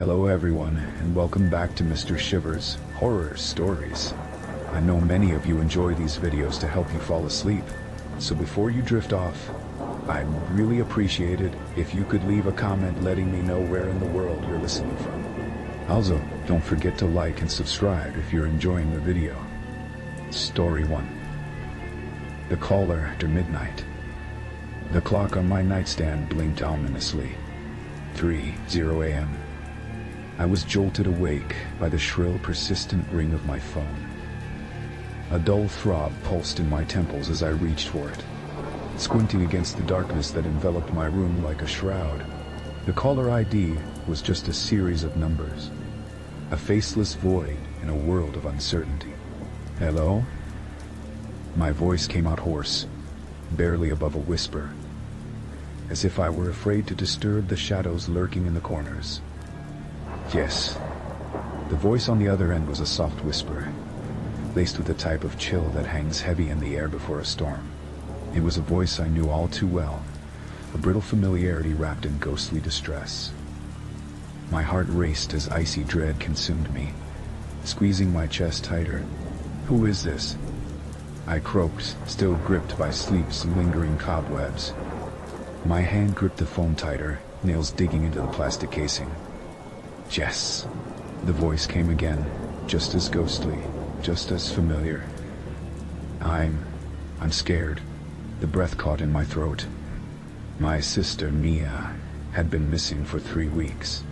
Hello everyone, and welcome back to Mr. Shivers Horror Stories. I know many of you enjoy these videos to help you fall asleep, so before you drift off, I'd really appreciate it if you could leave a comment letting me know where in the world you're listening from. Also, don't forget to like and subscribe if you're enjoying the video. Story 1. The Caller After Midnight. The clock on my nightstand blinked ominously. 3:00 a.m. I was jolted awake by the shrill, persistent ring of my phone. A dull throb pulsed in my temples as I reached for it, squinting against the darkness that enveloped my room like a shroud. The caller ID was just a series of numbers, a faceless void in a world of uncertainty. Hello? My voice came out hoarse, barely above a whisper, as if I were afraid to disturb the shadows lurking in the corners. Yes. The voice on the other end was a soft whisper, laced with the type of chill that hangs heavy in the air before a storm. It was a voice I knew all too well, a brittle familiarity wrapped in ghostly distress. My heart raced as icy dread consumed me, squeezing my chest tighter. "Who is this?" I croaked, still gripped by sleep's lingering cobwebs. My hand gripped the phone tighter, nails digging into the plastic casing. "Jess." The voice came again, just as ghostly, just as familiar. I'm scared." The breath caught in my throat. My sister, Mia, had been missing for 3 weeks.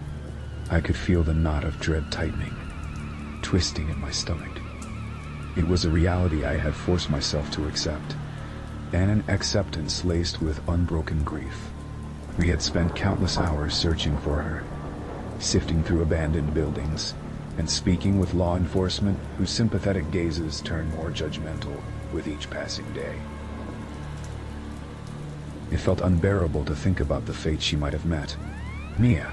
I could feel the knot of dread tightening, twisting in my stomach. It was a reality I had forced myself to accept, and an acceptance laced with unbroken grief. We had spent countless hours searching for her, sifting through abandoned buildings, and speaking with law enforcement whose sympathetic gazes turned more judgmental with each passing day. It felt unbearable to think about the fate she might have met. "Mia."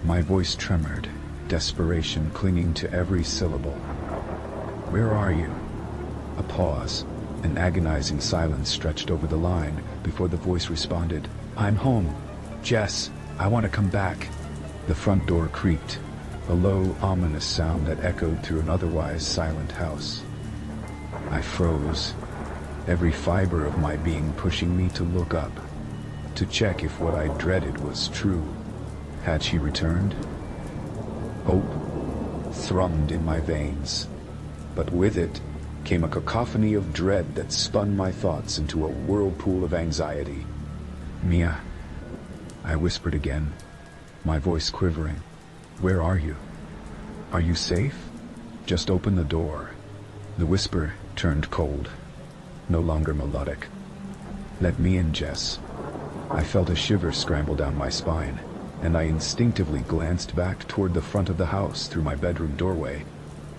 My voice tremored, desperation clinging to every syllable. "Where are you?" A pause, an agonizing silence stretched over the line before the voice responded. "I'm home. Jess, I want to come back." The front door creaked, a low, ominous sound that echoed through an otherwise silent house. I froze, every fiber of my being pushing me to look up, to check if what I dreaded was true. Had she returned? Hope thrummed in my veins, but with it came a cacophony of dread that spun my thoughts into a whirlpool of anxiety. "Mia," I whispered again, my voice quivering. "Where are you? Are you safe? Just open the door." The whisper turned cold, no longer melodic. "Let me in, Jess." I felt a shiver scramble down my spine, and I instinctively glanced back toward the front of the house through my bedroom doorway.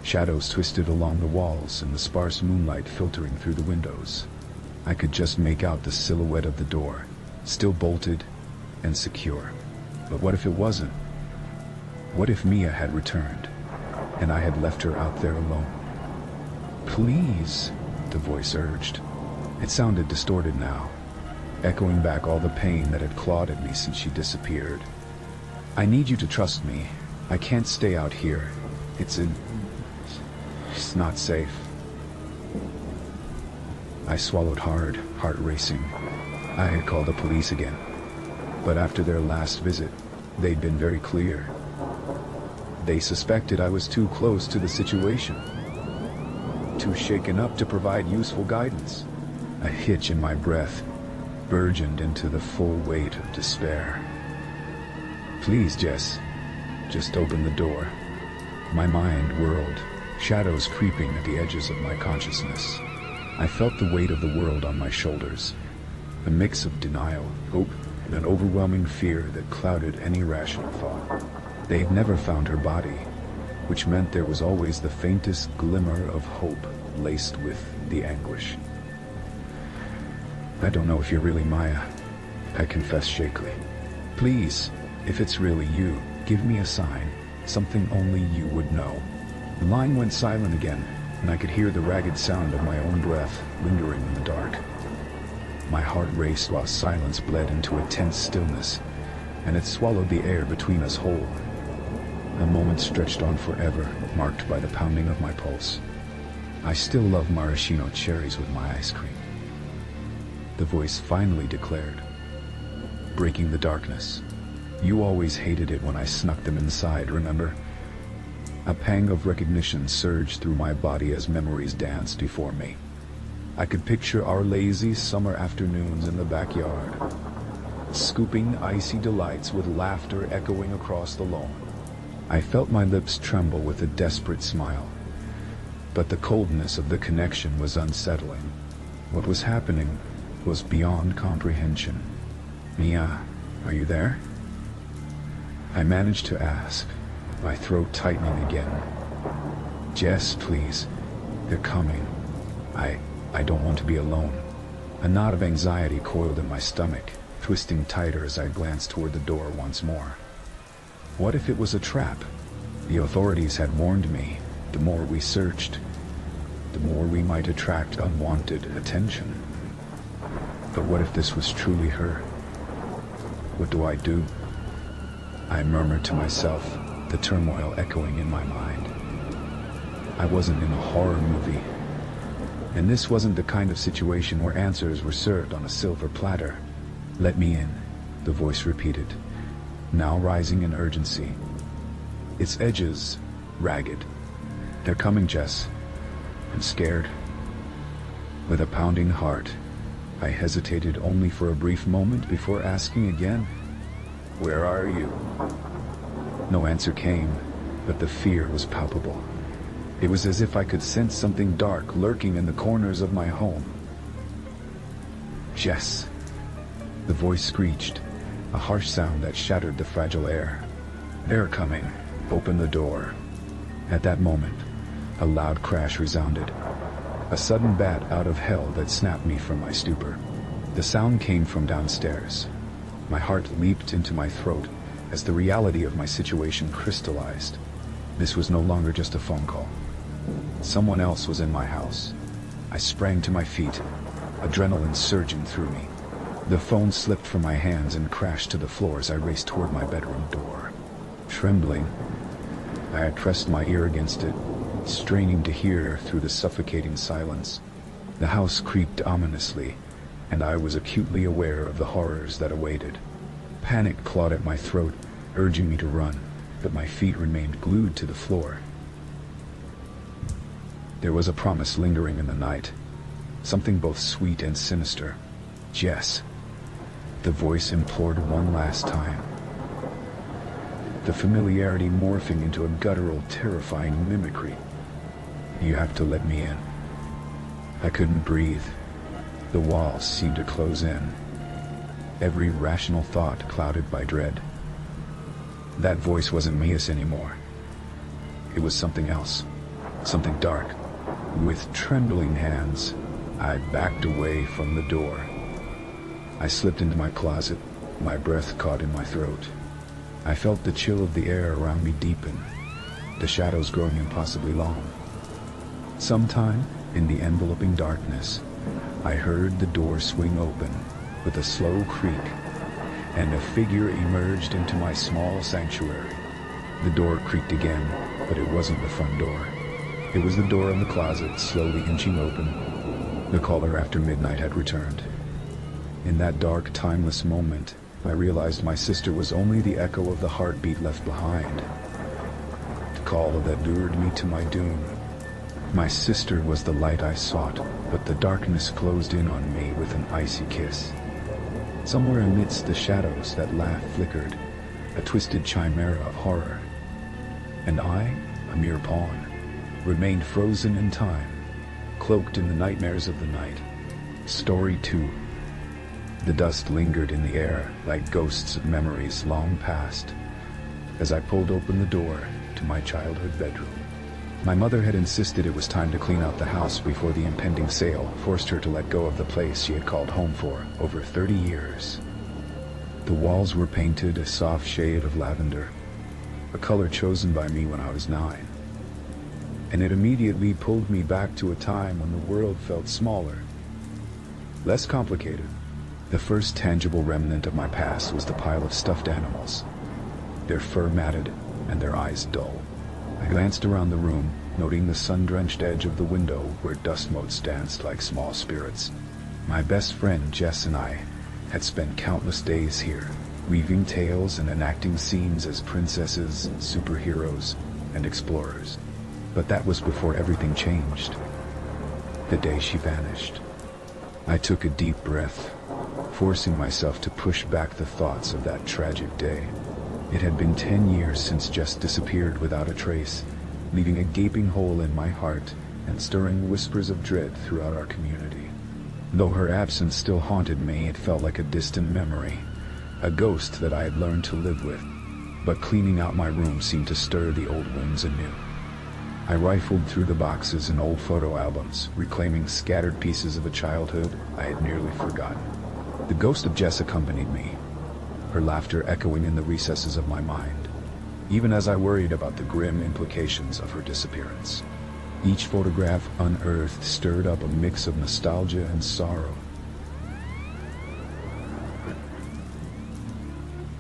Shadows twisted along the walls and the sparse moonlight filtering through the windows. I could just make out the silhouette of the door, still bolted and secure. But what if it wasn't? What if Mia had returned, and I had left her out there alone? "Please," the voice urged. It sounded distorted now, echoing back all the pain that had clawed at me since she disappeared. "I need you to trust me. I can't stay out here. It's not safe." I swallowed hard, heart racing. I had called the police again, but after their last visit, they'd been very clear. They suspected I was too close to the situation, too shaken up to provide useful guidance. A hitch in my breath burgeoned into the full weight of despair. "Please, Jess, just open the door." My mind whirled, shadows creeping at the edges of my consciousness. I felt the weight of the world on my shoulders, a mix of denial, hope, and an overwhelming fear that clouded any rational thought. They'd never found her body, which meant there was always the faintest glimmer of hope laced with the anguish. "I don't know if you're really Maya," I confessed shakily. "Please, if it's really you, give me a sign, something only you would know." The line went silent again, and I could hear the ragged sound of my own breath lingering in the dark. My heart raced while silence bled into a tense stillness, and it swallowed the air between us whole. A moment stretched on forever, marked by the pounding of my pulse. I still love maraschino cherries with my ice cream. The voice finally declared, breaking the darkness. You always hated it when I snuck them inside, remember? A pang of recognition surged through my body as memories danced before me. I could picture our lazy summer afternoons in the backyard, scooping icy delights with laughter echoing across the lawn. I felt my lips tremble with a desperate smile, but the coldness of the connection was unsettling. What was happening was beyond comprehension. Mia, are you there? I managed to ask, my throat tightening again. Jess, please. They're coming. I don't want to be alone. A knot of anxiety coiled in my stomach, twisting tighter as I glanced toward the door once more. What if it was a trap? The authorities had warned me, the more we searched, the more we might attract unwanted attention. But what if this was truly her? What do I do? I murmured to myself, the turmoil echoing in my mind. I wasn't in a horror movie, and this wasn't the kind of situation where answers were served on a silver platter. Let me in, the voice repeated, now rising in urgency. Its edges ragged. They're coming, Jess. I'm scared. With a pounding heart, I hesitated only for a brief moment before asking again, where are you? No answer came, but the fear was palpable. It was as if I could sense something dark lurking in the corners of my home. Jess. The voice screeched, a harsh sound that shattered the fragile air. They're coming. Open the door. At that moment, a loud crash resounded. A sudden bat out of hell that snapped me from my stupor. The sound came from downstairs. My heart leaped into my throat as the reality of my situation crystallized. This was no longer just a phone call. Someone else was in my house. I sprang to my feet, adrenaline surging through me. The phone slipped from my hands and crashed to the floor as I raced toward my bedroom door. Trembling, I had pressed my ear against it, straining to hear through the suffocating silence. The house creaked ominously, and I was acutely aware of the horrors that awaited. Panic clawed at my throat, urging me to run, but my feet remained glued to the floor. There was a promise lingering in the night, something both sweet and sinister. Jess. The voice implored one last time, the familiarity morphing into a guttural, terrifying mimicry. You have to let me in. I couldn't breathe. The walls seemed to close in, every rational thought clouded by dread. That voice wasn't Mia's anymore. It was something else, something dark. With trembling hands, I backed away from the door. I slipped into my closet, my breath caught in my throat. I felt the chill of the air around me deepen, the shadows growing impossibly long. Sometime, in the enveloping darkness, I heard the door swing open with a slow creak, and a figure emerged into my small sanctuary. The door creaked again, but it wasn't the front door. It was the door of the closet, slowly inching open. The caller after midnight had returned. In that dark, timeless moment, I realized my sister was only the echo of the heartbeat left behind, the call that lured me to my doom. My sister was the light I sought, but the darkness closed in on me with an icy kiss. Somewhere amidst the shadows, that laugh flickered, a twisted chimera of horror. And I, a mere pawn, remained frozen in time, cloaked in the nightmares of the night. Story 2. The dust lingered in the air like ghosts of memories long past as I pulled open the door to my childhood bedroom. My mother had insisted it was time to clean out the house before the impending sale forced her to let go of the place she had called home for over 30 years. The walls were painted a soft shade of lavender, a color chosen by me when I was 9. And it immediately pulled me back to a time when the world felt smaller, less complicated. The first tangible remnant of my past was the pile of stuffed animals, their fur matted, and their eyes dull. I glanced around the room, noting the sun-drenched edge of the window where dust motes danced like small spirits. My best friend Jess and I had spent countless days here, weaving tales and enacting scenes as princesses, superheroes, and explorers. But that was before everything changed. The day she vanished. I took a deep breath, forcing myself to push back the thoughts of that tragic day. It had been 10 years since Jess disappeared without a trace, leaving a gaping hole in my heart and stirring whispers of dread throughout our community. Though her absence still haunted me, it felt like a distant memory, a ghost that I had learned to live with. But cleaning out my room seemed to stir the old wounds anew. I rifled through the boxes and old photo albums, reclaiming scattered pieces of a childhood I had nearly forgotten. The ghost of Jess accompanied me, her laughter echoing in the recesses of my mind, even as I worried about the grim implications of her disappearance. Each photograph unearthed stirred up a mix of nostalgia and sorrow.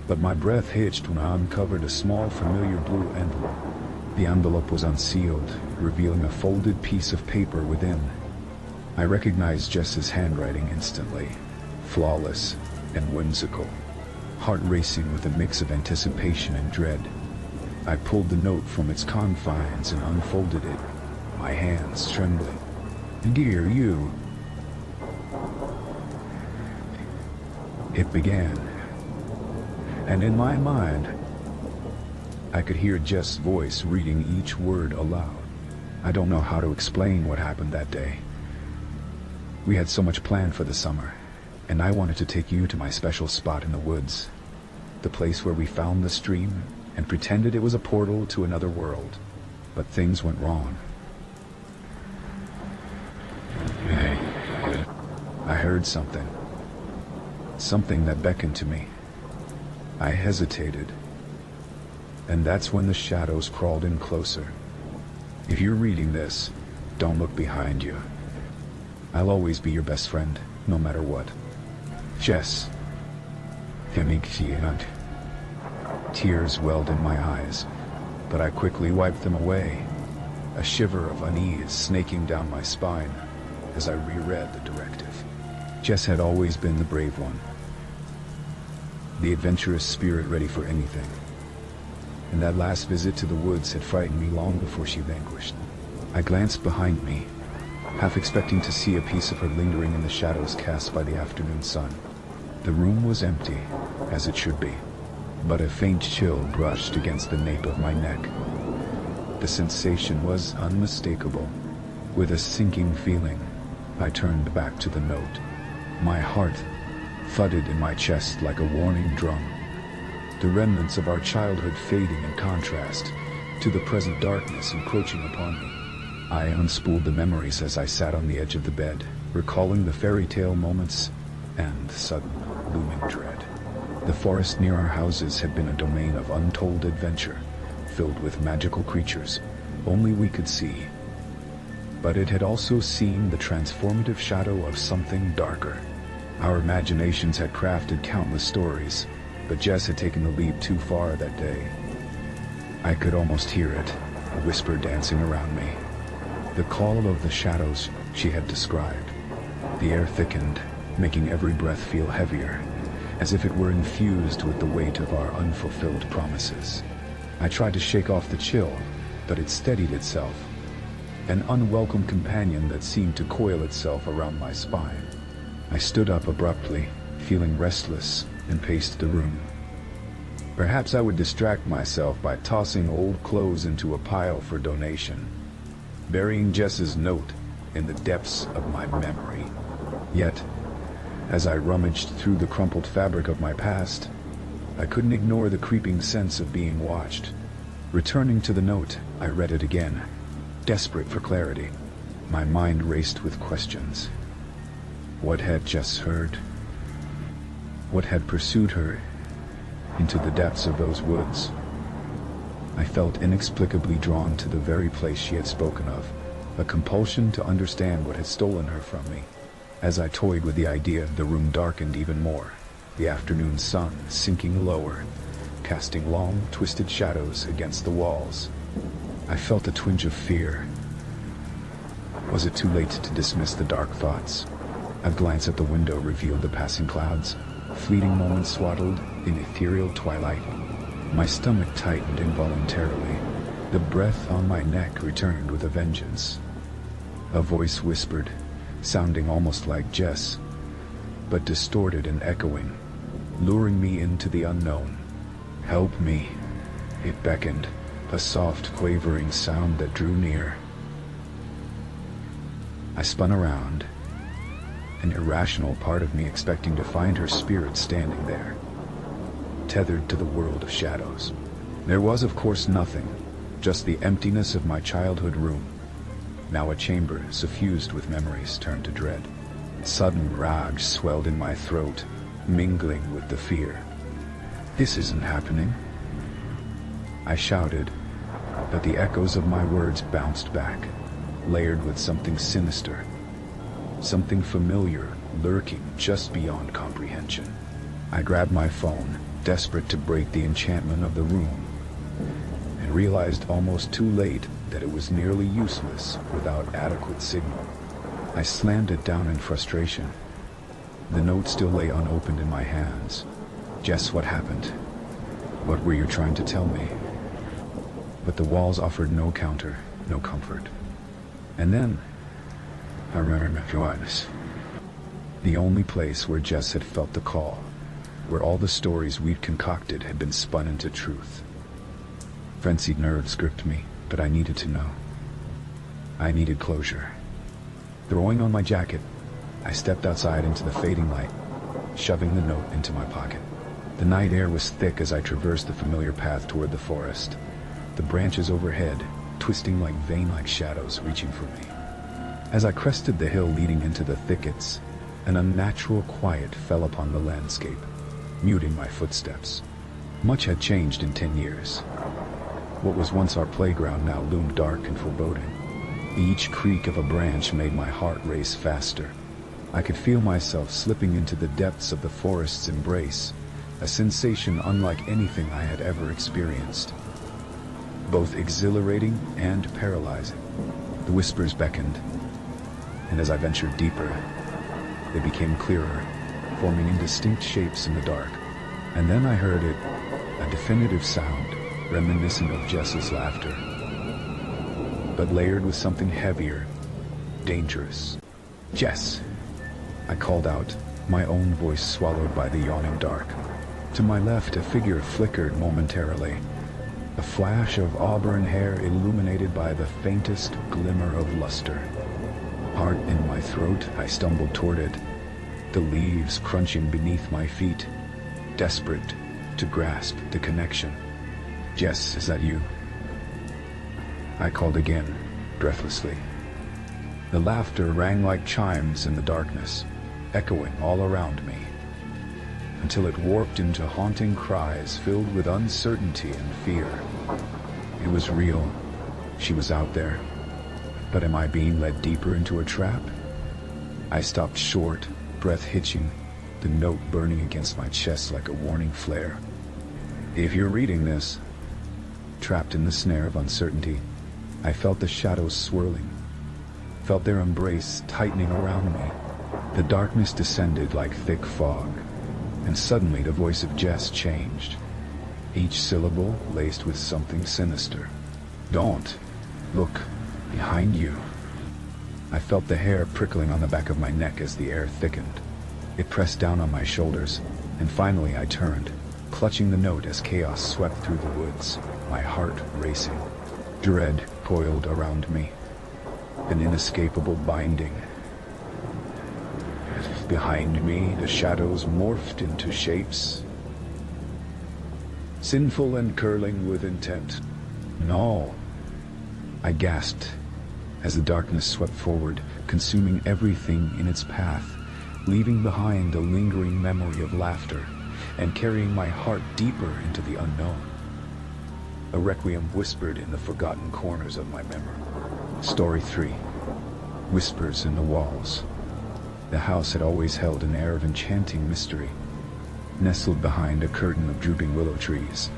But my breath hitched when I uncovered a small, familiar blue envelope. The envelope was unsealed, revealing a folded piece of paper within. I recognized Jess's handwriting instantly, flawless and whimsical, heart racing with a mix of anticipation and dread. I pulled the note from its confines and unfolded it, my hands trembling. "Dear you," it began, and in my mind, I could hear Jess' voice reading each word aloud. I don't know how to explain what happened that day. We had so much planned for the summer, and I wanted to take you to my special spot in the woods, the place where we found the stream and pretended it was a portal to another world. But things went wrong. I heard something that beckoned to me. I hesitated. And that's when the shadows crawled in closer. If you're reading this, don't look behind you. I'll always be your best friend, no matter what. Jess. Tears welled in my eyes, but I quickly wiped them away, a shiver of unease snaking down my spine as I reread the directive. Jess had always been the brave one, the adventurous spirit ready for anything. And that last visit to the woods had frightened me long before she vanquished. I glanced behind me, half expecting to see a piece of her lingering in the shadows cast by the afternoon sun. The room was empty, as it should be, but a faint chill brushed against the nape of my neck. The sensation was unmistakable. With a sinking feeling, I turned back to the note. My heart thudded in my chest like a warning drum. The remnants of our childhood fading in contrast to the present darkness encroaching upon me. I unspooled the memories as I sat on the edge of the bed, recalling the fairy tale moments and sudden looming dread. The forest near our houses had been a domain of untold adventure, filled with magical creatures only we could see. But it had also seen the transformative shadow of something darker. Our imaginations had crafted countless stories, but Jess had taken the leap too far that day. I could almost hear it, a whisper dancing around me. The call of the shadows she had described. The air thickened, making every breath feel heavier, as if it were infused with the weight of our unfulfilled promises. I tried to shake off the chill, but it steadied itself, an unwelcome companion that seemed to coil itself around my spine. I stood up abruptly, feeling restless, and paced the room. Perhaps I would distract myself by tossing old clothes into a pile for donation, burying Jess's note in the depths of my memory. Yet, as I rummaged through the crumpled fabric of my past, I couldn't ignore the creeping sense of being watched. Returning to the note, I read it again, desperate for clarity. My mind raced with questions. What had Jess heard? What had pursued her into the depths of those woods? I felt inexplicably drawn to the very place she had spoken of, a compulsion to understand what had stolen her from me. As I toyed with the idea, the room darkened even more, the afternoon sun sinking lower, casting long, twisted shadows against the walls. I felt a twinge of fear. Was it too late to dismiss the dark thoughts? A glance at the window revealed the passing clouds, fleeting moments swaddled in ethereal twilight. My stomach tightened involuntarily. The breath on my neck returned with a vengeance. A voice whispered, sounding almost like Jess, but distorted and echoing, luring me into the unknown. "Help me," it beckoned, a soft, quavering sound that drew near. I spun around, an irrational part of me expecting to find her spirit standing there, tethered to the world of shadows. There was, of course, nothing, just the emptiness of my childhood room, now a chamber suffused with memories turned to dread. Sudden rage swelled in my throat, mingling with the fear. "This isn't happening," I shouted, but the echoes of my words bounced back, layered with something sinister, something familiar lurking just beyond comprehension. I grabbed my phone, desperate to break the enchantment of the room, and realized almost too late that it was nearly useless without adequate signal. I slammed it down in frustration. The note still lay unopened in my hands. "Jess, what happened? What were you trying to tell me?" But the walls offered no counter, no comfort. And then, I remembered the only place where Jess had felt the call, where all the stories we'd concocted had been spun into truth. Frenzied nerves gripped me, but I needed to know. I needed closure. Throwing on my jacket, I stepped outside into the fading light, shoving the note into my pocket. The night air was thick as I traversed the familiar path toward the forest, the branches overhead twisting like vein-like shadows reaching for me. As I crested the hill leading into the thickets, an unnatural quiet fell upon the landscape, muting my footsteps. Much had changed in 10 years. What was once our playground now loomed dark and foreboding. Each creak of a branch made my heart race faster. I could feel myself slipping into the depths of the forest's embrace, a sensation unlike anything I had ever experienced. Both exhilarating and paralyzing. The whispers beckoned, and as I ventured deeper, they became clearer, forming indistinct shapes in the dark. And then I heard it, a definitive sound, reminiscent of Jess's laughter, but layered with something heavier, dangerous. "Jess!" I called out, my own voice swallowed by the yawning dark. To my left, a figure flickered momentarily, a flash of auburn hair illuminated by the faintest glimmer of luster. Heart in my throat, I stumbled toward it, the leaves crunching beneath my feet, desperate to grasp the connection. "Jess, is that you?" I called again, breathlessly. The laughter rang like chimes in the darkness, echoing all around me, until it warped into haunting cries filled with uncertainty and fear. It was real. She was out there. But am I being led deeper into a trap? I stopped short, breath hitching, the note burning against my chest like a warning flare. If you're reading this, trapped in the snare of uncertainty, I felt the shadows swirling, felt their embrace tightening around me. The darkness descended like thick fog, and suddenly the voice of Jess changed, each syllable laced with something sinister. "Don't. Look. Behind you." I felt the hair prickling on the back of my neck as the air thickened. It pressed down on my shoulders, and finally I turned, clutching the note as chaos swept through the woods, my heart racing. Dread coiled around me, an inescapable binding. Behind me, the shadows morphed into shapes, sinful and curling with intent. "No!" I gasped as the darkness swept forward, consuming everything in its path, leaving behind a lingering memory of laughter and carrying my heart deeper into the unknown. A requiem whispered in the forgotten corners of my memory. Story 3. Whispers in the walls. The house had always held an air of enchanting mystery. Nestled behind a curtain of drooping willow trees,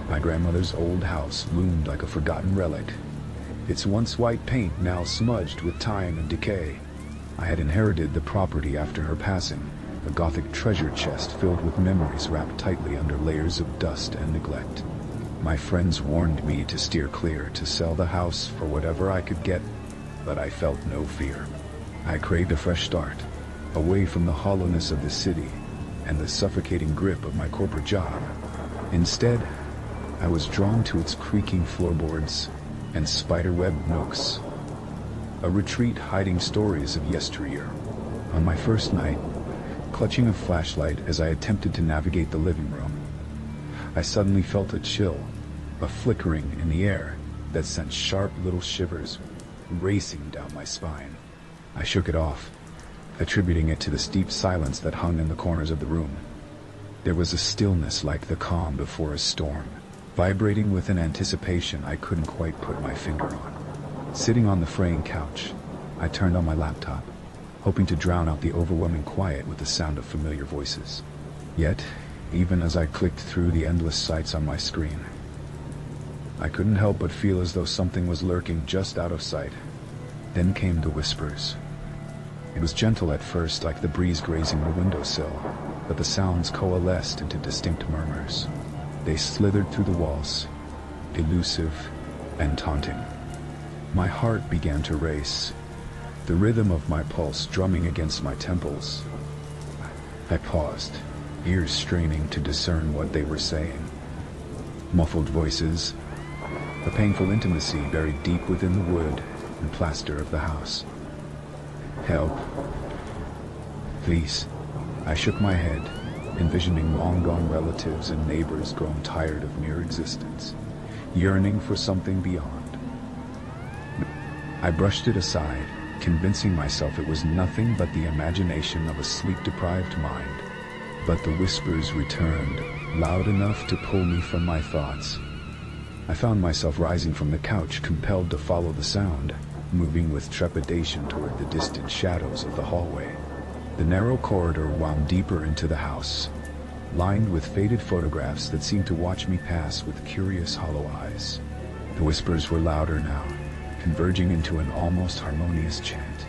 My grandmother's old house loomed like a forgotten relic, its once white paint now smudged with time and decay. I had inherited the property after her passing, a Gothic treasure chest filled with memories wrapped tightly under layers of dust and neglect. My friends warned me to steer clear, to sell the house for whatever I could get, but I felt no fear. I craved a fresh start, away from the hollowness of the city and the suffocating grip of my corporate job. Instead, I was drawn to its creaking floorboards and spiderweb nooks, a retreat hiding stories of yesteryear. On my first night, clutching a flashlight as I attempted to navigate the living room, I suddenly felt a chill, a flickering in the air that sent sharp little shivers racing down my spine. I shook it off, attributing it to the steep silence that hung in the corners of the room. There was a stillness like the calm before a storm, vibrating with an anticipation I couldn't quite put my finger on. Sitting on the fraying couch, I turned on my laptop, hoping to drown out the overwhelming quiet with the sound of familiar voices. Yet, even as I clicked through the endless sites on my screen, I couldn't help but feel as though something was lurking just out of sight. Then came the whispers. It was gentle at first, like the breeze grazing the windowsill, but the sounds coalesced into distinct murmurs. They slithered through the walls, elusive and taunting. My heart began to race, the rhythm of my pulse drumming against my temples. I paused, ears straining to discern what they were saying. Muffled voices, a painful intimacy buried deep within the wood and plaster of the house. Help. Please. I shook my head, envisioning long-gone relatives and neighbors grown tired of mere existence, yearning for something beyond. I brushed it aside, convincing myself it was nothing but the imagination of a sleep-deprived mind. But the whispers returned, loud enough to pull me from my thoughts. I found myself rising from the couch, compelled to follow the sound, moving with trepidation toward the distant shadows of the hallway. The narrow corridor wound deeper into the house, lined with faded photographs that seemed to watch me pass with curious hollow eyes. The whispers were louder now, converging into an almost harmonious chant.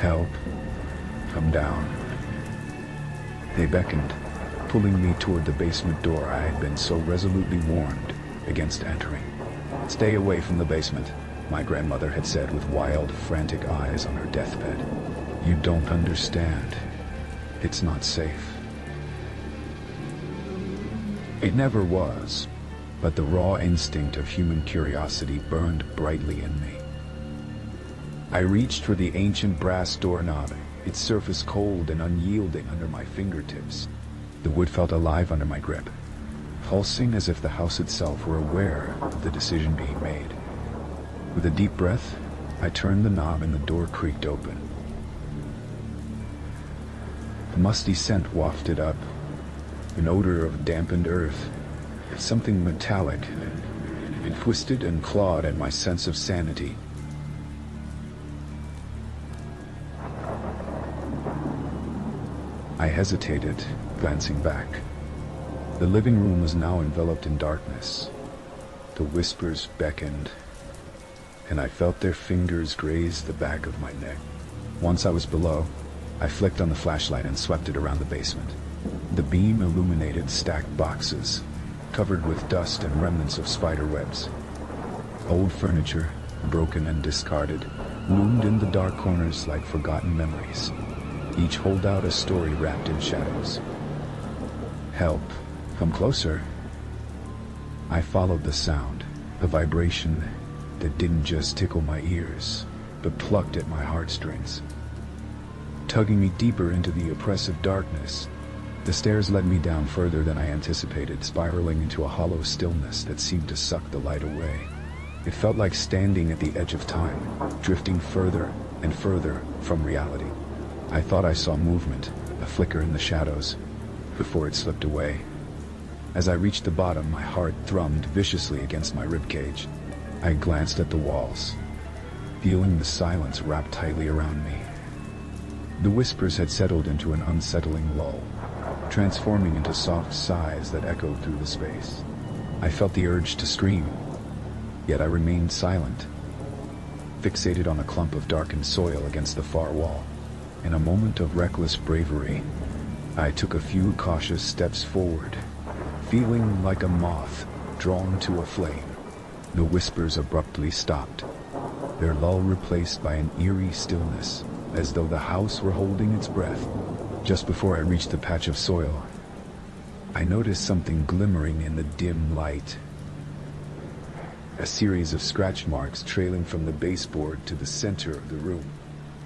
Help. Come down. They beckoned, pulling me toward the basement door I had been so resolutely warned against entering. Stay away from the basement, my grandmother had said with wild, frantic eyes on her deathbed. You don't understand. It's not safe. It never was, but the raw instinct of human curiosity burned brightly in me. I reached for the ancient brass doorknob, its surface cold and unyielding under my fingertips. The wood felt alive under my grip, pulsing as if the house itself were aware of the decision being made. With a deep breath, I turned the knob and the door creaked open. A musty scent wafted up, an odor of dampened earth, something metallic. It twisted and clawed at my sense of sanity. I hesitated, glancing back. The living room was now enveloped in darkness. The whispers beckoned, and I felt their fingers graze the back of my neck. Once I was below, I flicked on the flashlight and swept it around the basement. The beam illuminated stacked boxes, covered with dust and remnants of spider webs. Old furniture, broken and discarded, loomed in the dark corners like forgotten memories. Each hold out a story wrapped in shadows. Help. Come closer. I followed the sound, a vibration that didn't just tickle my ears, but plucked at my heartstrings. Tugging me deeper into the oppressive darkness, the stairs led me down further than I anticipated, spiraling into a hollow stillness that seemed to suck the light away. It felt like standing at the edge of time, drifting further and further from reality. I thought I saw movement, a flicker in the shadows, before it slipped away. As I reached the bottom, my heart thrummed viciously against my ribcage. I glanced at the walls, feeling the silence wrap tightly around me. The whispers had settled into an unsettling lull, transforming into soft sighs that echoed through the space. I felt the urge to scream, yet I remained silent, fixated on a clump of darkened soil against the far wall. In a moment of reckless bravery, I took a few cautious steps forward, feeling like a moth drawn to a flame. The whispers abruptly stopped, their lull replaced by an eerie stillness, as though the house were holding its breath. Just before I reached the patch of soil, I noticed something glimmering in the dim light. A series of scratch marks trailing from the baseboard to the center of the room.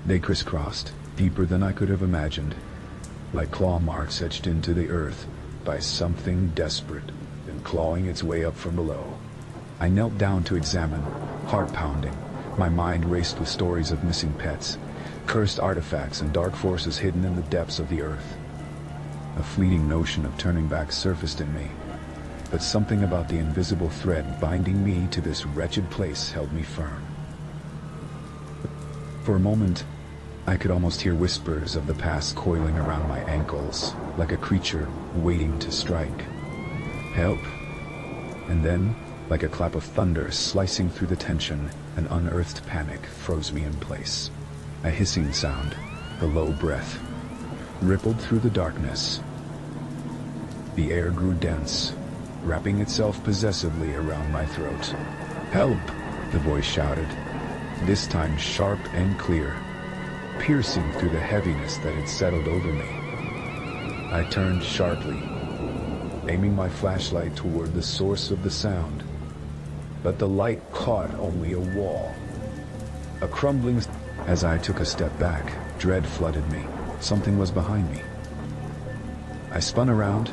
They crisscrossed, deeper than I could have imagined, like claw marks etched into the earth by something desperate and clawing its way up from below. I knelt down to examine, heart pounding. My mind raced with stories of missing pets, cursed artifacts, and dark forces hidden in the depths of the earth. A fleeting notion of turning back surfaced in me, but something about the invisible thread binding me to this wretched place held me firm. For a moment, I could almost hear whispers of the past coiling around my ankles, like a creature waiting to strike. Help! And then, like a clap of thunder slicing through the tension, an unearthed panic froze me in place. A hissing sound, a low breath, rippled through the darkness. The air grew dense, wrapping itself possessively around my throat. "Help!" the voice shouted, this time sharp and clear, piercing through the heaviness that had settled over me. I turned sharply, aiming my flashlight toward the source of the sound, but the light caught only a wall. A crumbling... As I took a step back, dread flooded me. Something was behind me. I spun around,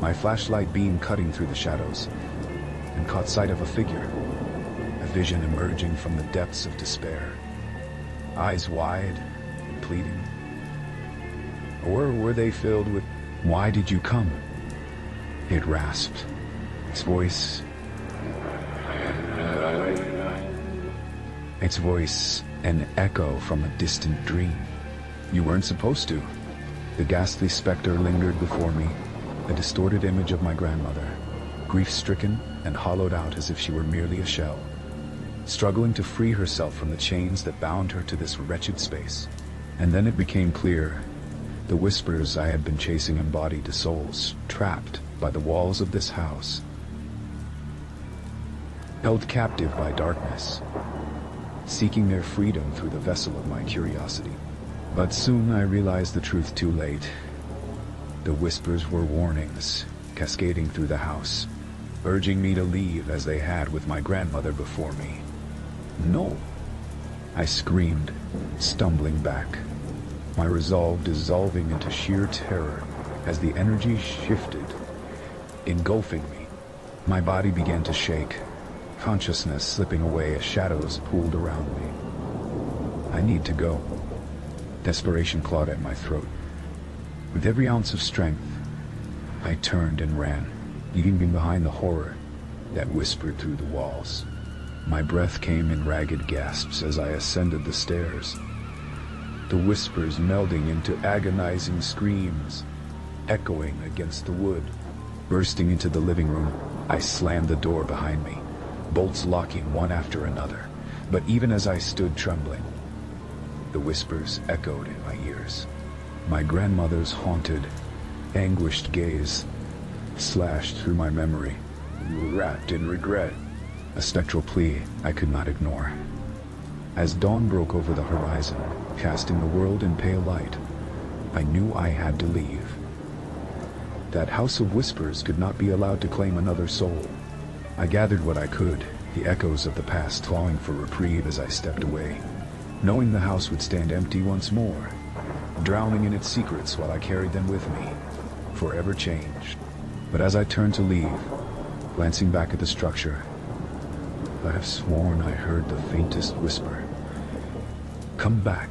my flashlight beam cutting through the shadows, and caught sight of a figure, a vision emerging from the depths of despair. Eyes wide and pleading. Or were they filled with, "Why did you come?" It rasped, its voice an echo from a distant dream. "You weren't supposed to." The ghastly specter lingered before me, a distorted image of my grandmother, grief-stricken and hollowed out as if she were merely a shell, struggling to free herself from the chains that bound her to this wretched space. And then it became clear. The whispers I had been chasing embodied the souls trapped by the walls of this house, held captive by darkness, seeking their freedom through the vessel of my curiosity. But soon I realized the truth too late. The whispers were warnings, cascading through the house, urging me to leave as they had with my grandmother before me. "No!" I screamed, stumbling back, my resolve dissolving into sheer terror as the energy shifted, engulfing me. My body began to shake, consciousness slipping away as shadows pooled around me. I need to go. Desperation clawed at my throat. With every ounce of strength, I turned and ran, leaving behind the horror that whispered through the walls. My breath came in ragged gasps as I ascended the stairs, the whispers melding into agonizing screams, echoing against the wood. Bursting into the living room, I slammed the door behind me, bolts locking one after another. But even as I stood trembling, the whispers echoed in my ears. My grandmother's haunted, anguished gaze slashed through my memory, wrapped in regret, a spectral plea I could not ignore. As dawn broke over the horizon, casting the world in pale light, I knew I had to leave. That house of whispers could not be allowed to claim another soul. I gathered what I could, the echoes of the past clawing for reprieve as I stepped away, knowing the house would stand empty once more, drowning in its secrets while I carried them with me, forever changed. But as I turned to leave, glancing back at the structure, I have sworn I heard the faintest whisper, "Come back."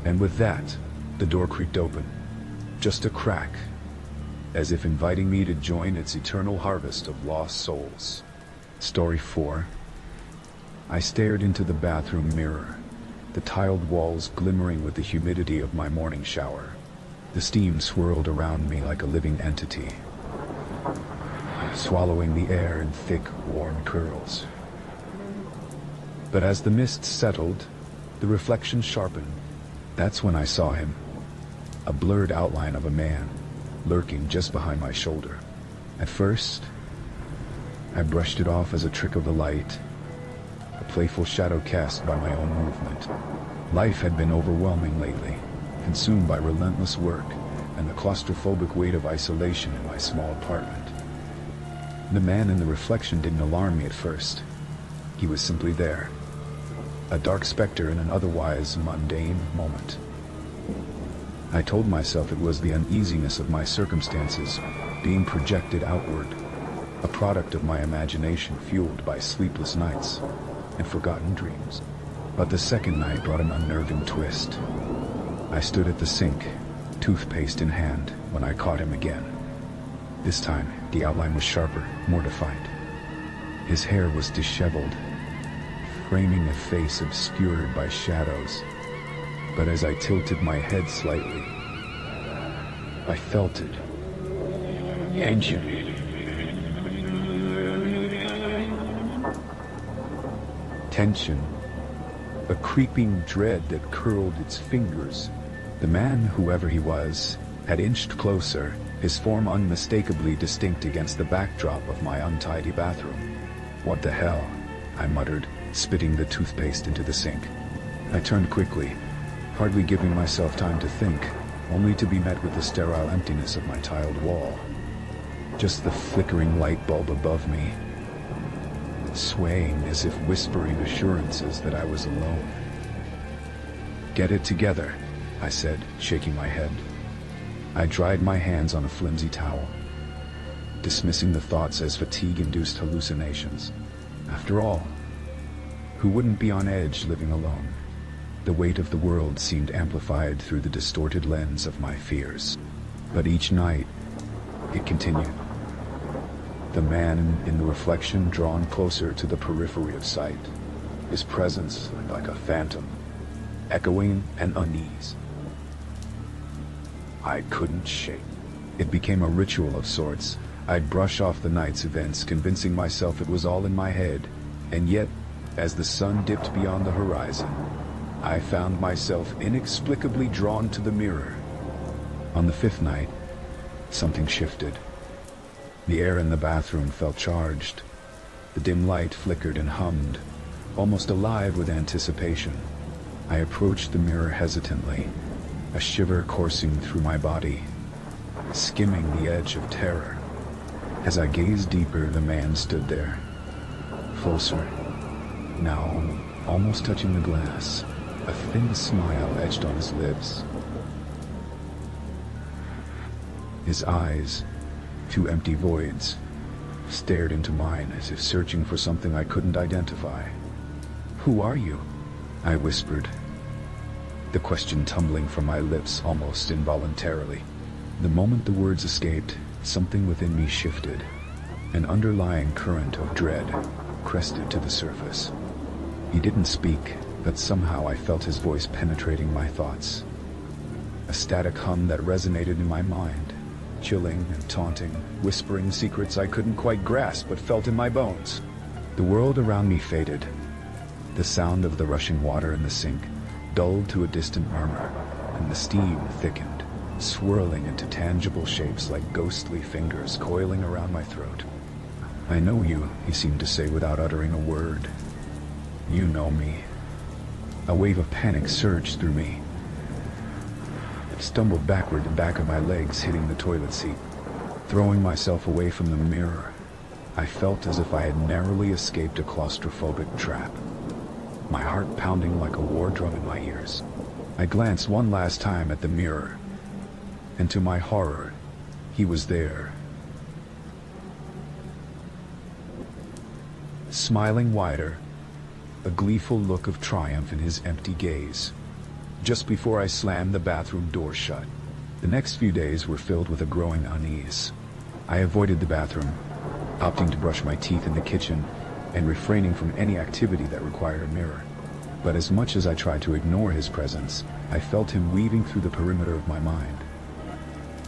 And with that, the door creaked open, just a crack, as if inviting me to join its eternal harvest of lost souls. Story 4. I stared into the bathroom mirror, the tiled walls glimmering with the humidity of my morning shower. The steam swirled around me like a living entity, swallowing the air in thick, warm curls. But as the mist settled, the reflection sharpened. That's when I saw him, a blurred outline of a man, lurking just behind my shoulder. At first, I brushed it off as a trick of the light, a playful shadow cast by my own movement. Life had been overwhelming lately, consumed by relentless work and the claustrophobic weight of isolation in my small apartment. The man in the reflection didn't alarm me at first. He was simply there, a dark specter in an otherwise mundane moment. I told myself it was the uneasiness of my circumstances being projected outward, a product of my imagination fueled by sleepless nights and forgotten dreams. But the second night brought an unnerving twist. I stood at the sink, toothpaste in hand, when I caught him again. This time, the outline was sharper, more defined. His hair was disheveled, framing a face obscured by shadows. But as I tilted my head slightly, I felt it. Tension. Tension. A creeping dread that curled its fingers. The man, whoever he was, had inched closer, his form unmistakably distinct against the backdrop of my untidy bathroom. "What the hell?" I muttered, spitting the toothpaste into the sink. I turned quickly, hardly giving myself time to think, only to be met with the sterile emptiness of my tiled wall. Just the flickering light bulb above me, swaying as if whispering assurances that I was alone. "Get it together," I said, shaking my head. I dried my hands on a flimsy towel, dismissing the thoughts as fatigue-induced hallucinations. After all, who wouldn't be on edge living alone? The weight of the world seemed amplified through the distorted lens of my fears. But each night, it continued. The man in the reflection drawn closer to the periphery of sight, his presence like a phantom, echoing an unease I couldn't shake. It became a ritual of sorts. I'd brush off the night's events, convincing myself it was all in my head. And yet, as the sun dipped beyond the horizon, I found myself inexplicably drawn to the mirror. On the fifth night, something shifted. The air in the bathroom felt charged. The dim light flickered and hummed, almost alive with anticipation. I approached the mirror hesitantly, a shiver coursing through my body, skimming the edge of terror. As I gazed deeper, the man stood there, closer, now almost touching the glass, a thin smile etched on his lips. His eyes, two empty voids, stared into mine as if searching for something I couldn't identify. "Who are you?" I whispered, the question tumbling from my lips almost involuntarily. The moment the words escaped, something within me shifted. An underlying current of dread crested to the surface. He didn't speak, but somehow I felt his voice penetrating my thoughts. A static hum that resonated in my mind, chilling and taunting, whispering secrets I couldn't quite grasp but felt in my bones. The world around me faded. The sound of the rushing water in the sink dulled to a distant murmur, and the steam thickened, swirling into tangible shapes like ghostly fingers coiling around my throat. "I know you," he seemed to say without uttering a word. "You know me." A wave of panic surged through me. I stumbled backward, the back of my legs hitting the toilet seat. Throwing myself away from the mirror, I felt as if I had narrowly escaped a claustrophobic trap, my heart pounding like a war drum in my ears. I glanced one last time at the mirror, and to my horror, he was there. Smiling wider, a gleeful look of triumph in his empty gaze, just before I slammed the bathroom door shut. The next few days were filled with a growing unease. I avoided the bathroom, opting to brush my teeth in the kitchen and refraining from any activity that required a mirror. But as much as I tried to ignore his presence, I felt him weaving through the perimeter of my mind.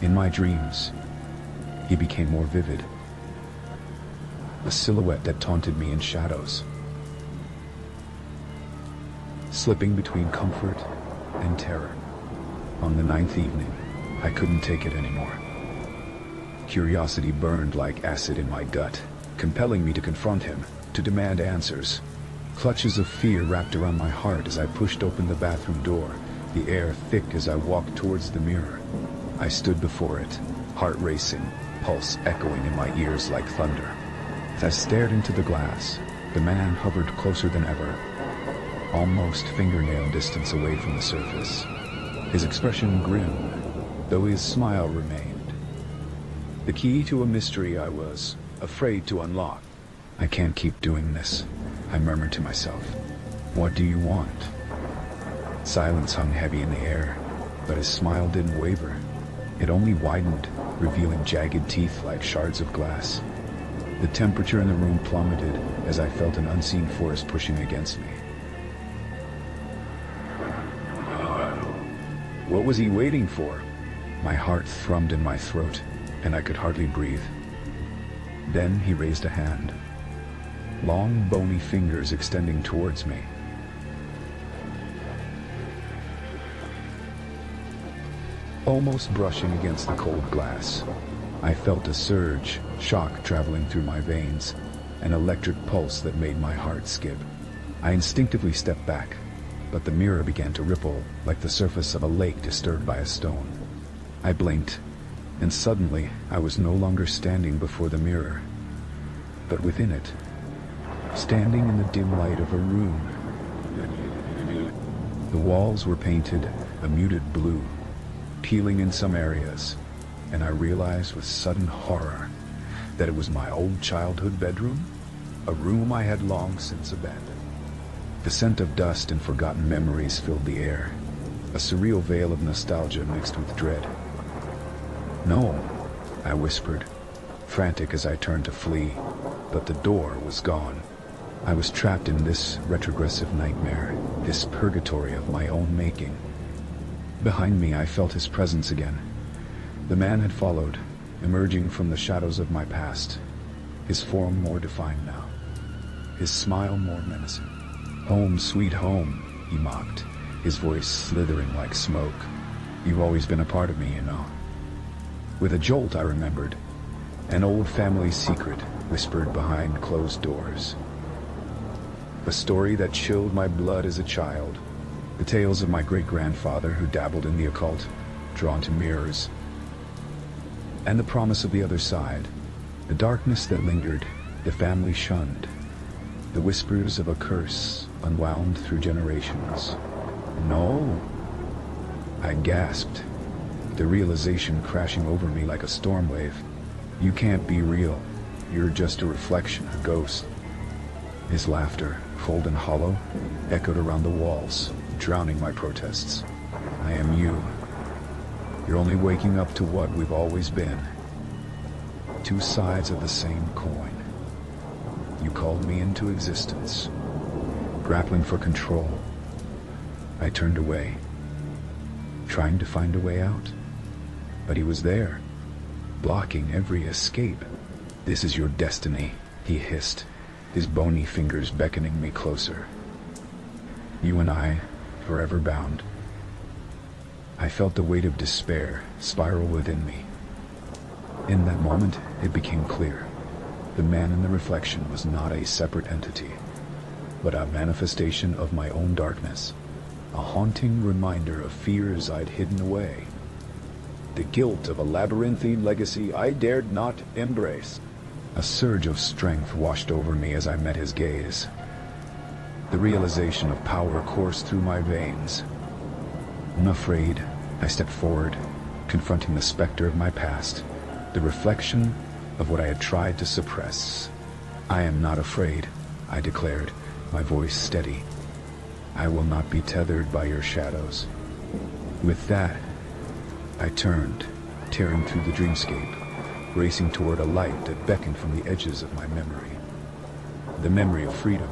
In my dreams, he became more vivid. A silhouette that taunted me in shadows, slipping between comfort and terror. On the 9th evening, I couldn't take it anymore. Curiosity burned like acid in my gut, compelling me to confront him, to demand answers. Clutches of fear wrapped around my heart as I pushed open the bathroom door, the air thick as I walked towards the mirror. I stood before it, heart racing, pulse echoing in my ears like thunder. As I stared into the glass, the man hovered closer than ever, almost fingernail distance away from the surface. His expression grim, though his smile remained. The key to a mystery I was afraid to unlock. I can't keep doing this, I murmured to myself. What do you want? Silence hung heavy in the air, but his smile didn't waver. It only widened, revealing jagged teeth like shards of glass. The temperature in the room plummeted as I felt an unseen force pushing against me. What was he waiting for? My heart thrummed in my throat, and I could hardly breathe. Then he raised a hand, long bony fingers extending towards me. Almost brushing against the cold glass, I felt a surge, shock traveling through my veins, an electric pulse that made my heart skip. I instinctively stepped back, but the mirror began to ripple like the surface of a lake disturbed by a stone. I blinked, and suddenly I was no longer standing before the mirror, but within it, standing in the dim light of a room. The walls were painted a muted blue, peeling in some areas, and I realized with sudden horror that it was my old childhood bedroom, a room I had long since abandoned. The scent of dust and forgotten memories filled the air, a surreal veil of nostalgia mixed with dread. No, I whispered, frantic as I turned to flee, but the door was gone. I was trapped in this retrogressive nightmare, this purgatory of my own making. Behind me, I felt his presence again. The man had followed, emerging from the shadows of my past, his form more defined now, his smile more menacing. "Home, sweet home," he mocked, his voice slithering like smoke. "You've always been a part of me, you know." With a jolt, I remembered, an old family secret whispered behind closed doors. A story that chilled my blood as a child. The tales of my great-grandfather who dabbled in the occult, drawn to mirrors. And the promise of the other side, the darkness that lingered, the family shunned. The whispers of a curse unwound through generations. No, I gasped, the realization crashing over me like a storm wave. You can't be real. You're just a reflection, a ghost. His laughter, cold and hollow, echoed around the walls, drowning my protests. I am you. You're only waking up to what we've always been. Two sides of the same coin. You called me into existence, grappling for control. I turned away, trying to find a way out. But he was there, blocking every escape. "This is your destiny," he hissed, his bony fingers beckoning me closer. "You and I, forever bound." I felt the weight of despair spiral within me. In that moment, it became clear. The man in the reflection was not a separate entity, but a manifestation of my own darkness, a haunting reminder of fears I'd hidden away. The guilt of a labyrinthine legacy I dared not embrace. A surge of strength washed over me as I met his gaze. The realization of power coursed through my veins. Unafraid, I stepped forward, confronting the specter of my past, the reflection of what I had tried to suppress. "I am not afraid," I declared, my voice steady. "I will not be tethered by your shadows." With that, I turned, tearing through the dreamscape, racing toward a light that beckoned from the edges of my memory. The memory of freedom.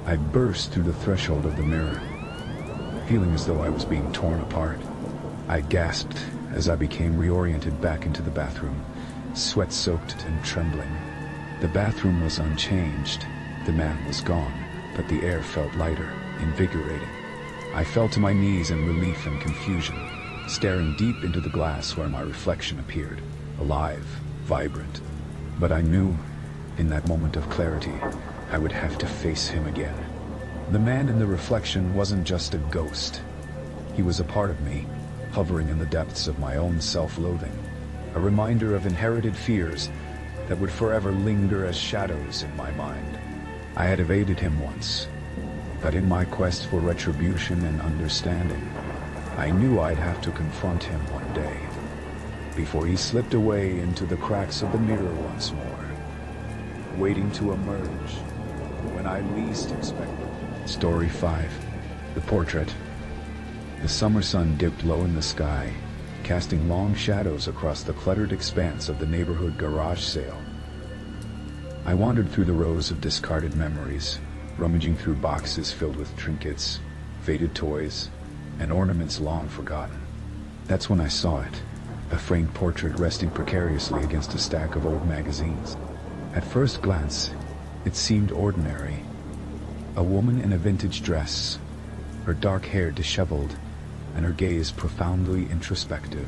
I burst through the threshold of the mirror, feeling as though I was being torn apart. I gasped, as I became reoriented back into the bathroom, sweat-soaked and trembling. The bathroom was unchanged. The man was gone, but the air felt lighter, invigorating. I fell to my knees in relief and confusion, staring deep into the glass where my reflection appeared, alive, vibrant. But I knew, in that moment of clarity, I would have to face him again. The man in the reflection wasn't just a ghost. He was a part of me, hovering in the depths of my own self-loathing, a reminder of inherited fears that would forever linger as shadows in my mind. I had evaded him once, but in my quest for retribution and understanding, I knew I'd have to confront him one day, before he slipped away into the cracks of the mirror once more, waiting to emerge when I least expected. Story 5. The Portrait. The summer sun dipped low in the sky, casting long shadows across the cluttered expanse of the neighborhood garage sale. I wandered through the rows of discarded memories, rummaging through boxes filled with trinkets, faded toys, and ornaments long forgotten. That's when I saw it, a framed portrait resting precariously against a stack of old magazines. At first glance, it seemed ordinary. A woman in a vintage dress, her dark hair disheveled, and her gaze profoundly introspective.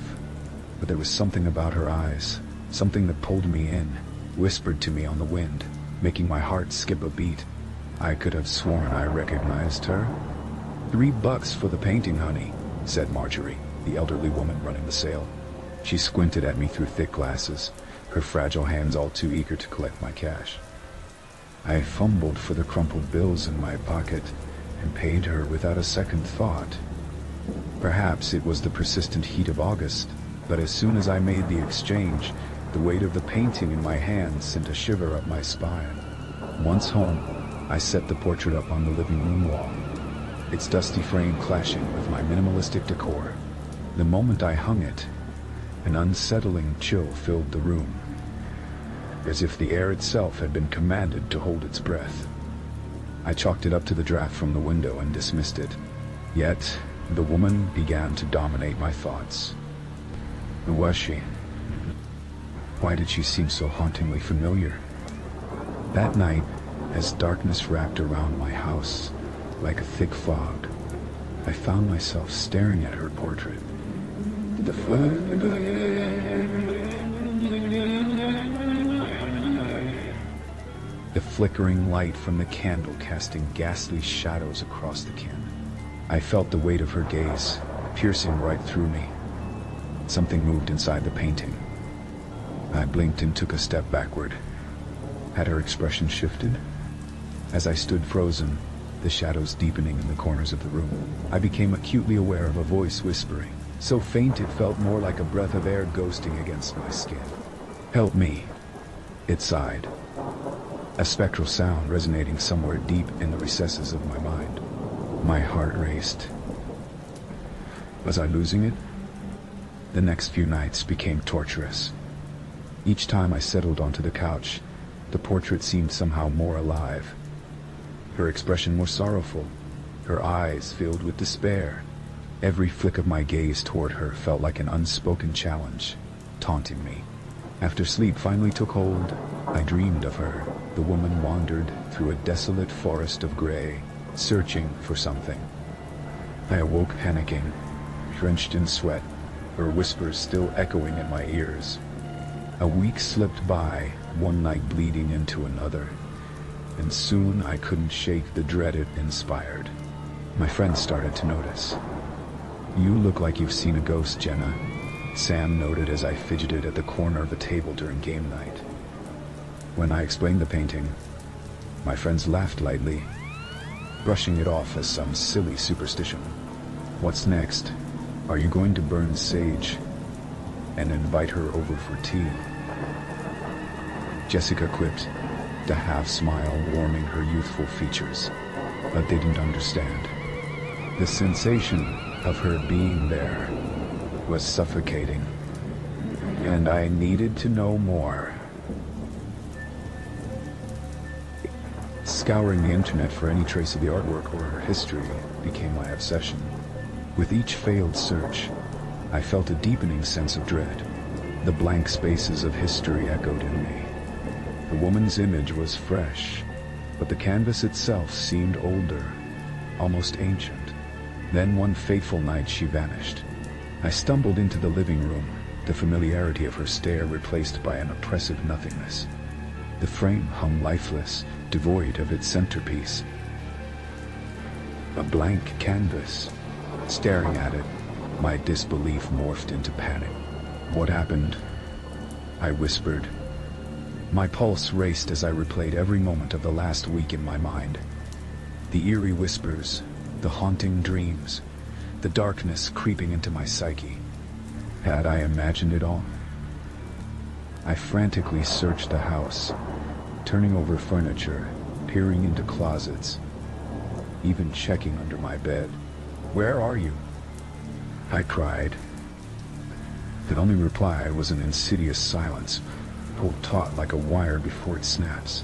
But there was something about her eyes, something that pulled me in, whispered to me on the wind, making my heart skip a beat. I could have sworn I recognized her. $3 for the painting, honey, said Marjorie, the elderly woman running the sale. She squinted at me through thick glasses, her fragile hands all too eager to collect my cash. I fumbled for the crumpled bills in my pocket and paid her without a second thought. Perhaps it was the persistent heat of August, but as soon as I made the exchange, the weight of the painting in my hand sent a shiver up my spine. Once home, I set the portrait up on the living room wall, its dusty frame clashing with my minimalistic decor. The moment I hung it, an unsettling chill filled the room, as if the air itself had been commanded to hold its breath. I chalked it up to the draft from the window and dismissed it. Yet, the woman began to dominate my thoughts. Who was she? Why did she seem so hauntingly familiar? That night, as darkness wrapped around my house like a thick fog, I found myself staring at her portrait. The flickering light from the candle casting ghastly shadows across the canvas. I felt the weight of her gaze, piercing right through me. Something moved inside the painting. I blinked and took a step backward. Had her expression shifted? As I stood frozen, the shadows deepening in the corners of the room, I became acutely aware of a voice whispering, so faint it felt more like a breath of air ghosting against my skin. "Help me," it sighed, a spectral sound resonating somewhere deep in the recesses of my mind. My heart raced. Was I losing it? The next few nights became torturous. Each time I settled onto the couch, the portrait seemed somehow more alive. Her expression more sorrowful, her eyes filled with despair. Every flick of my gaze toward her felt like an unspoken challenge, taunting me. After sleep finally took hold, I dreamed of her. The woman wandered through a desolate forest of gray, searching for something. I awoke panicking, drenched in sweat, her whispers still echoing in my ears. A week slipped by, one night bleeding into another, and soon I couldn't shake the dread it inspired. My friends started to notice. "You look like you've seen a ghost, Jenna," Sam noted as I fidgeted at the corner of the table during game night. When I explained the painting, my friends laughed lightly, brushing it off as some silly superstition. "What's next? Are you going to burn sage and invite her over for tea?" Jessica quipped, the half-smile warming her youthful features, but they didn't understand. The sensation of her being there was suffocating, and I needed to know more. Scouring the internet for any trace of the artwork or her history became my obsession. With each failed search, I felt a deepening sense of dread. The blank spaces of history echoed in me. The woman's image was fresh, but the canvas itself seemed older, almost ancient. Then one fateful night she vanished. I stumbled into the living room, the familiarity of her stare replaced by an oppressive nothingness. The frame hung lifeless, devoid of its centerpiece. A blank canvas. Staring at it, my disbelief morphed into panic. "What happened?" I whispered. My pulse raced as I replayed every moment of the last week in my mind. The eerie whispers, the haunting dreams, the darkness creeping into my psyche. Had I imagined it all? I frantically searched the house, turning over furniture, peering into closets, even checking under my bed. "Where are you?" I cried. The only reply was an insidious silence, pulled taut like a wire before it snaps.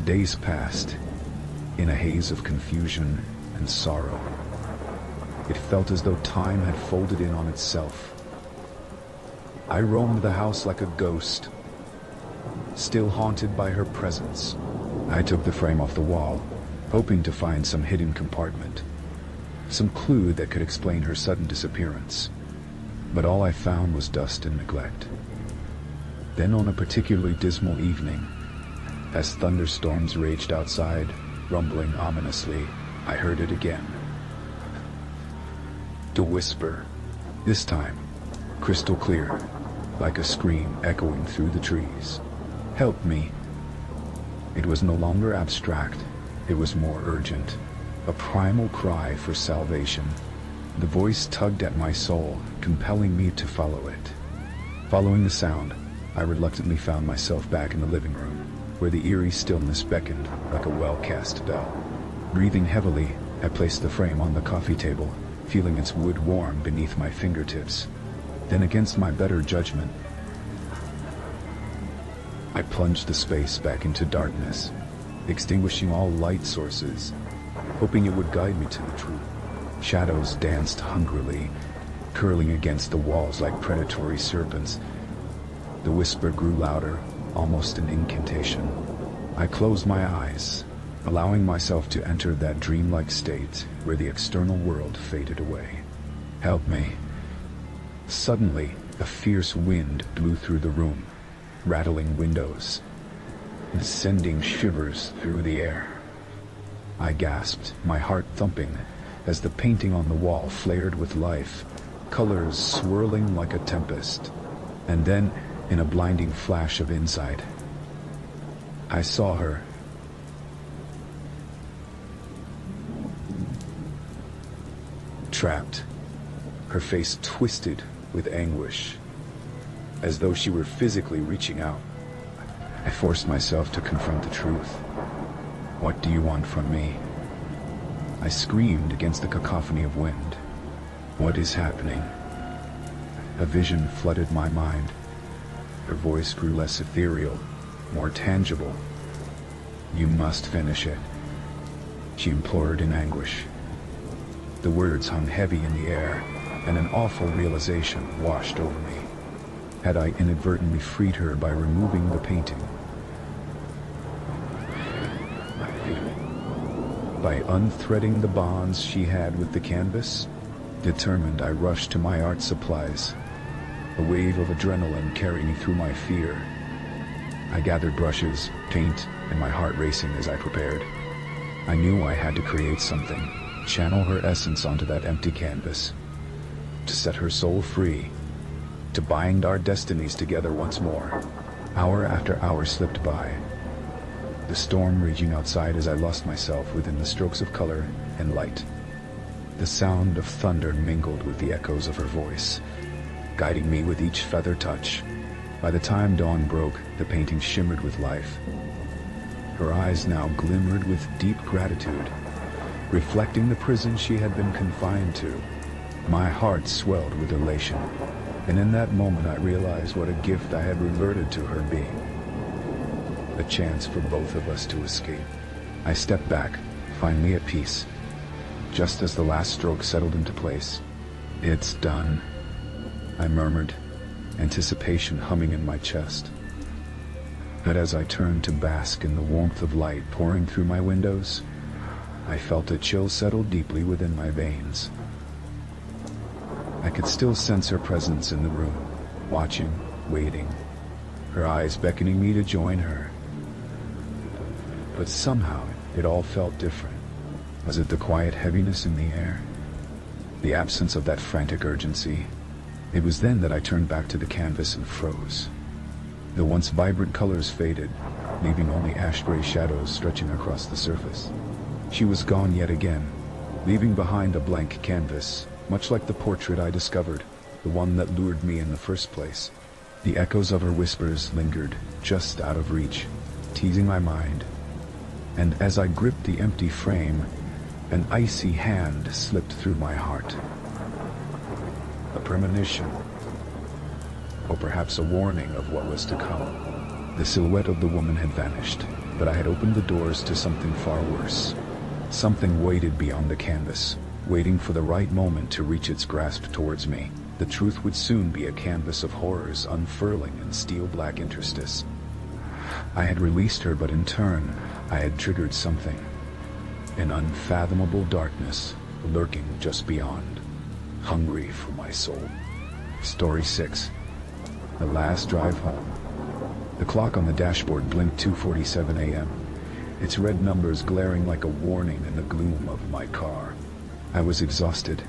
Days passed, in a haze of confusion and sorrow. It felt as though time had folded in on itself. I roamed the house like a ghost, still haunted by her presence. I took the frame off the wall, hoping to find some hidden compartment, some clue that could explain her sudden disappearance. But all I found was dust and neglect. Then on a particularly dismal evening, as thunderstorms raged outside, rumbling ominously, I heard it again. The whisper, this time crystal clear, like a scream echoing through the trees. "Help me." It was no longer abstract, it was more urgent, a primal cry for salvation. The voice tugged at my soul, compelling me to follow it. Following the sound, I reluctantly found myself back in the living room, where the eerie stillness beckoned like a well-cast bell. Breathing heavily, I placed the frame on the coffee table, feeling its wood warm beneath my fingertips. Then, against my better judgment, I plunged the space back into darkness, extinguishing all light sources, hoping it would guide me to the truth. Shadows danced hungrily, curling against the walls like predatory serpents. The whisper grew louder, almost an incantation. I closed my eyes, allowing myself to enter that dreamlike state where the external world faded away. "Help me." Suddenly, a fierce wind blew through the room, rattling windows and sending shivers through the air. I gasped, my heart thumping, as the painting on the wall flared with life, colors swirling like a tempest. And then, in a blinding flash of insight, I saw her. Trapped, her face twisted with anguish, as though she were physically reaching out. I forced myself to confront the truth. "What do you want from me?" I screamed against the cacophony of wind. "What is happening?" A vision flooded my mind. Her voice grew less ethereal, more tangible. "You must finish it," she implored in anguish. The words hung heavy in the air, and an awful realization washed over me. Had I inadvertently freed her by removing the painting? By unthreading the bonds she had with the canvas? Determined, I rushed to my art supplies, a wave of adrenaline carrying me through my fear. I gathered brushes, paint, and my heart racing as I prepared. I knew I had to create something, channel her essence onto that empty canvas, to set her soul free, to bind our destinies together once more. Hour after hour slipped by, the storm raging outside as I lost myself within the strokes of color and light. The sound of thunder mingled with the echoes of her voice, guiding me with each feather touch. By the time dawn broke, the painting shimmered with life. Her eyes now glimmered with deep gratitude, reflecting the prison she had been confined to. My heart swelled with elation, and in that moment I realized what a gift I had reverted to her being. A chance for both of us to escape. I stepped back, finally at peace, just as the last stroke settled into place. "It's done," I murmured, anticipation humming in my chest. But as I turned to bask in the warmth of light pouring through my windows, I felt a chill settle deeply within my veins. I could still sense her presence in the room, watching, waiting, her eyes beckoning me to join her. But somehow, it all felt different. Was it the quiet heaviness in the air? The absence of that frantic urgency? It was then that I turned back to the canvas and froze. The once vibrant colors faded, leaving only ash-gray shadows stretching across the surface. She was gone yet again, leaving behind a blank canvas, much like the portrait I discovered, the one that lured me in the first place. The echoes of her whispers lingered, just out of reach, teasing my mind. And as I gripped the empty frame, an icy hand slipped through my heart. A premonition, or perhaps a warning of what was to come. The silhouette of the woman had vanished, but I had opened the doors to something far worse. Something waited beyond the canvas, waiting for the right moment to reach its grasp towards me. The truth would soon be a canvas of horrors unfurling in steel-black interstice. I had released her, but in turn, I had triggered something. An unfathomable darkness lurking just beyond, hungry for my soul. Story 6. The last drive home. The clock on the dashboard blinked 2:47 a.m., its red numbers glaring like a warning in the gloom of my car. I was exhausted,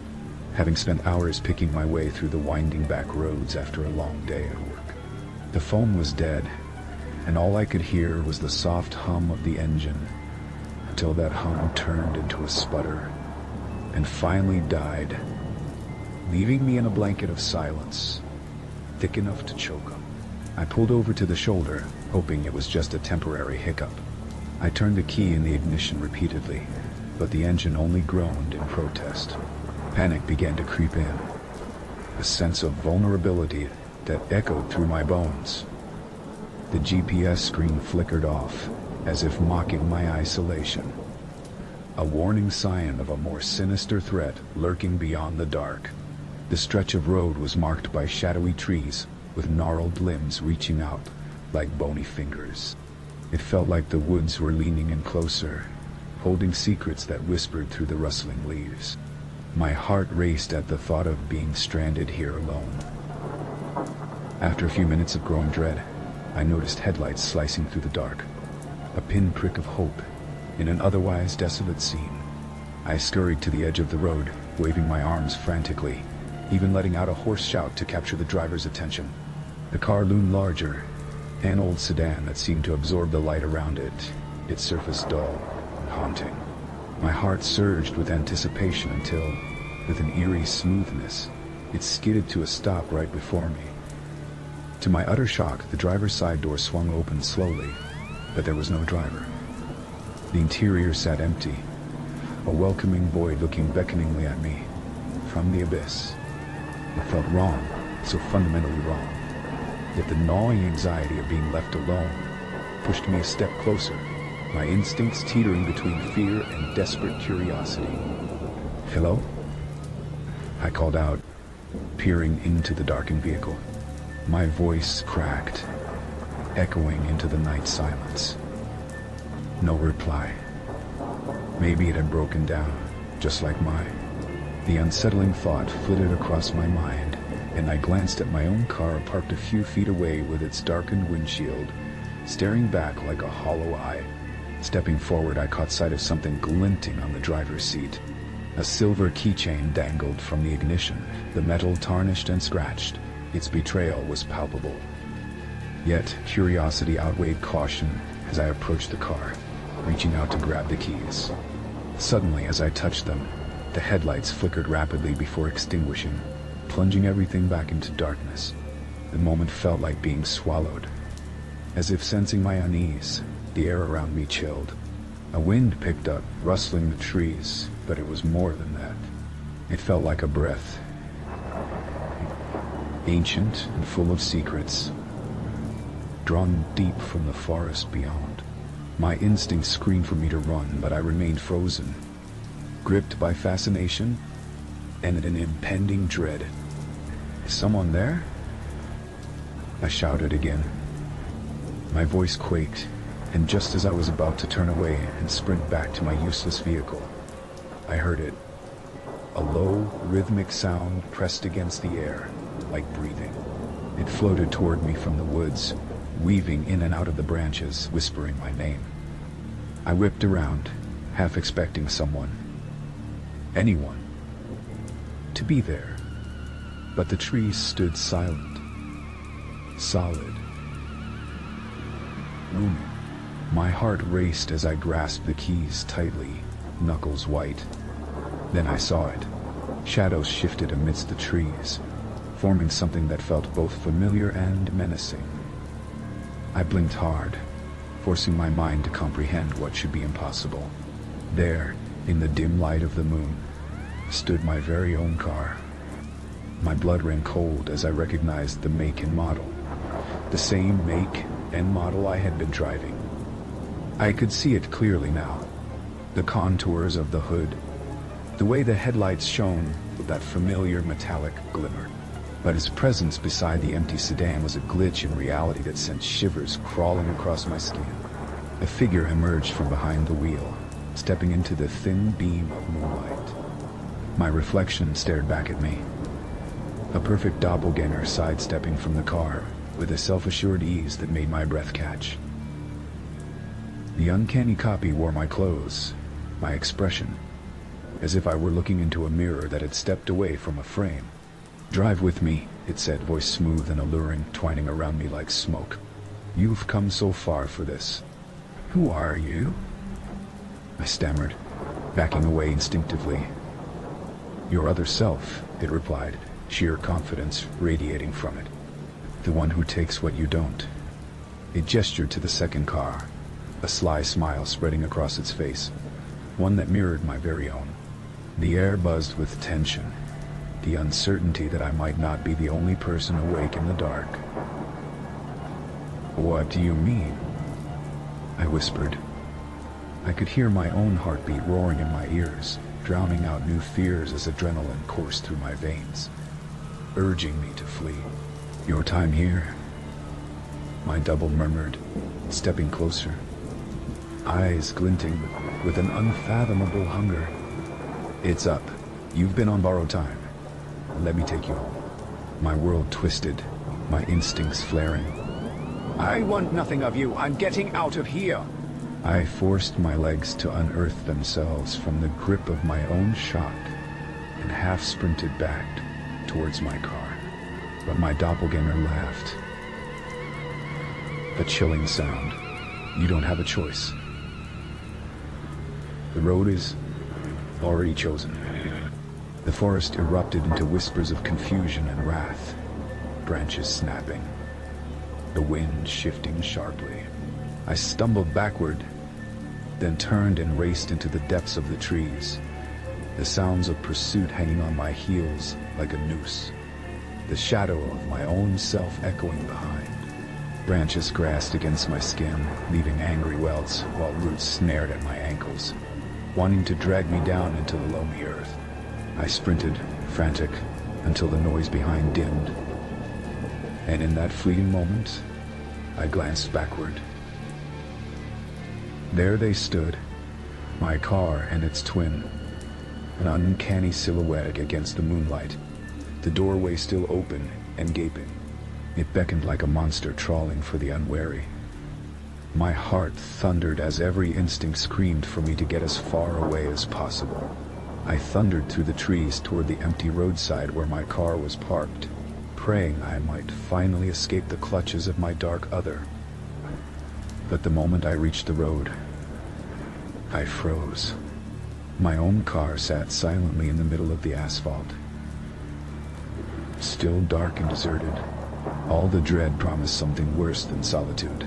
having spent hours picking my way through the winding back roads after a long day at work. The phone was dead, and all I could hear was the soft hum of the engine, until that hum turned into a sputter, and finally died, leaving me in a blanket of silence, thick enough to choke on. I pulled over to the shoulder, hoping it was just a temporary hiccup. I turned the key in the ignition repeatedly, but the engine only groaned in protest. Panic began to creep in, a sense of vulnerability that echoed through my bones. The GPS screen flickered off, as if mocking my isolation. A warning sign of a more sinister threat lurking beyond the dark. The stretch of road was marked by shadowy trees, with gnarled limbs reaching out like bony fingers. It felt like the woods were leaning in closer, holding secrets that whispered through the rustling leaves. My heart raced at the thought of being stranded here alone. After a few minutes of growing dread, I noticed headlights slicing through the dark, a pinprick of hope in an otherwise desolate scene. I scurried to the edge of the road, waving my arms frantically, even letting out a hoarse shout to capture the driver's attention. The car loomed larger, an old sedan that seemed to absorb the light around it, its surface dull and haunting. My heart surged with anticipation until, with an eerie smoothness, it skidded to a stop right before me. To my utter shock, the driver's side door swung open slowly, but there was no driver. The interior sat empty, a welcoming void looking beckoningly at me from the abyss. It felt wrong, so fundamentally wrong. Yet the gnawing anxiety of being left alone pushed me a step closer, my instincts teetering between fear and desperate curiosity. "Hello?" I called out, peering into the darkened vehicle. My voice cracked, echoing into the night silence. No reply. Maybe it had broken down, just like mine. The unsettling thought flitted across my mind, and I glanced at my own car parked a few feet away with its darkened windshield, staring back like a hollow eye. Stepping forward, I caught sight of something glinting on the driver's seat. A silver keychain dangled from the ignition, the metal tarnished and scratched. Its betrayal was palpable. Yet curiosity outweighed caution as I approached the car, reaching out to grab the keys. Suddenly, as I touched them, the headlights flickered rapidly before extinguishing, plunging everything back into darkness. The moment felt like being swallowed. As if sensing my unease, the air around me chilled. A wind picked up, rustling the trees, but it was more than that. It felt like a breath, ancient and full of secrets, drawn deep from the forest beyond. My instincts screamed for me to run, but I remained frozen, gripped by fascination and an impending dread. Is someone there? I shouted again. My voice quaked, and just as I was about to turn away and sprint back to my useless vehicle, I heard it. A low, rhythmic sound pressed against the air, like breathing. It floated toward me from the woods, weaving in and out of the branches, whispering my name. I whipped around, half expecting someone, anyone, to be there. But the trees stood silent, solid, looming. My heart raced as I grasped the keys tightly, knuckles white. Then I saw it. Shadows shifted amidst the trees, forming something that felt both familiar and menacing. I blinked hard, forcing my mind to comprehend what should be impossible. There, in the dim light of the moon, stood my very own car. My blood ran cold as I recognized the make and model. The same make and model I had been driving. I could see it clearly now. The contours of the hood, the way the headlights shone with that familiar metallic glimmer. But his presence beside the empty sedan was a glitch in reality that sent shivers crawling across my skin. A figure emerged from behind the wheel, stepping into the thin beam of moonlight. My reflection stared back at me. A perfect doppelganger sidestepping from the car with a self-assured ease that made my breath catch. The uncanny copy wore my clothes, my expression, as if I were looking into a mirror that had stepped away from a frame. "Drive with me," it said, voice smooth and alluring, twining around me like smoke. "You've come so far for this." "Who are you?" I stammered, backing away instinctively. "Your other self," it replied, sheer confidence radiating from it. "The one who takes what you don't." It gestured to the second car, a sly smile spreading across its face, one that mirrored my very own. The air buzzed with tension, the uncertainty that I might not be the only person awake in the dark. "What do you mean?" I whispered. I could hear my own heartbeat roaring in my ears, drowning out new fears as adrenaline coursed through my veins, urging me to flee. "Your time here," my double murmured, stepping closer, eyes glinting with an unfathomable hunger. "It's up. You've been on borrowed time. Let me take you home." My world twisted, my instincts flaring. "I want nothing of you. I'm getting out of here." I forced my legs to unearth themselves from the grip of my own shock and half sprinted back towards my car. But my doppelganger laughed. A chilling sound. "You don't have a choice. The road is already chosen." The forest erupted into whispers of confusion and wrath, branches snapping, the wind shifting sharply. I stumbled backward, then turned and raced into the depths of the trees, the sounds of pursuit hanging on my heels like a noose, the shadow of my own self echoing behind. Branches grassed against my skin, leaving angry welts, while roots snared at my ankles, wanting to drag me down into the loamy earth. I sprinted, frantic, until the noise behind dimmed. And in that fleeting moment, I glanced backward. There they stood, my car and its twin, an uncanny silhouette against the moonlight, the doorway still open and gaping. It beckoned like a monster trawling for the unwary. My heart thundered as every instinct screamed for me to get as far away as possible. I thundered through the trees toward the empty roadside where my car was parked, praying I might finally escape the clutches of my dark other. But the moment I reached the road, I froze. My own car sat silently in the middle of the asphalt, still dark and deserted. All the dread promised something worse than solitude.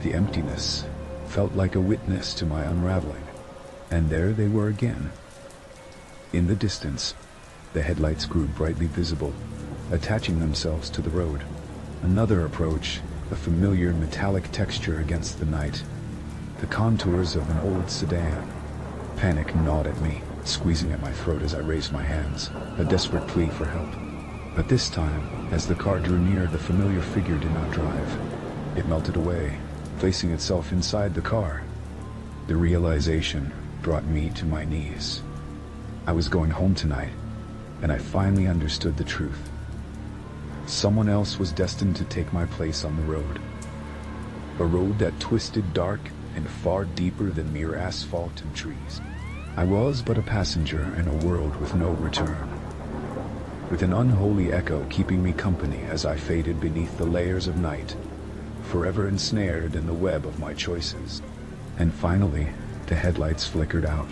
The emptiness felt like a witness to my unraveling, and there they were again. In the distance, the headlights grew brightly visible, attaching themselves to the road. Another approach, a familiar metallic texture against the night, the contours of an old sedan. Panic gnawed at me, squeezing at my throat as I raised my hands, a desperate plea for help. But this time, as the car drew near, the familiar figure did not drive. It melted away, placing itself inside the car. The realization brought me to my knees. I was going home tonight, and I finally understood the truth. Someone else was destined to take my place on the road. A road that twisted dark and far deeper than mere asphalt and trees. I was but a passenger in a world with no return, with an unholy echo keeping me company as I faded beneath the layers of night, forever ensnared in the web of my choices. And finally, the headlights flickered out.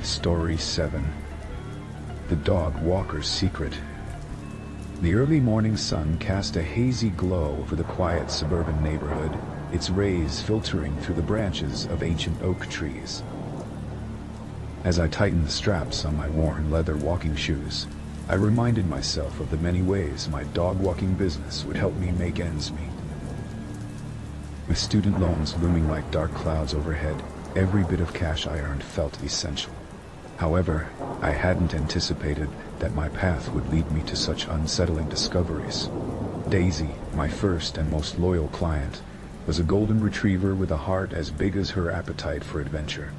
Story 7. The Dog Walker's Secret. The early morning sun cast a hazy glow over the quiet suburban neighborhood, its rays filtering through the branches of ancient oak trees. As I tightened the straps on my worn leather walking shoes, I reminded myself of the many ways my dog-walking business would help me make ends meet. With student loans looming like dark clouds overhead, every bit of cash I earned felt essential. However, I hadn't anticipated that my path would lead me to such unsettling discoveries. Daisy, my first and most loyal client, was a golden retriever with a heart as big as her appetite for adventure.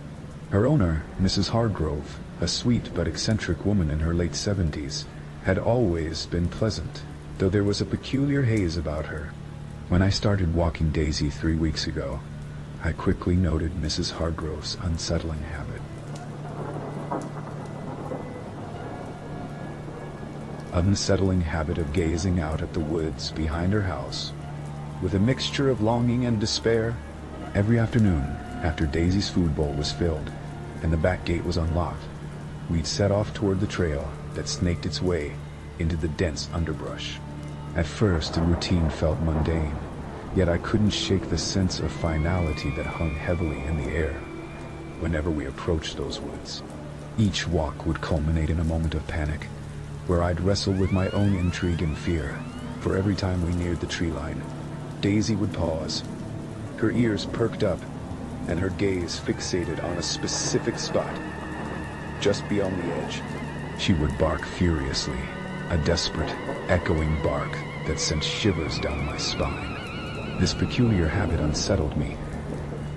Her owner, Mrs. Hargrove, a sweet but eccentric woman in her late 70s, had always been pleasant, though there was a peculiar haze about her. When I started walking Daisy 3 weeks ago, I quickly noted Mrs. Hargrove's unsettling habit. Of gazing out at the woods behind her house, with a mixture of longing and despair. Every afternoon, after Daisy's food bowl was filled and the back gate was unlocked, we'd set off toward the trail that snaked its way into the dense underbrush. At first, the routine felt mundane, yet I couldn't shake the sense of finality that hung heavily in the air whenever we approached those woods. Each walk would culminate in a moment of panic, where I'd wrestle with my own intrigue and fear, for every time we neared the tree line, Daisy would pause, her ears perked up, and her gaze fixated on a specific spot. Just beyond the edge, she would bark furiously, a desperate, echoing bark that sent shivers down my spine. This peculiar habit unsettled me,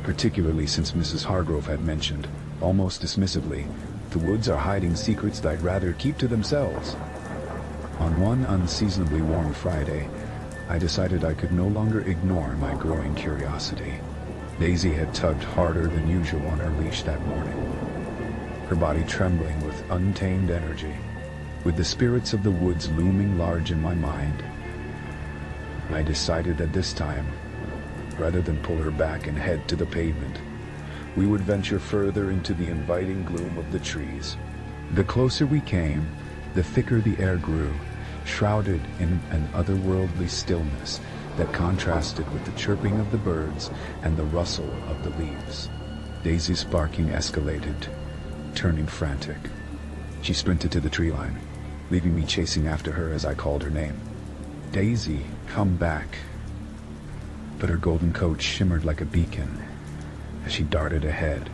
particularly since Mrs. Hargrove had mentioned, almost dismissively, the woods are hiding secrets they'd rather keep to themselves. On one unseasonably warm Friday, I decided I could no longer ignore my growing curiosity. Daisy had tugged harder than usual on her leash that morning, her body trembling with untamed energy. With the spirits of the woods looming large in my mind, I decided that this time, rather than pull her back and head to the pavement, we would venture further into the inviting gloom of the trees. The closer we came, the thicker the air grew, shrouded in an otherworldly stillness that contrasted with the chirping of the birds and the rustle of the leaves. Daisy's barking escalated, turning frantic. She sprinted to the tree line, leaving me chasing after her as I called her name. "Daisy, come back." But her golden coat shimmered like a beacon as she darted ahead,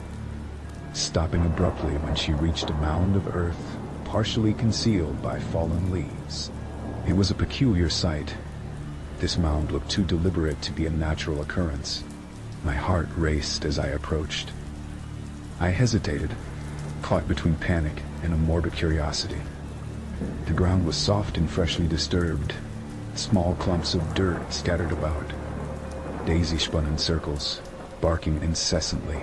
stopping abruptly when she reached a mound of earth partially concealed by fallen leaves. It was a peculiar sight. This mound looked too deliberate to be a natural occurrence. My heart raced as I approached. I hesitated, caught between panic and a morbid curiosity. The ground was soft and freshly disturbed, small clumps of dirt scattered about. Daisy spun in circles, barking incessantly,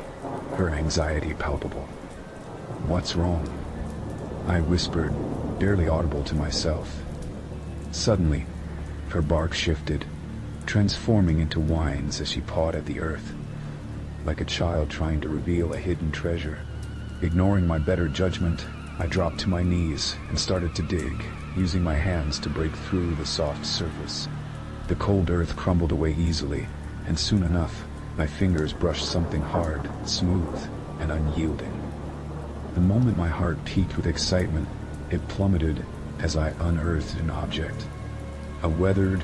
her anxiety palpable. "What's wrong?" I whispered, barely audible to myself. Suddenly, her bark shifted, transforming into whines as she pawed at the earth, like a child trying to reveal a hidden treasure. Ignoring my better judgment, I dropped to my knees and started to dig, using my hands to break through the soft surface. The cold earth crumbled away easily, and soon enough, my fingers brushed something hard, smooth, and unyielding. The moment my heart peaked with excitement, it plummeted as I unearthed an object. A weathered,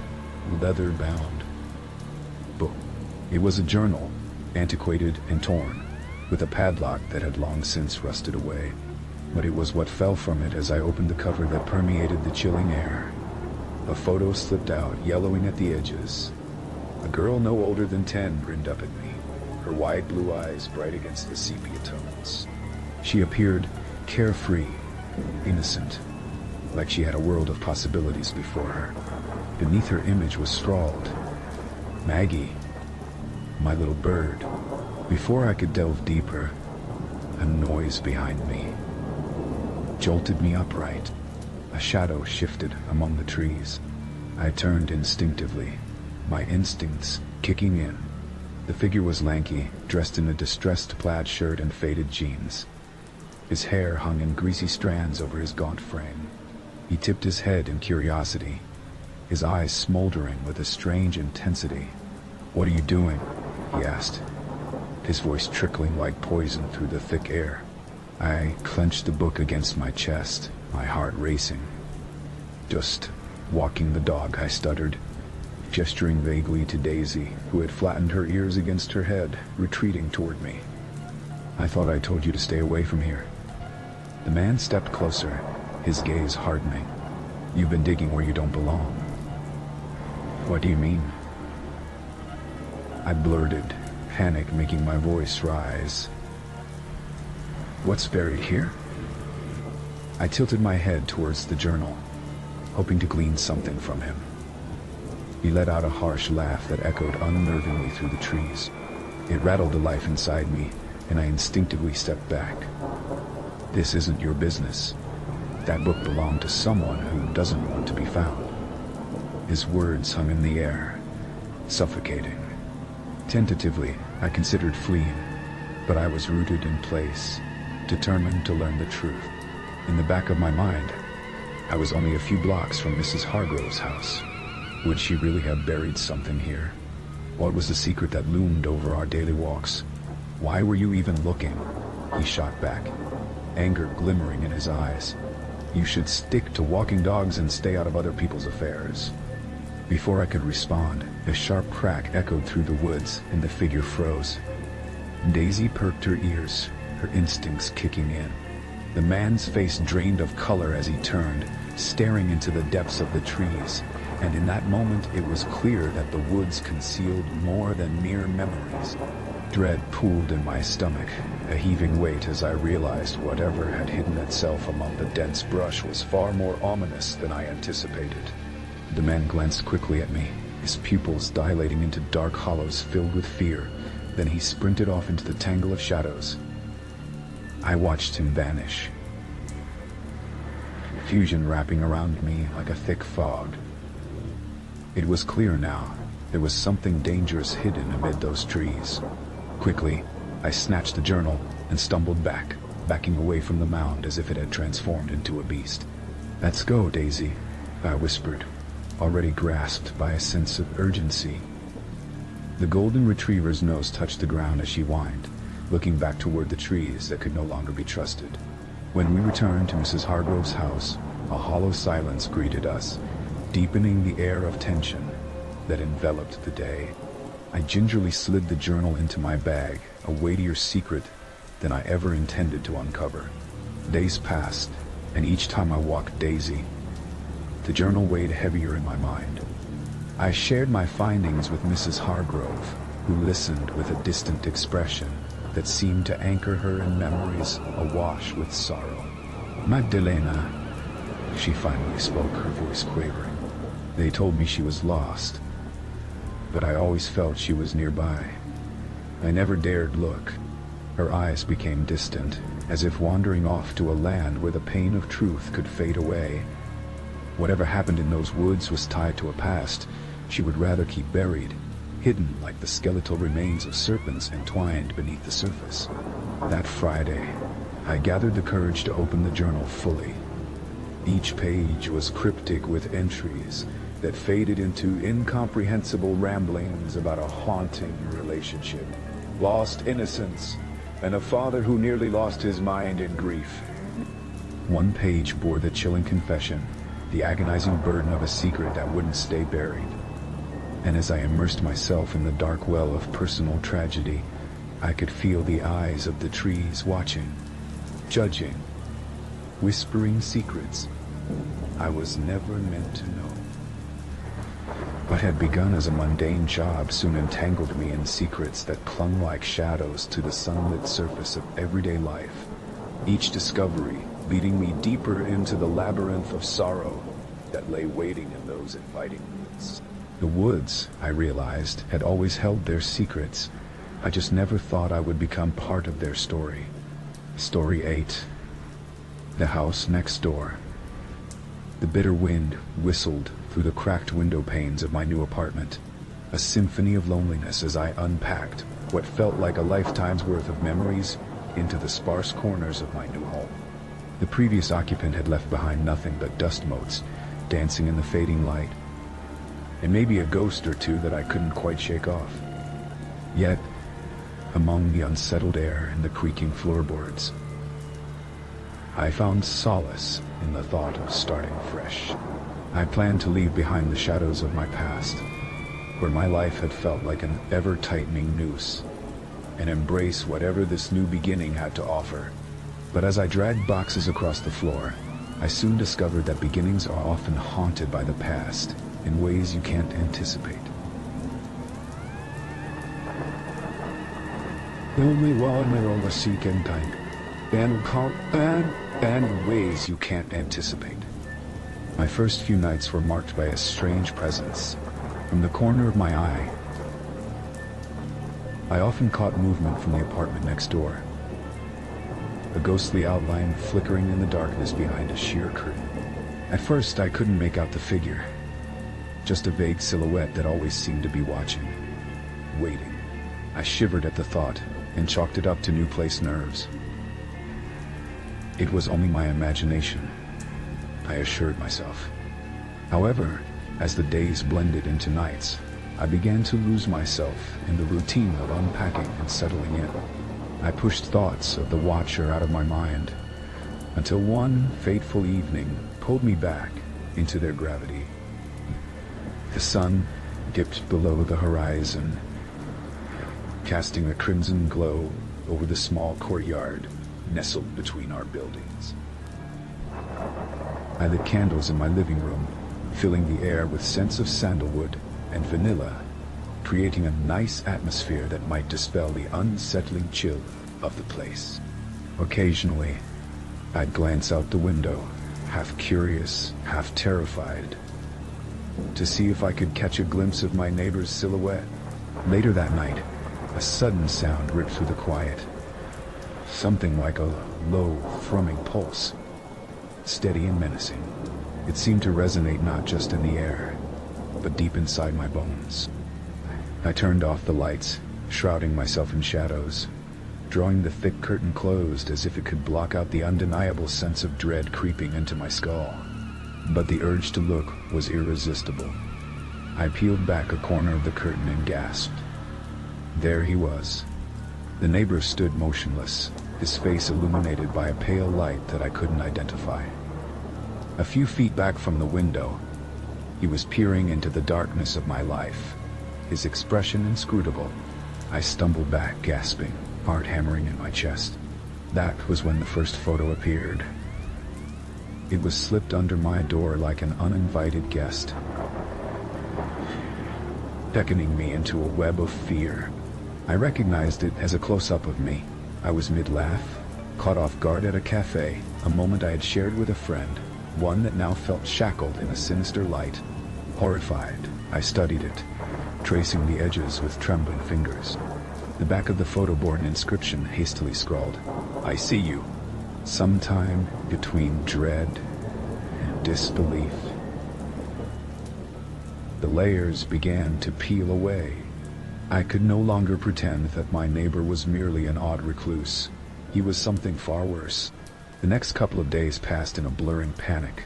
leather-bound book. It was a journal, antiquated and torn, with a padlock that had long since rusted away. but it was what fell from it as I opened the cover that permeated the chilling air. A photo slipped out, yellowing at the edges. A girl no older than 10 grinned up at me, her wide blue eyes bright against the sepia tones. She appeared carefree, innocent, like she had a world of possibilities before her. Beneath her image was scrawled, "Maggie, my little bird." Before I could delve deeper, a noise behind me jolted me upright. A shadow shifted among the trees. I turned instinctively, my instincts kicking in. The figure was lanky, dressed in a distressed plaid shirt and faded jeans. His hair hung in greasy strands over his gaunt frame. He tipped his head in curiosity, his eyes smoldering with a strange intensity. "What are you doing?" he asked, his voice trickling like poison through the thick air. I clenched the book against my chest, my heart racing. "Just walking the dog," I stuttered, gesturing vaguely to Daisy, who had flattened her ears against her head, retreating toward me. "I thought I told you to stay away from here." The man stepped closer, his gaze hardening. "You've been digging where you don't belong." "What do you mean?" I blurted, panic making my voice rise. "What's buried here?" I tilted my head towards the journal, hoping to glean something from him. He let out a harsh laugh that echoed unnervingly through the trees. It rattled the life inside me, and I instinctively stepped back. "This isn't your business. That book belonged to someone who doesn't want to be found." His words hung in the air, suffocating. Tentatively, I considered fleeing, but I was rooted in place, determined to learn the truth. In the back of my mind, I was only a few blocks from Mrs. Hargrove's house. Would she really have buried something here? What was the secret that loomed over our daily walks? "Why were you even looking?" he shot back, anger glimmering in his eyes. "You should stick to walking dogs and stay out of other people's affairs." Before I could respond, a sharp crack echoed through the woods and the figure froze. Daisy perked her ears, her instincts kicking in. The man's face drained of color as he turned, staring into the depths of the trees, and in that moment it was clear that the woods concealed more than mere memories. Dread pooled in my stomach, a heaving weight as I realized whatever had hidden itself among the dense brush was far more ominous than I anticipated. The man glanced quickly at me, his pupils dilating into dark hollows filled with fear. Then he sprinted off into the tangle of shadows. I watched him vanish, confusion wrapping around me like a thick fog. It was clear now. There was something dangerous hidden amid those trees. Quickly, I snatched the journal and stumbled back, backing away from the mound as if it had transformed into a beast. "Let's go, Daisy," I whispered, already grasped by a sense of urgency. The golden retriever's nose touched the ground as she whined, looking back toward the trees that could no longer be trusted. When we returned to Mrs. Hargrove's house, a hollow silence greeted us, deepening the air of tension that enveloped the day. I gingerly slid the journal into my bag, a weightier secret than I ever intended to uncover. Days passed, and each time I walked Daisy, the journal weighed heavier in my mind. I shared my findings with Mrs. Hargrove, who listened with a distant expression that seemed to anchor her in memories awash with sorrow. "Magdalena," she finally spoke, her voice quavering. "They told me she was lost, but I always felt she was nearby. I never dared look." Her eyes became distant, as if wandering off to a land where the pain of truth could fade away. Whatever happened in those woods was tied to a past she would rather keep buried, hidden like the skeletal remains of serpents entwined beneath the surface. That Friday, I gathered the courage to open the journal fully. Each page was cryptic with entries that faded into incomprehensible ramblings about a haunting relationship, lost innocence, and a father who nearly lost his mind in grief. One page bore the chilling confession, the agonizing burden of a secret that wouldn't stay buried. And as I immersed myself in the dark well of personal tragedy, I could feel the eyes of the trees watching, judging, whispering secrets I was never meant to know. What had begun as a mundane job soon entangled me in secrets that clung like shadows to the sunlit surface of everyday life, each discovery leading me deeper into the labyrinth of sorrow that lay waiting in those inviting woods. The woods, I realized, had always held their secrets. I just never thought I would become part of their story. Story 8. The house next door. The bitter wind whistled through the cracked window panes of my new apartment, a symphony of loneliness as I unpacked what felt like a lifetime's worth of memories into the sparse corners of my new home. The previous occupant had left behind nothing but dust motes dancing in the fading light, and maybe a ghost or two that I couldn't quite shake off. Yet, among the unsettled air and the creaking floorboards, I found solace in the thought of starting fresh. I planned to leave behind the shadows of my past, where my life had felt like an ever-tightening noose, and embrace whatever this new beginning had to offer. But as I dragged boxes across the floor, I soon discovered that beginnings are often haunted by the past in ways you can't anticipate. The only one I always seek in time, and ways you can't anticipate. My first few nights were marked by a strange presence. From the corner of my eye, I often caught movement from the apartment next door, a ghostly outline flickering in the darkness behind a sheer curtain. At first, I couldn't make out the figure, just a vague silhouette that always seemed to be watching, waiting. I shivered at the thought and chalked it up to new place nerves. It was only my imagination, I assured myself. However, as the days blended into nights, I began to lose myself in the routine of unpacking and settling in. I pushed thoughts of the watcher out of my mind, until one fateful evening pulled me back into their gravity. The sun dipped below the horizon, casting a crimson glow over the small courtyard nestled between our buildings. I lit candles in my living room, filling the air with scents of sandalwood and vanilla, creating a nice atmosphere that might dispel the unsettling chill of the place. Occasionally, I'd glance out the window, half curious, half terrified, to see if I could catch a glimpse of my neighbor's silhouette. Later that night, a sudden sound ripped through the quiet. Something like a low, thrumming pulse, steady and menacing. It seemed to resonate not just in the air, but deep inside my bones. I turned off the lights, shrouding myself in shadows, drawing the thick curtain closed as if it could block out the undeniable sense of dread creeping into my skull. But the urge to look was irresistible. I peeled back a corner of the curtain and gasped. There he was. The neighbor stood motionless, his face illuminated by a pale light that I couldn't identify. A few feet back from the window, he was peering into the darkness of my life, his expression inscrutable. I stumbled back, gasping, heart hammering in my chest. That was when the first photo appeared. It was slipped under my door like an uninvited guest, beckoning me into a web of fear. I recognized it as a close-up of me. I was mid-laugh, caught off guard at a cafe, a moment I had shared with a friend, one that now felt shackled in a sinister light. Horrified, I studied it, tracing the edges with trembling fingers. The back of the photo bore an inscription hastily scrawled, "I see you," sometime between dread and disbelief. The layers began to peel away. I could no longer pretend that my neighbor was merely an odd recluse. He was something far worse. The next couple of days passed in a blurring panic.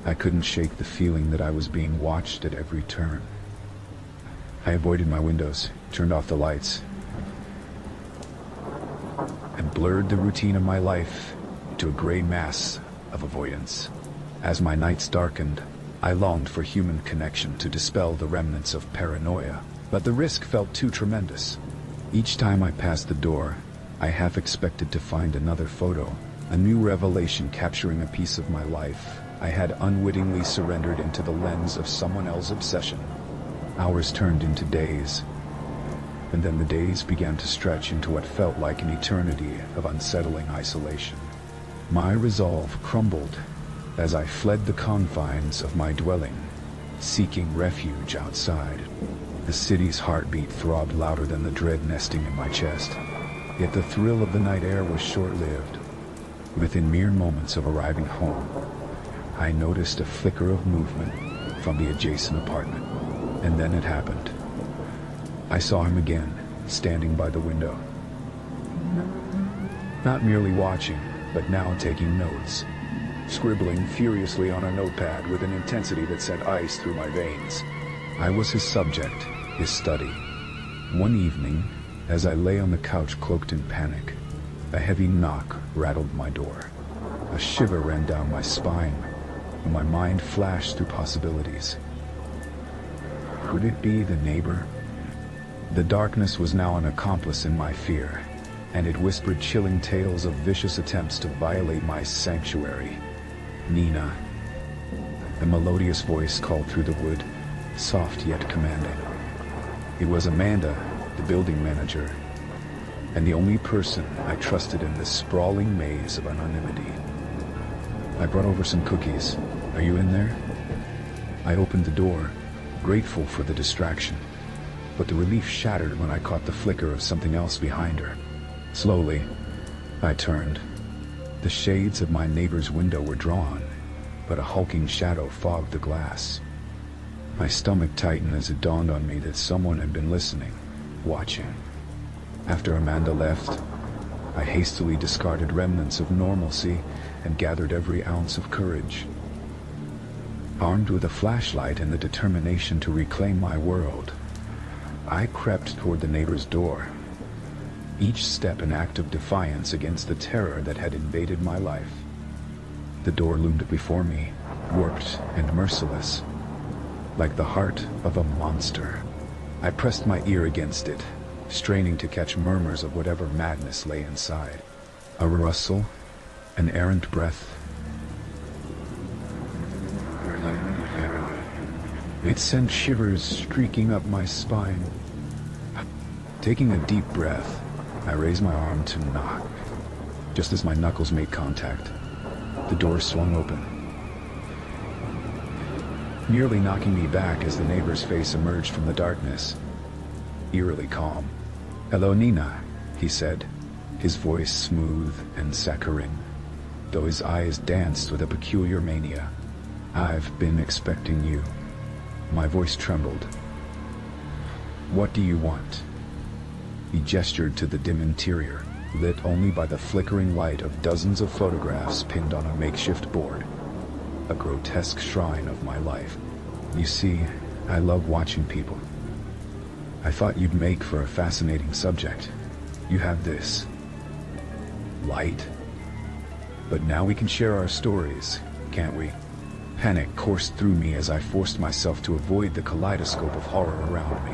I couldn't shake the feeling that I was being watched at every turn. I avoided my windows, turned off the lights, and blurred the routine of my life into a gray mass of avoidance. As my nights darkened, I longed for human connection to dispel the remnants of paranoia, but the risk felt too tremendous. Each time I passed the door, I half expected to find another photo, A new revelation capturing a piece of my life I had unwittingly surrendered into the lens of someone else's obsession. Hours turned into days, and then the days began to stretch into what felt like an eternity of unsettling isolation. My resolve crumbled as I fled the confines of my dwelling, seeking refuge outside. The city's heartbeat throbbed louder than the dread nesting in my chest. Yet the thrill of the night air was short-lived. Within mere moments of arriving home, I noticed a flicker of movement from the adjacent apartment. And then it happened. I saw him again, standing by the window. Not merely watching, but now taking notes. Scribbling furiously on a notepad with an intensity that sent ice through my veins. I was his subject, his study. One evening, as I lay on the couch cloaked in panic, a heavy knock rattled my door. A shiver ran down my spine, and my mind flashed through possibilities. Could it be the neighbor? The darkness was now an accomplice in my fear, and it whispered chilling tales of vicious attempts to violate my sanctuary. Nina. The melodious voice called through the wood, soft yet commanding. It was Amanda, the building manager, and the only person I trusted in this sprawling maze of anonymity. I brought over some cookies. Are you in there? I opened the door, grateful for the distraction, but the relief shattered when I caught the flicker of something else behind her. Slowly, I turned. The shades of my neighbor's window were drawn, but a hulking shadow fogged the glass. My stomach tightened as it dawned on me that someone had been listening, watching. After Amanda left, I hastily discarded remnants of normalcy and gathered every ounce of courage. Armed with a flashlight and the determination to reclaim my world, I crept toward the neighbor's door, each step an act of defiance against the terror that had invaded my life. The door loomed before me, warped and merciless, like the heart of a monster. I pressed my ear against it, straining to catch murmurs of whatever madness lay inside. A rustle, an errant breath. It sent shivers streaking up my spine. Taking a deep breath, I raised my arm to knock. Just as my knuckles made contact, the door swung open, nearly knocking me back as the neighbor's face emerged from the darkness, eerily calm. "Hello, Nina," he said, his voice smooth and saccharine, though his eyes danced with a peculiar mania. "I've been expecting you." My voice trembled. "What do you want?" He gestured to the dim interior, lit only by the flickering light of dozens of photographs pinned on a makeshift board. A grotesque shrine of my life. "You see, I love watching people. I thought you'd make for a fascinating subject. You have this light. But now we can share our stories, can't we?" Panic coursed through me as I forced myself to avoid the kaleidoscope of horror around me.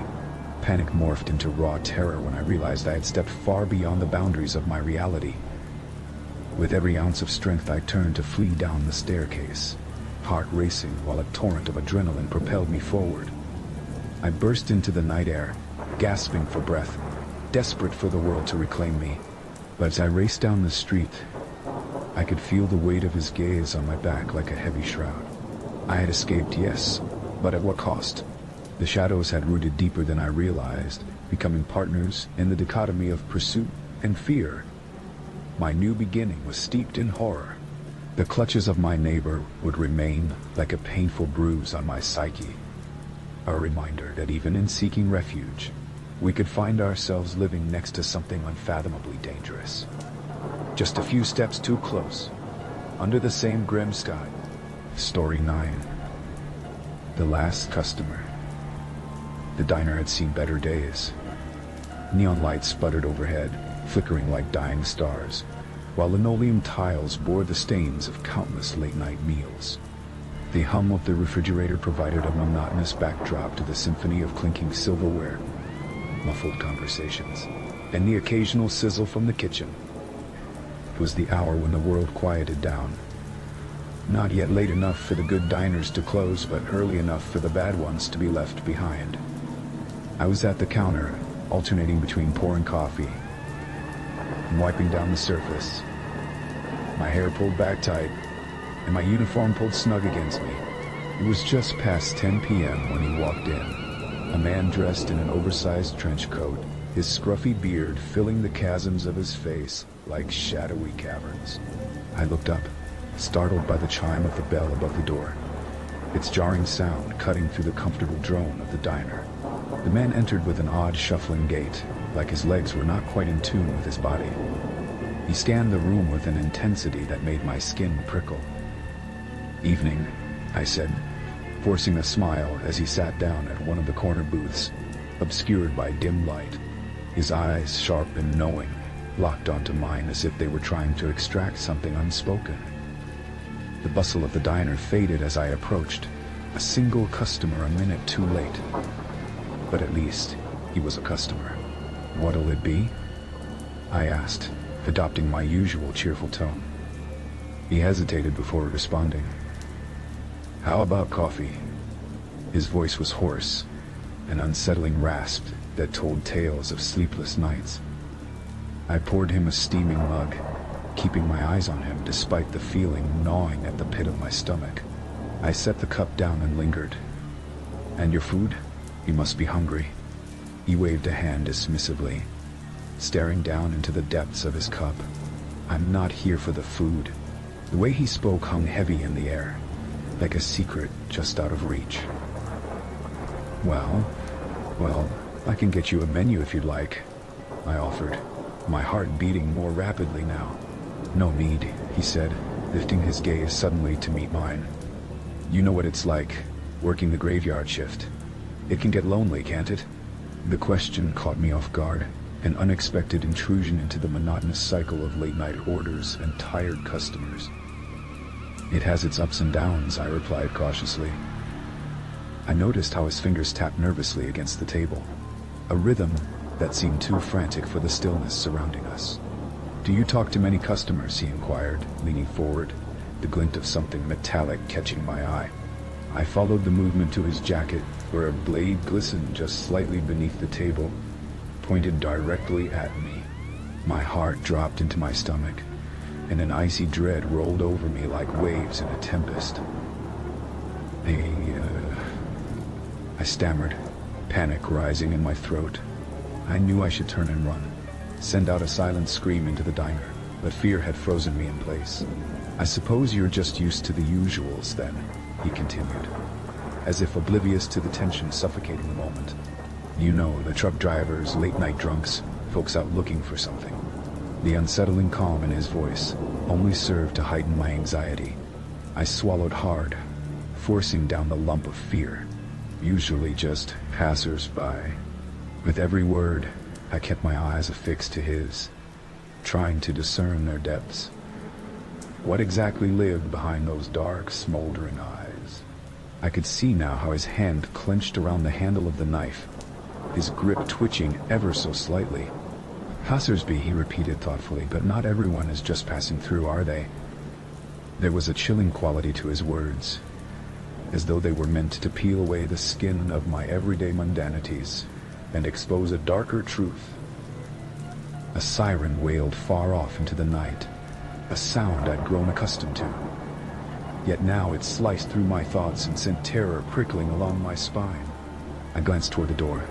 Panic morphed into raw terror when I realized I had stepped far beyond the boundaries of my reality. With every ounce of strength I turned to flee down the staircase, heart racing while a torrent of adrenaline propelled me forward. I burst into the night air, gasping for breath, desperate for the world to reclaim me. But as I raced down the street, I could feel the weight of his gaze on my back like a heavy shroud. I had escaped, yes, but at what cost? The shadows had rooted deeper than I realized, becoming partners in the dichotomy of pursuit and fear. My new beginning was steeped in horror. The clutches of my neighbor would remain like a painful bruise on my psyche, a reminder that even in seeking refuge, we could find ourselves living next to something unfathomably dangerous. Just a few steps too close, under the same grim sky. Story 9. The last customer. The diner had seen better days. Neon lights sputtered overhead, flickering like dying stars, while linoleum tiles bore the stains of countless late-night meals. The hum of the refrigerator provided a monotonous backdrop to the symphony of clinking silverware, muffled conversations, and the occasional sizzle from the kitchen. It was the hour when the world quieted down. Not yet late enough for the good diners to close, but early enough for the bad ones to be left behind. I was at the counter, alternating between pouring coffee and wiping down the surface. My hair pulled back tight, and my uniform pulled snug against me. It was just past 10 p.m. when he walked in. A man dressed in an oversized trench coat, his scruffy beard filling the chasms of his face like shadowy caverns. I looked up, startled by the chime of the bell above the door, its jarring sound cutting through the comfortable drone of the diner. The man entered with an odd shuffling gait, like his legs were not quite in tune with his body. He scanned the room with an intensity that made my skin prickle. "Evening," I said, forcing a smile as he sat down at one of the corner booths, obscured by dim light. His eyes, sharp and knowing, locked onto mine as if they were trying to extract something unspoken. The bustle of the diner faded as I approached, a single customer a minute too late. But at least he was a customer. "What'll it be?" I asked, adopting my usual cheerful tone. He hesitated before responding. "How about coffee?" His voice was hoarse, an unsettling rasp that told tales of sleepless nights. I poured him a steaming mug, keeping my eyes on him despite the feeling gnawing at the pit of my stomach. I set the cup down and lingered. "And your food? You must be hungry." He waved a hand dismissively, staring down into the depths of his cup. "I'm not here for the food." The way he spoke hung heavy in the air, like a secret just out of reach. Well, I can get you a menu if you'd like," I offered, my heart beating more rapidly now. "No need," he said, lifting his gaze suddenly to meet mine. "You know what it's like, working the graveyard shift. It can get lonely, can't it?" The question caught me off guard, an unexpected intrusion into the monotonous cycle of late-night orders and tired customers. "It has its ups and downs," I replied cautiously. I noticed how his fingers tapped nervously against the table, a rhythm that seemed too frantic for the stillness surrounding us. "Do you talk to many customers?" he inquired, leaning forward, the glint of something metallic catching my eye. I followed the movement to his jacket, where a blade glistened just slightly beneath the table, pointed directly at me. My heart dropped into my stomach, and an icy dread rolled over me like waves in a tempest. I stammered, panic rising in my throat. I knew I should turn and run, send out a silent scream into the diner, but fear had frozen me in place. "I suppose you're just used to the usuals, then," he continued, as if oblivious to the tension suffocating the moment. "You know, the truck drivers, late-night drunks, folks out looking for something." The unsettling calm in his voice only served to heighten my anxiety. I swallowed hard, forcing down the lump of fear. "Usually just passers-by." With every word, I kept my eyes affixed to his, trying to discern their depths. What exactly lived behind those dark, smoldering eyes? I could see now how his hand clenched around the handle of the knife, his grip twitching ever so slightly. "Passers-by," he repeated thoughtfully, "but not everyone is just passing through, are they?" There was a chilling quality to his words, as though they were meant to peel away the skin of my everyday mundanities and expose a darker truth. A siren wailed far off into the night, a sound I'd grown accustomed to. Yet now it sliced through my thoughts and sent terror prickling along my spine. I glanced toward the door,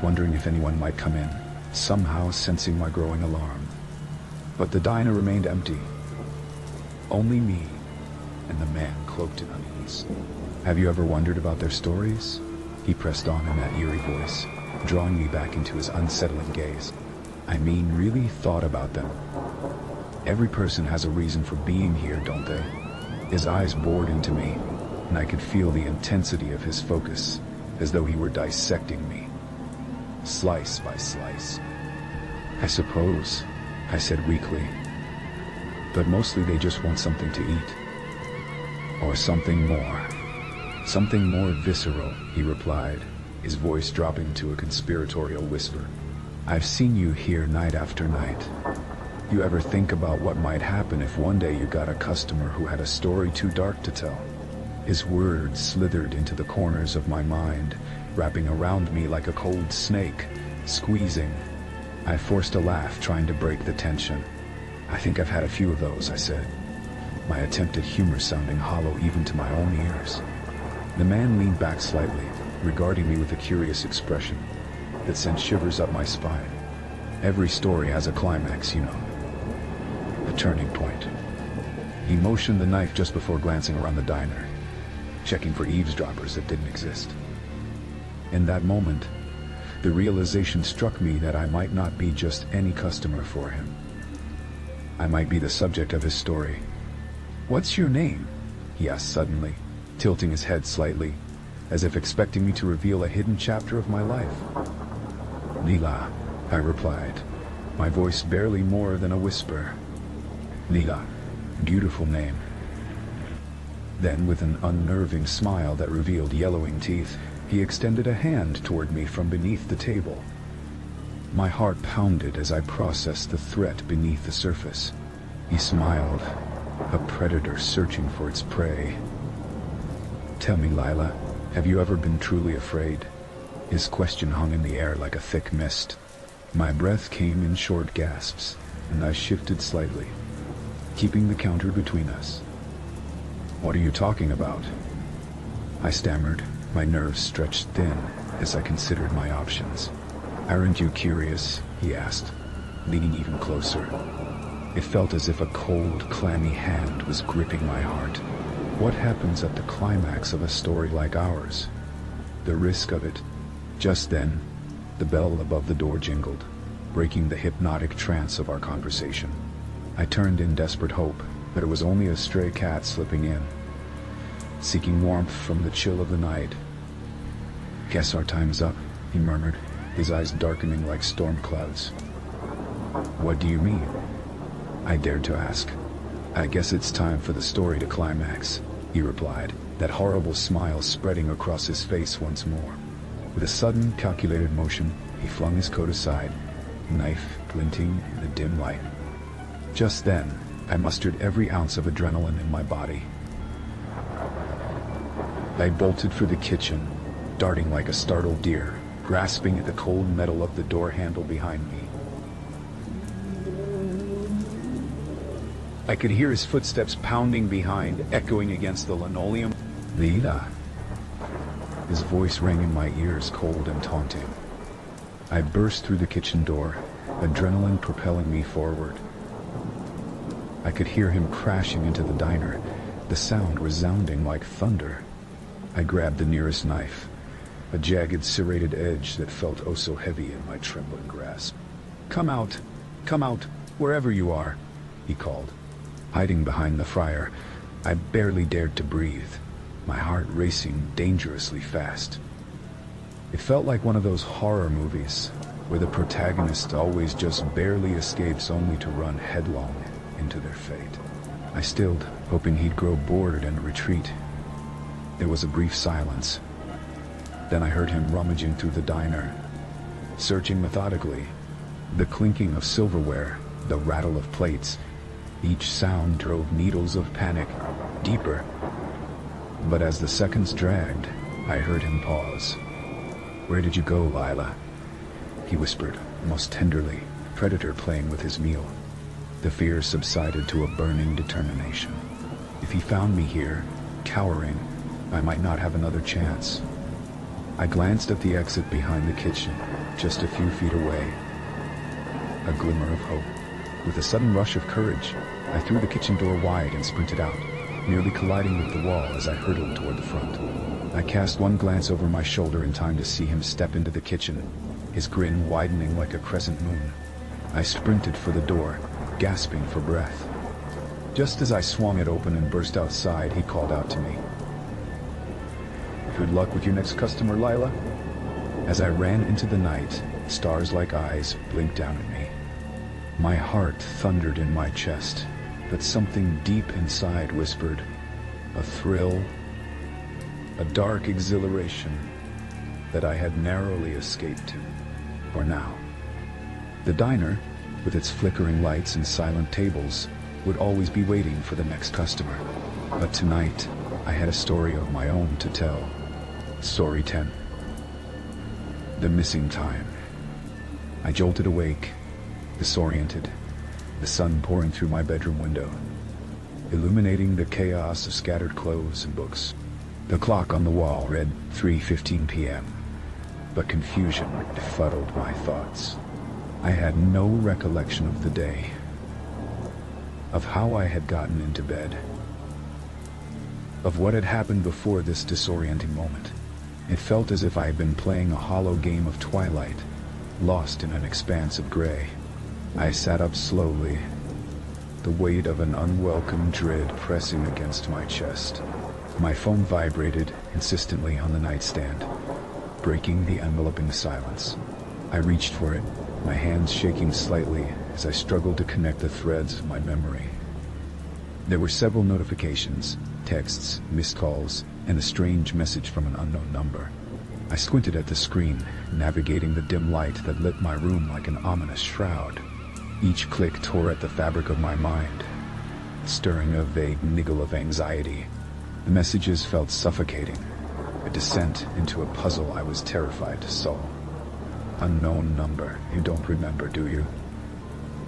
wondering if anyone might come in, somehow sensing my growing alarm. But the diner remained empty. Only me and the man cloaked in unease. "Have you ever wondered about their stories?" He pressed on in that eerie voice, drawing me back into his unsettling gaze. "I mean, really thought about them. Every person has a reason for being here, don't they?" His eyes bored into me, and I could feel the intensity of his focus, as though he were dissecting me, slice by slice. "I suppose," I said weakly. "But mostly they just want something to eat." "Or something more. Something more visceral," he replied, his voice dropping to a conspiratorial whisper. "I've seen you here night after night, You ever think about what might happen if one day you got a customer who had a story too dark to tell? His words slithered into the corners of my mind, wrapping around me like a cold snake, squeezing. I forced a laugh, trying to break the tension. I think I've had a few of those, I said, my attempt at humor sounding hollow even to my own ears. The man leaned back slightly, regarding me with a curious expression that sent shivers up my spine. Every story has a climax, you know. A turning point. He motioned the knife just before glancing around the diner, checking for eavesdroppers that didn't exist. In that moment, the realization struck me that I might not be just any customer for him. I might be the subject of his story. "What's your name?" he asked suddenly, tilting his head slightly, as if expecting me to reveal a hidden chapter of my life. "Leela," I replied, my voice barely more than a whisper. "Leela, beautiful name." Then, with an unnerving smile that revealed yellowing teeth, he extended a hand toward me from beneath the table. My heart pounded as I processed the threat beneath the surface. He smiled, a predator searching for its prey. "Tell me, Lila, have you ever been truly afraid?" His question hung in the air like a thick mist. My breath came in short gasps, and I shifted slightly, keeping the counter between us. "What are you talking about?" I stammered, my nerves stretched thin as I considered my options. "Aren't you curious?" he asked, leaning even closer. It felt as if a cold, clammy hand was gripping my heart. What happens at the climax of a story like ours? The risk of it. Just then, the bell above the door jingled, breaking the hypnotic trance of our conversation. I turned in desperate hope, but it was only a stray cat slipping in, seeking warmth from the chill of the night. "Guess our time's up," he murmured, his eyes darkening like storm clouds. "What do you mean?" I dared to ask. "I guess it's time for the story to climax," he replied, that horrible smile spreading across his face once more. With a sudden, calculated motion, he flung his coat aside, knife glinting in the dim light. Just then, I mustered every ounce of adrenaline in my body. I bolted for the kitchen, darting like a startled deer, grasping at the cold metal of the door handle behind me. I could hear his footsteps pounding behind, echoing against the linoleum. "Leela." His voice rang in my ears, cold and taunting. I burst through the kitchen door, adrenaline propelling me forward. I could hear him crashing into the diner, the sound resounding like thunder. I grabbed the nearest knife, a jagged, serrated edge that felt oh so heavy in my trembling grasp. Come out, wherever you are," he called. Hiding behind the fryer, I barely dared to breathe, my heart racing dangerously fast. It felt like one of those horror movies, where the protagonist always just barely escapes only to run headlong into their fate. I stilled, hoping he'd grow bored and retreat. There was a brief silence. Then I heard him rummaging through the diner, searching methodically. The clinking of silverware, the rattle of plates, each sound drove needles of panic deeper. But as the seconds dragged, I heard him pause. "Where did you go, Lila?" he whispered, almost tenderly, predator playing with his meal. The fear subsided to a burning determination. If he found me here, cowering, I might not have another chance. I glanced at the exit behind the kitchen, just a few feet away. A glimmer of hope. With a sudden rush of courage, I threw the kitchen door wide and sprinted out, nearly colliding with the wall as I hurtled toward the front. I cast one glance over my shoulder in time to see him step into the kitchen, his grin widening like a crescent moon. I sprinted for the door, gasping for breath. Just as I swung it open and burst outside, he called out to me. "Good luck with your next customer, Lila." As I ran into the night, stars-like eyes blinked down at me. My heart thundered in my chest, but something deep inside whispered, a thrill, a dark exhilaration that I had narrowly escaped to, for now. The diner, with its flickering lights and silent tables, would always be waiting for the next customer. But tonight, I had a story of my own to tell. Story 10. The Missing Time. I jolted awake, disoriented, the sun pouring through my bedroom window, illuminating the chaos of scattered clothes and books. The clock on the wall read 3:15 p.m., but confusion befuddled my thoughts. I had no recollection of the day, of how I had gotten into bed, of what had happened before this disorienting moment. It felt as if I had been playing a hollow game of twilight, lost in an expanse of gray. I sat up slowly, the weight of an unwelcome dread pressing against my chest. My phone vibrated insistently on the nightstand, breaking the enveloping silence. I reached for it, my hands shaking slightly as I struggled to connect the threads of my memory. There were several notifications, texts, missed calls, and a strange message from an unknown number. I squinted at the screen, navigating the dim light that lit my room like an ominous shroud. Each click tore at the fabric of my mind, stirring a vague niggle of anxiety. The messages felt suffocating, a descent into a puzzle I was terrified to solve. Unknown number. You don't remember, do you?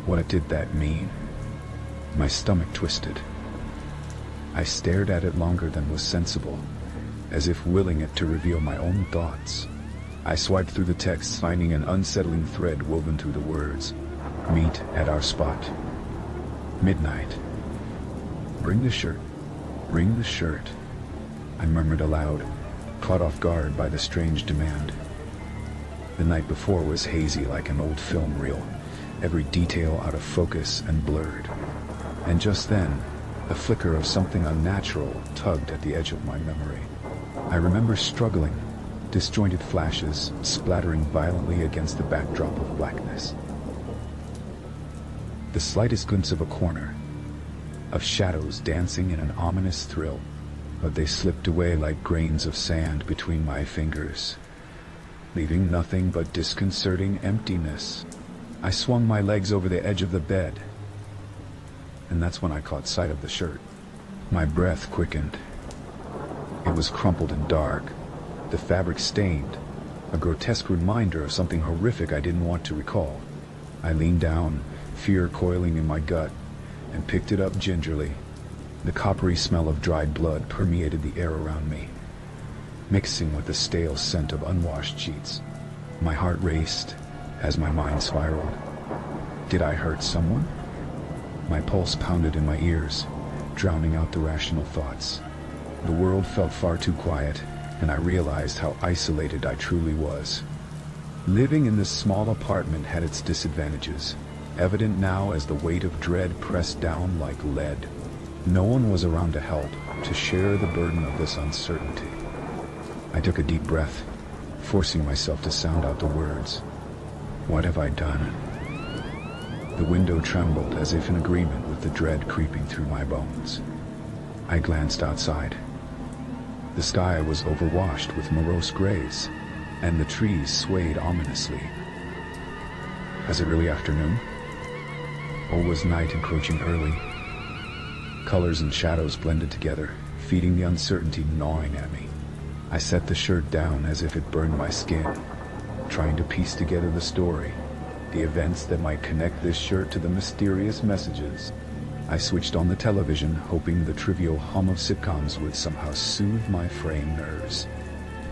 What did that mean? My stomach twisted. I stared at it longer than was sensible, as if willing it to reveal my own thoughts. I swiped through the texts, finding an unsettling thread woven through the words. Meet at our spot. Midnight. Bring the shirt. Bring the shirt. I murmured aloud, caught off guard by the strange demand. The night before was hazy like an old film reel, every detail out of focus and blurred. And just then, a flicker of something unnatural tugged at the edge of my memory. I remember struggling, disjointed flashes splattering violently against the backdrop of blackness. The slightest glimpse of a corner, of shadows dancing in an ominous thrill, but they slipped away like grains of sand between my fingers, leaving nothing but disconcerting emptiness. I swung my legs over the edge of the bed, and that's when I caught sight of the shirt. My breath quickened. It was crumpled and dark, the fabric stained, a grotesque reminder of something horrific I didn't want to recall. I leaned down, fear coiling in my gut, and picked it up gingerly. The coppery smell of dried blood permeated the air around me, mixing with the stale scent of unwashed sheets. My heart raced as my mind spiraled. Did I hurt someone? My pulse pounded in my ears, drowning out the rational thoughts. The world felt far too quiet, and I realized how isolated I truly was. Living in this small apartment had its disadvantages, evident now as the weight of dread pressed down like lead. No one was around to help, to share the burden of this uncertainty. I took a deep breath, forcing myself to sound out the words. What have I done? The window trembled as if in agreement with the dread creeping through my bones. I glanced outside. The sky was overwashed with morose grays, and the trees swayed ominously. Was it really afternoon? Or was night encroaching early? Colors and shadows blended together, feeding the uncertainty gnawing at me. I set the shirt down as if it burned my skin, trying to piece together the story, the events that might connect this shirt to the mysterious messages. I switched on the television, hoping the trivial hum of sitcoms would somehow soothe my fraying nerves.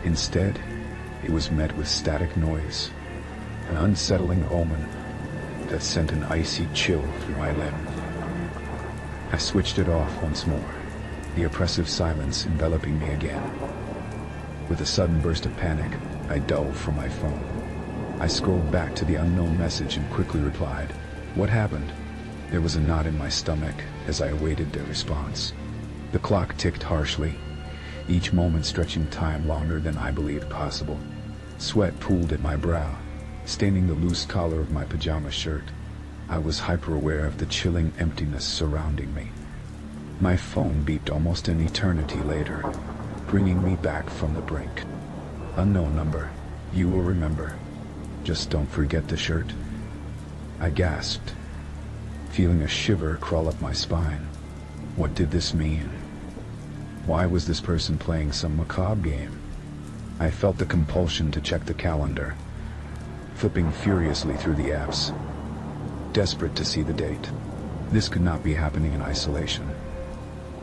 Instead, it was met with static noise, an unsettling omen that sent an icy chill through my limbs. I switched it off once more, the oppressive silence enveloping me again. With a sudden burst of panic, I dove for my phone. I scrolled back to the unknown message and quickly replied, "What happened?" There was a knot in my stomach as I awaited their response. The clock ticked harshly, each moment stretching time longer than I believed possible. Sweat pooled at my brow, staining the loose collar of my pajama shirt. I was hyper-aware of the chilling emptiness surrounding me. My phone beeped almost an eternity later, bringing me back from the brink. Unknown number. You will remember. Just don't forget the shirt. I gasped, feeling a shiver crawl up my spine. What did this mean? Why was this person playing some macabre game? I felt the compulsion to check the calendar, flipping furiously through the apps, desperate to see the date. This could not be happening in isolation.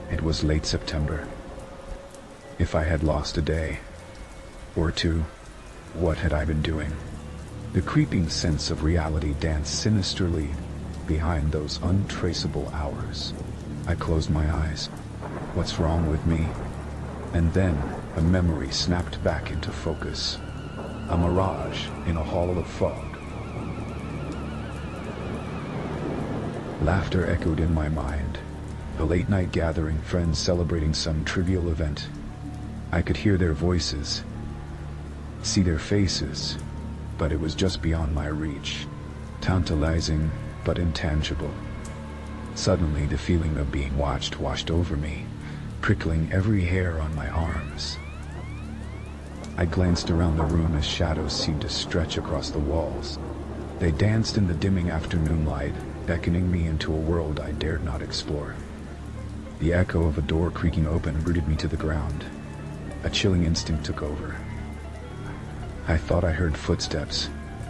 It was late September. If I had lost a day or two, what had I been doing? The creeping sense of reality danced sinisterly behind those untraceable hours. I closed my eyes. What's wrong with me? And then a memory snapped back into focus. A mirage in a hall of fog. Laughter echoed in my mind. A late-night gathering, friends celebrating some trivial event. I could hear their voices, see their faces, but it was just beyond my reach. Tantalizing, but intangible. Suddenly, the feeling of being watched washed over me, prickling every hair on my arms. I glanced around the room as shadows seemed to stretch across the walls. They danced in the dimming afternoon light, beckoning me into a world I dared not explore. The echo of a door creaking open rooted me to the ground. A chilling instinct took over. I thought I heard footsteps,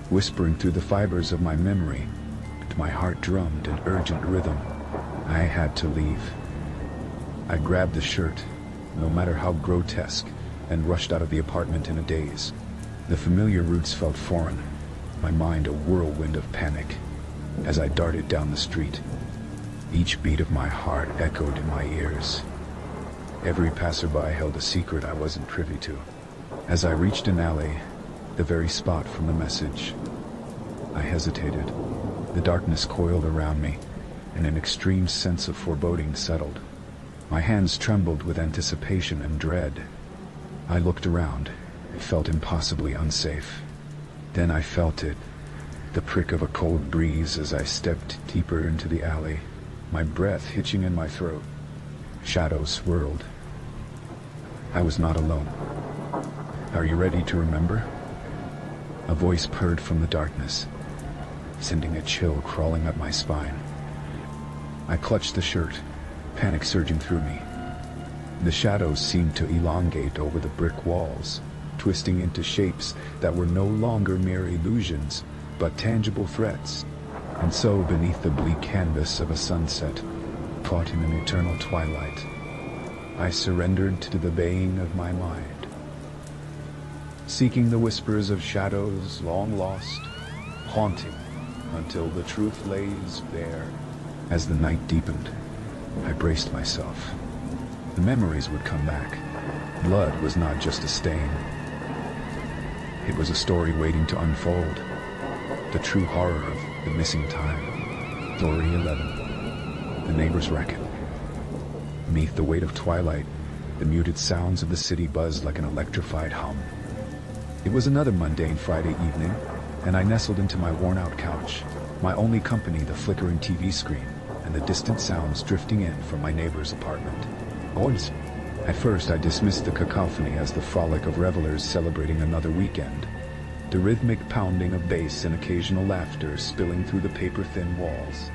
whispering through the fibers of my memory, but my heart drummed in urgent rhythm. I had to leave. I grabbed the shirt, no matter how grotesque, and rushed out of the apartment in a daze. The familiar routes felt foreign, my mind a whirlwind of panic, as I darted down the street. Each beat of my heart echoed in my ears. Every passerby held a secret I wasn't privy to. As I reached an alley, the very spot from the message, I hesitated. The darkness coiled around me, and an extreme sense of foreboding settled. My hands trembled with anticipation and dread. I looked around. It felt impossibly unsafe. Then I felt it, the prick of a cold breeze as I stepped deeper into the alley, my breath hitching in my throat. Shadows swirled. I was not alone. Are you ready to remember? A voice purred from the darkness, sending a chill crawling up my spine. I clutched the shirt, panic surging through me. The shadows seemed to elongate over the brick walls, twisting into shapes that were no longer mere illusions, but tangible threats. And so, beneath the bleak canvas of a sunset, caught in an eternal twilight, I surrendered to the baying of my mind, seeking the whispers of shadows long lost, haunting until the truth lays bare. As the night deepened, I braced myself. The memories would come back. Blood was not just a stain. It was a story waiting to unfold. The true horror of the missing time. Story 11. The neighbor's racket. Beneath the weight of twilight, the muted sounds of the city buzzed like an electrified hum. It was another mundane Friday evening, and I nestled into my worn-out couch, my only company the flickering TV screen and the distant sounds drifting in from my neighbor's apartment. Boys. At first I dismissed the cacophony as the frolic of revelers celebrating another weekend, the rhythmic pounding of bass and occasional laughter spilling through the paper-thin walls.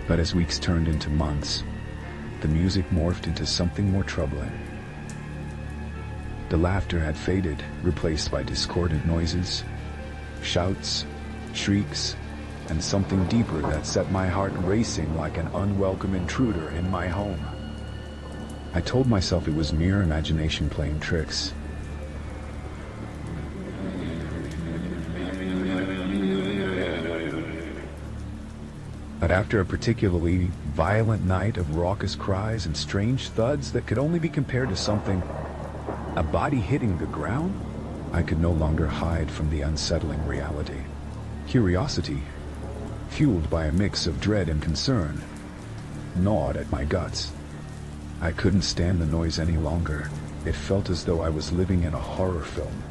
But as weeks turned into months, the music morphed into something more troubling. The laughter had faded, replaced by discordant noises, shouts, shrieks, and something deeper that set my heart racing like an unwelcome intruder in my home. I told myself it was mere imagination playing tricks. But after a particularly violent night of raucous cries and strange thuds that could only be compared to something, a body hitting the ground, I could no longer hide from the unsettling reality. Curiosity, fueled by a mix of dread and concern, gnawed at my guts. I couldn't stand the noise any longer. It felt as though I was living in a horror film,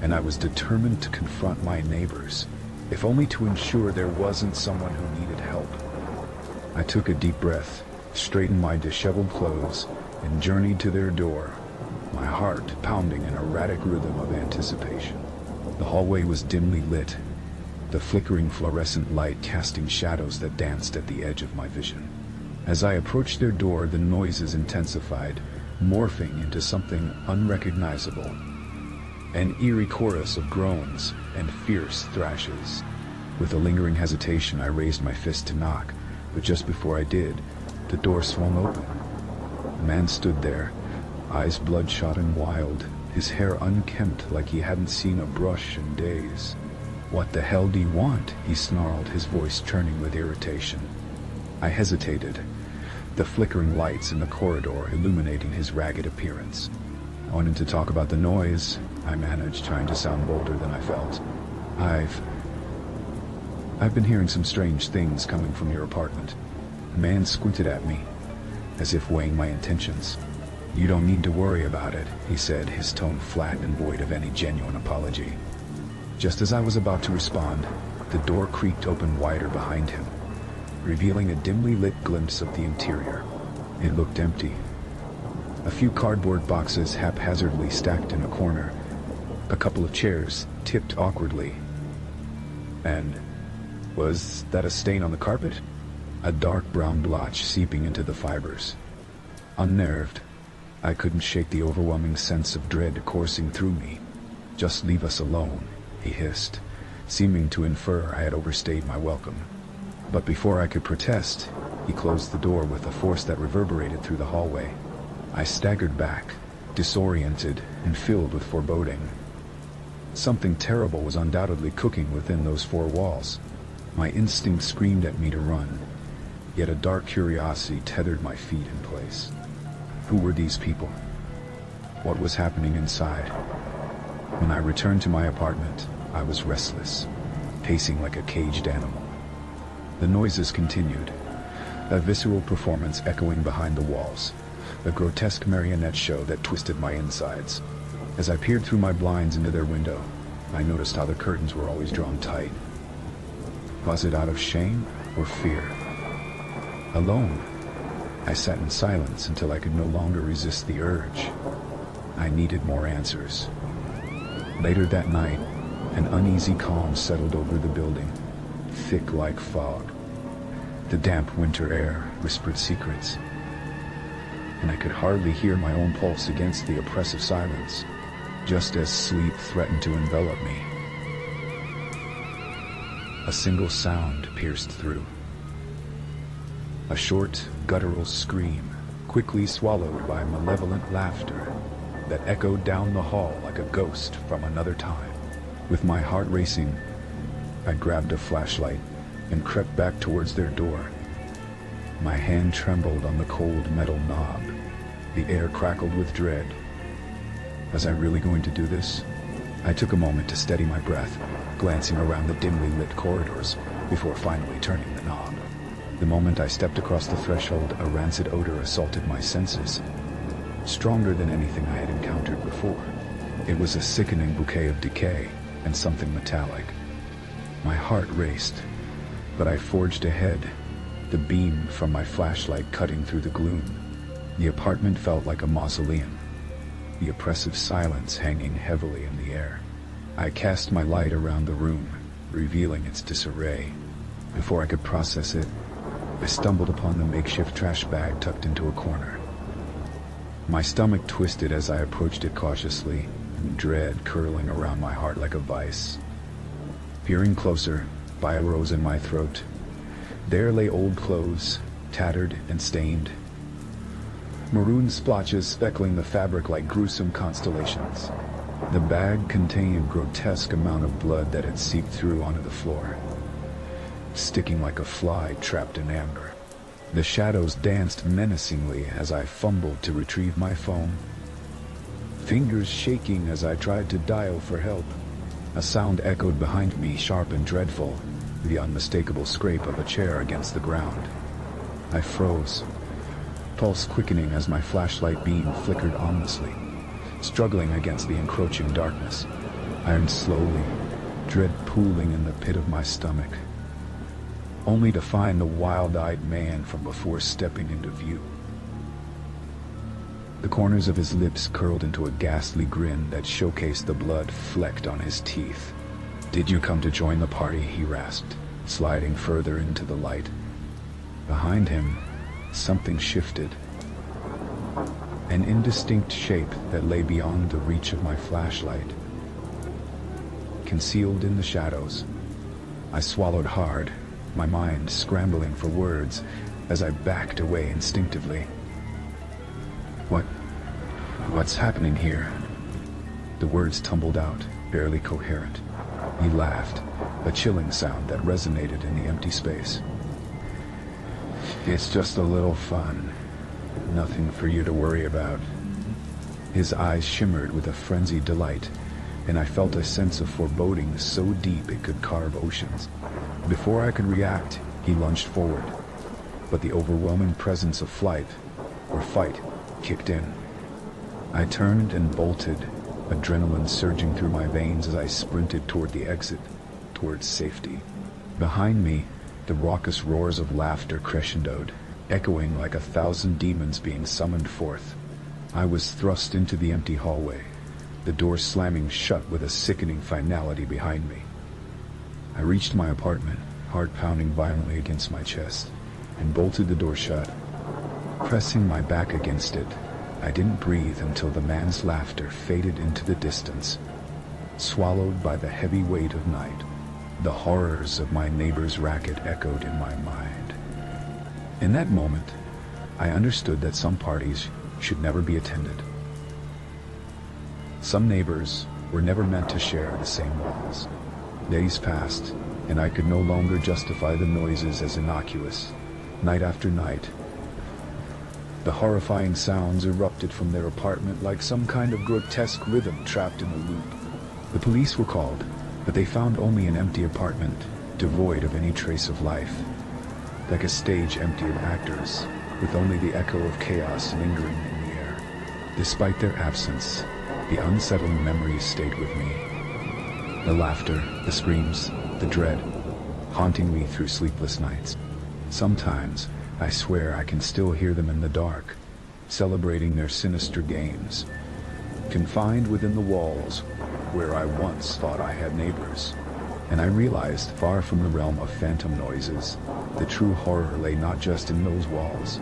and I was determined to confront my neighbors, if only to ensure there wasn't someone who needed help. I took a deep breath, straightened my disheveled clothes, and journeyed to their door, my heart pounding an erratic rhythm of anticipation. The hallway was dimly lit, the flickering fluorescent light casting shadows that danced at the edge of my vision. As I approached their door, the noises intensified, morphing into something unrecognizable. An eerie chorus of groans and fierce thrashes. With a lingering hesitation, I raised my fist to knock, but just before I did, the door swung open. A man stood there, eyes bloodshot and wild, his hair unkempt like he hadn't seen a brush in days. "What the hell do you want?" he snarled, his voice churning with irritation. I hesitated, the flickering lights in the corridor illuminating his ragged appearance. "I wanted to talk about the noise," I managed, trying to sound bolder than I felt. I've been hearing some strange things coming from your apartment." The man squinted at me, as if weighing my intentions. "You don't need to worry about it," he said, his tone flat and void of any genuine apology. Just as I was about to respond, the door creaked open wider behind him, revealing a dimly lit glimpse of the interior. It looked empty. A few cardboard boxes haphazardly stacked in a corner, a couple of chairs tipped awkwardly. And was that a stain on the carpet? A dark brown blotch seeping into the fibers. Unnerved, I couldn't shake the overwhelming sense of dread coursing through me. "Just leave us alone," he hissed, seeming to infer I had overstayed my welcome. But before I could protest, he closed the door with a force that reverberated through the hallway. I staggered back, disoriented and filled with foreboding. Something terrible was undoubtedly cooking within those four walls. My instinct screamed at me to run, yet a dark curiosity tethered my feet in place. Who were these people? What was happening inside? When I returned to my apartment, I was restless, pacing like a caged animal. The noises continued, a visceral performance echoing behind the walls, a grotesque marionette show that twisted my insides. As I peered through my blinds into their window, I noticed how the curtains were always drawn tight. Was it out of shame or fear? Alone, I sat in silence until I could no longer resist the urge. I needed more answers. Later that night, an uneasy calm settled over the building, thick like fog. The damp winter air whispered secrets, and I could hardly hear my own pulse against the oppressive silence, just as sleep threatened to envelop me. A single sound pierced through. A short, guttural scream, quickly swallowed by malevolent laughter that echoed down the hall like a ghost from another time. With my heart racing, I grabbed a flashlight and crept back towards their door. My hand trembled on the cold metal knob. The air crackled with dread. Was I really going to do this? I took a moment to steady my breath, glancing around the dimly lit corridors before finally turning the knob. The moment I stepped across the threshold, a rancid odor assaulted my senses, stronger than anything I had encountered before. It was a sickening bouquet of decay and something metallic. My heart raced, but I forged ahead, the beam from my flashlight cutting through the gloom. The apartment felt like a mausoleum, the oppressive silence hanging heavily in the air. I cast my light around the room, revealing its disarray. Before I could process it, I stumbled upon the makeshift trash bag tucked into a corner. My stomach twisted as I approached it cautiously, dread curling around my heart like a vice. Peering closer, bile rose in my throat. There lay old clothes, tattered and stained, maroon splotches speckling the fabric like gruesome constellations. The bag contained a grotesque amount of blood that had seeped through onto the floor, sticking like a fly trapped in amber. The shadows danced menacingly as I fumbled to retrieve my phone, fingers shaking as I tried to dial for help. A sound echoed behind me, sharp and dreadful, the unmistakable scrape of a chair against the ground. I froze, pulse quickening as my flashlight beam flickered ominously, struggling against the encroaching darkness. I turned slowly, dread pooling in the pit of my stomach, only to find the wild-eyed man from before stepping into view. The corners of his lips curled into a ghastly grin that showcased the blood flecked on his teeth. "Did you come to join the party?" he rasped, sliding further into the light. Behind him, something shifted. An indistinct shape that lay beyond the reach of my flashlight. Concealed in the shadows. I swallowed hard, my mind scrambling for words as I backed away instinctively. What's happening here?" The words tumbled out, barely coherent. He laughed, a chilling sound that resonated in the empty space. "It's just a little fun. Nothing for you to worry about." His eyes shimmered with a frenzied delight, and I felt a sense of foreboding so deep it could carve oceans. Before I could react, he lunged forward, but the overwhelming presence of fight, kicked in. I turned and bolted, adrenaline surging through my veins as I sprinted toward the exit, towards safety. Behind me, the raucous roars of laughter crescendoed, echoing like 1,000 demons being summoned forth. I was thrust into the empty hallway, the door slamming shut with a sickening finality behind me. I reached my apartment, heart pounding violently against my chest, and bolted the door shut. Pressing my back against it, I didn't breathe until the man's laughter faded into the distance, swallowed by the heavy weight of night. The horrors of my neighbor's racket echoed in my mind. In that moment, I understood that some parties should never be attended. Some neighbors were never meant to share the same walls. Days passed, and I could no longer justify the noises as innocuous. Night after night, the horrifying sounds erupted from their apartment like some kind of grotesque rhythm trapped in a loop. The police were called, but they found only an empty apartment, devoid of any trace of life. Like a stage empty of actors, with only the echo of chaos lingering in the air. Despite their absence, the unsettling memories stayed with me. The laughter, the screams, the dread, haunting me through sleepless nights. Sometimes, I swear I can still hear them in the dark, celebrating their sinister games. Confined within the walls, where I once thought I had neighbors. And I realized, far from the realm of phantom noises, the true horror lay not just in those walls,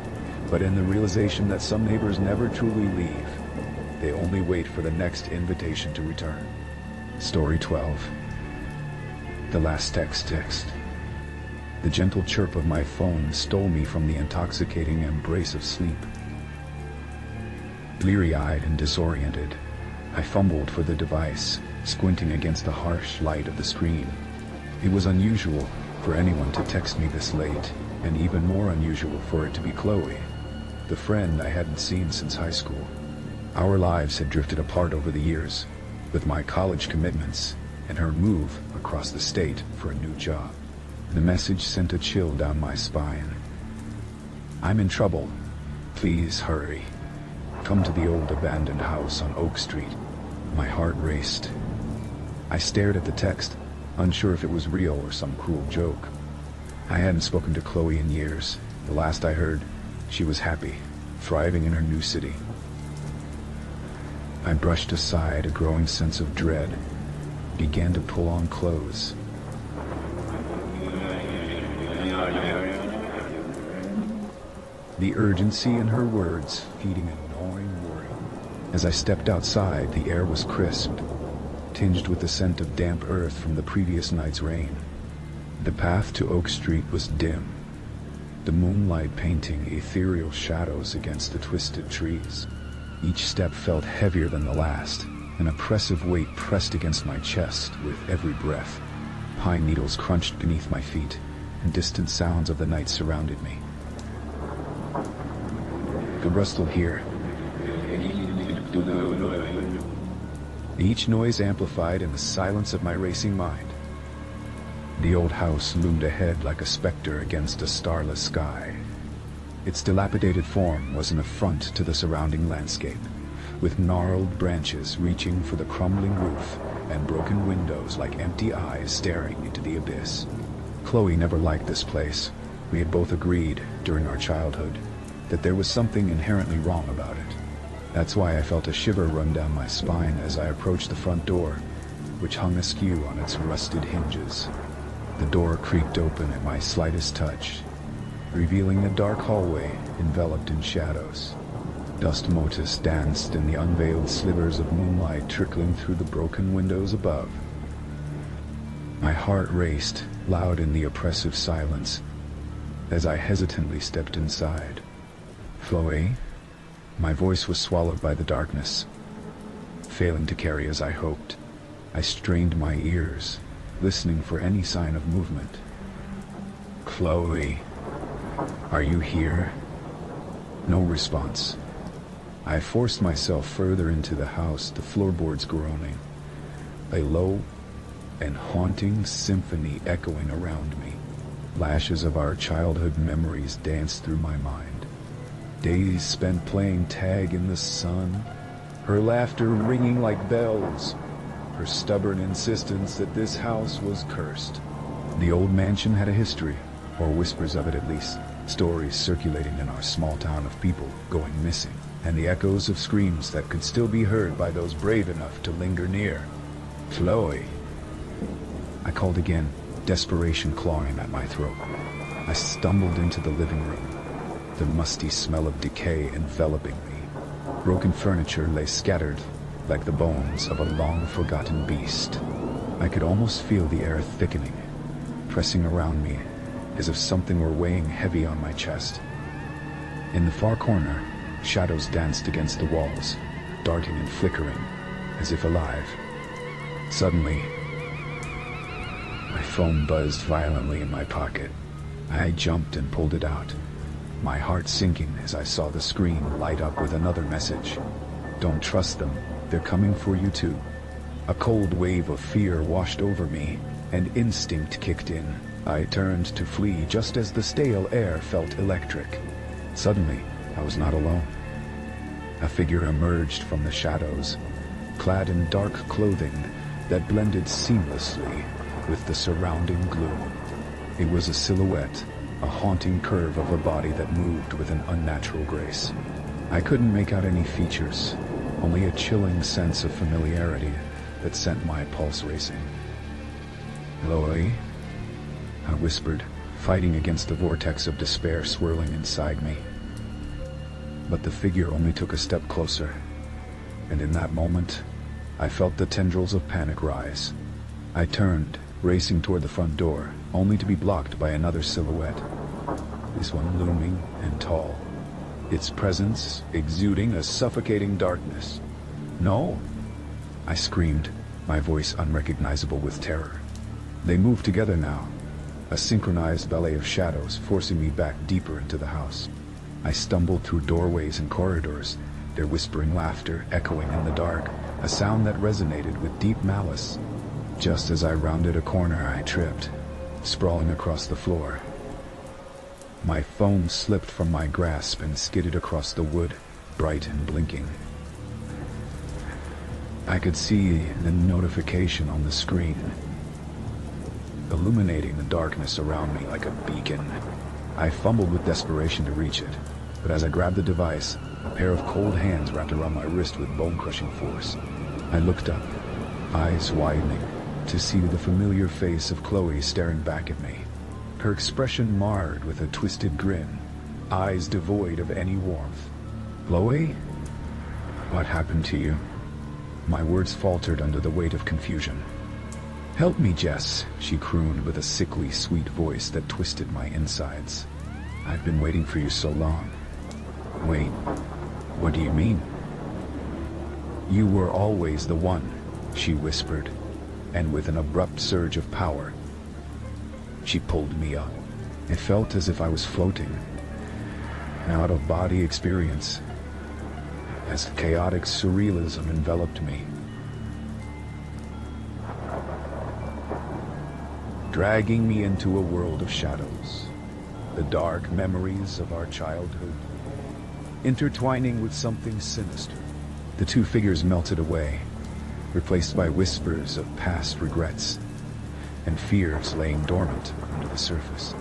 but in the realization that some neighbors never truly leave. They only wait for the next invitation to return. Story 12. The last text. The gentle chirp of my phone stole me from the intoxicating embrace of sleep. Bleary-eyed and disoriented, I fumbled for the device, squinting against the harsh light of the screen. It was unusual for anyone to text me this late, and even more unusual for it to be Chloe, the friend I hadn't seen since high school. Our lives had drifted apart over the years, with my college commitments and her move across the state for a new job. The message sent a chill down my spine. "I'm in trouble. Please hurry. Come to the old abandoned house on Oak Street." My heart raced. I stared at the text, unsure if it was real or some cruel joke. I hadn't spoken to Chloe in years. The last I heard, she was happy, thriving in her new city. I brushed aside a growing sense of dread, began to pull on clothes. The urgency in her words feeding a gnawing worry. As I stepped outside, the air was crisp, tinged with the scent of damp earth from the previous night's rain. The path to Oak Street was dim, the moonlight painting ethereal shadows against the twisted trees. Each step felt heavier than the last, an oppressive weight pressed against my chest with every breath. Pine needles crunched beneath my feet, and distant sounds of the night surrounded me. The rustle here. Each noise amplified in the silence of my racing mind. The old house loomed ahead like a specter against a starless sky. Its dilapidated form was an affront to the surrounding landscape, with gnarled branches reaching for the crumbling roof and broken windows like empty eyes staring into the abyss. Chloe never liked this place. We had both agreed, during our childhood, that there was something inherently wrong about it. That's why I felt a shiver run down my spine as I approached the front door. which hung askew on its rusted hinges. The door creaked open at my slightest touch, revealing a dark hallway enveloped in shadows. Dust motes danced in the unveiled slivers of moonlight trickling through the broken windows above. My heart raced, loud in the oppressive silence, as I hesitantly stepped inside. Chloe? My voice was swallowed by the darkness, failing to carry as I hoped. I strained my ears, listening for any sign of movement. Chloe, are you here? No response. I forced myself further into the house, the floorboards groaning, a low and haunting symphony echoing around me. Lashes of our childhood memories danced through my mind. Days spent playing tag in the sun, her laughter ringing like bells, her stubborn insistence that this house was cursed. The old mansion had a history, or whispers of it at least, stories circulating in our small town of people going missing, and the echoes of screams that could still be heard by those brave enough to linger near. Chloe. I called again, desperation clawing at my throat. I stumbled into the living room, the musty smell of decay enveloping me. Broken furniture lay scattered like the bones of a long-forgotten beast. I could almost feel the air thickening, pressing around me, as if something were weighing heavy on my chest. In the far corner, shadows danced against the walls, darting and flickering, as if alive. Suddenly, my phone buzzed violently in my pocket. I jumped and pulled it out, my heart sinking as I saw the screen light up with another message. Don't trust them, they're coming for you too. A cold wave of fear washed over me, and instinct kicked in. I turned to flee just as the stale air felt electric. Suddenly, I was not alone. A figure emerged from the shadows, clad in dark clothing that blended seamlessly with the surrounding gloom. It was a silhouette, a haunting curve of a body that moved with an unnatural grace. I couldn't make out any features, only a chilling sense of familiarity that sent my pulse racing. Chloe? I whispered, fighting against the vortex of despair swirling inside me. But the figure only took a step closer, and in that moment, I felt the tendrils of panic rise. I turned, racing toward the front door, only to be blocked by another silhouette. This one looming and tall, its presence exuding a suffocating darkness. No! I screamed, my voice unrecognizable with terror. They moved together now, a synchronized ballet of shadows forcing me back deeper into the house. I stumbled through doorways and corridors, their whispering laughter echoing in the dark, a sound that resonated with deep malice. Just as I rounded a corner, I tripped, sprawling across the floor. My phone slipped from my grasp and skidded across the wood, bright and blinking. I could see the notification on the screen, illuminating the darkness around me like a beacon. I fumbled with desperation to reach it, but as I grabbed the device, a pair of cold hands wrapped around my wrist with bone-crushing force. I looked up, eyes widening, to see the familiar face of Chloe staring back at me, her expression marred with a twisted grin, eyes devoid of any warmth. Chloe? What happened to you? My words faltered under the weight of confusion. Help me, Jess, she crooned with a sickly, sweet voice that twisted my insides. I've been waiting for you so long. Wait, what do you mean? You were always the one, she whispered, and with an abrupt surge of power, she pulled me up. It felt as if I was floating, an out-of-body experience, as chaotic surrealism enveloped me. Dragging me into a world of shadows, the dark memories of our childhood, intertwining with something sinister. The two figures melted away, replaced by whispers of past regrets and fears laying dormant under the surface.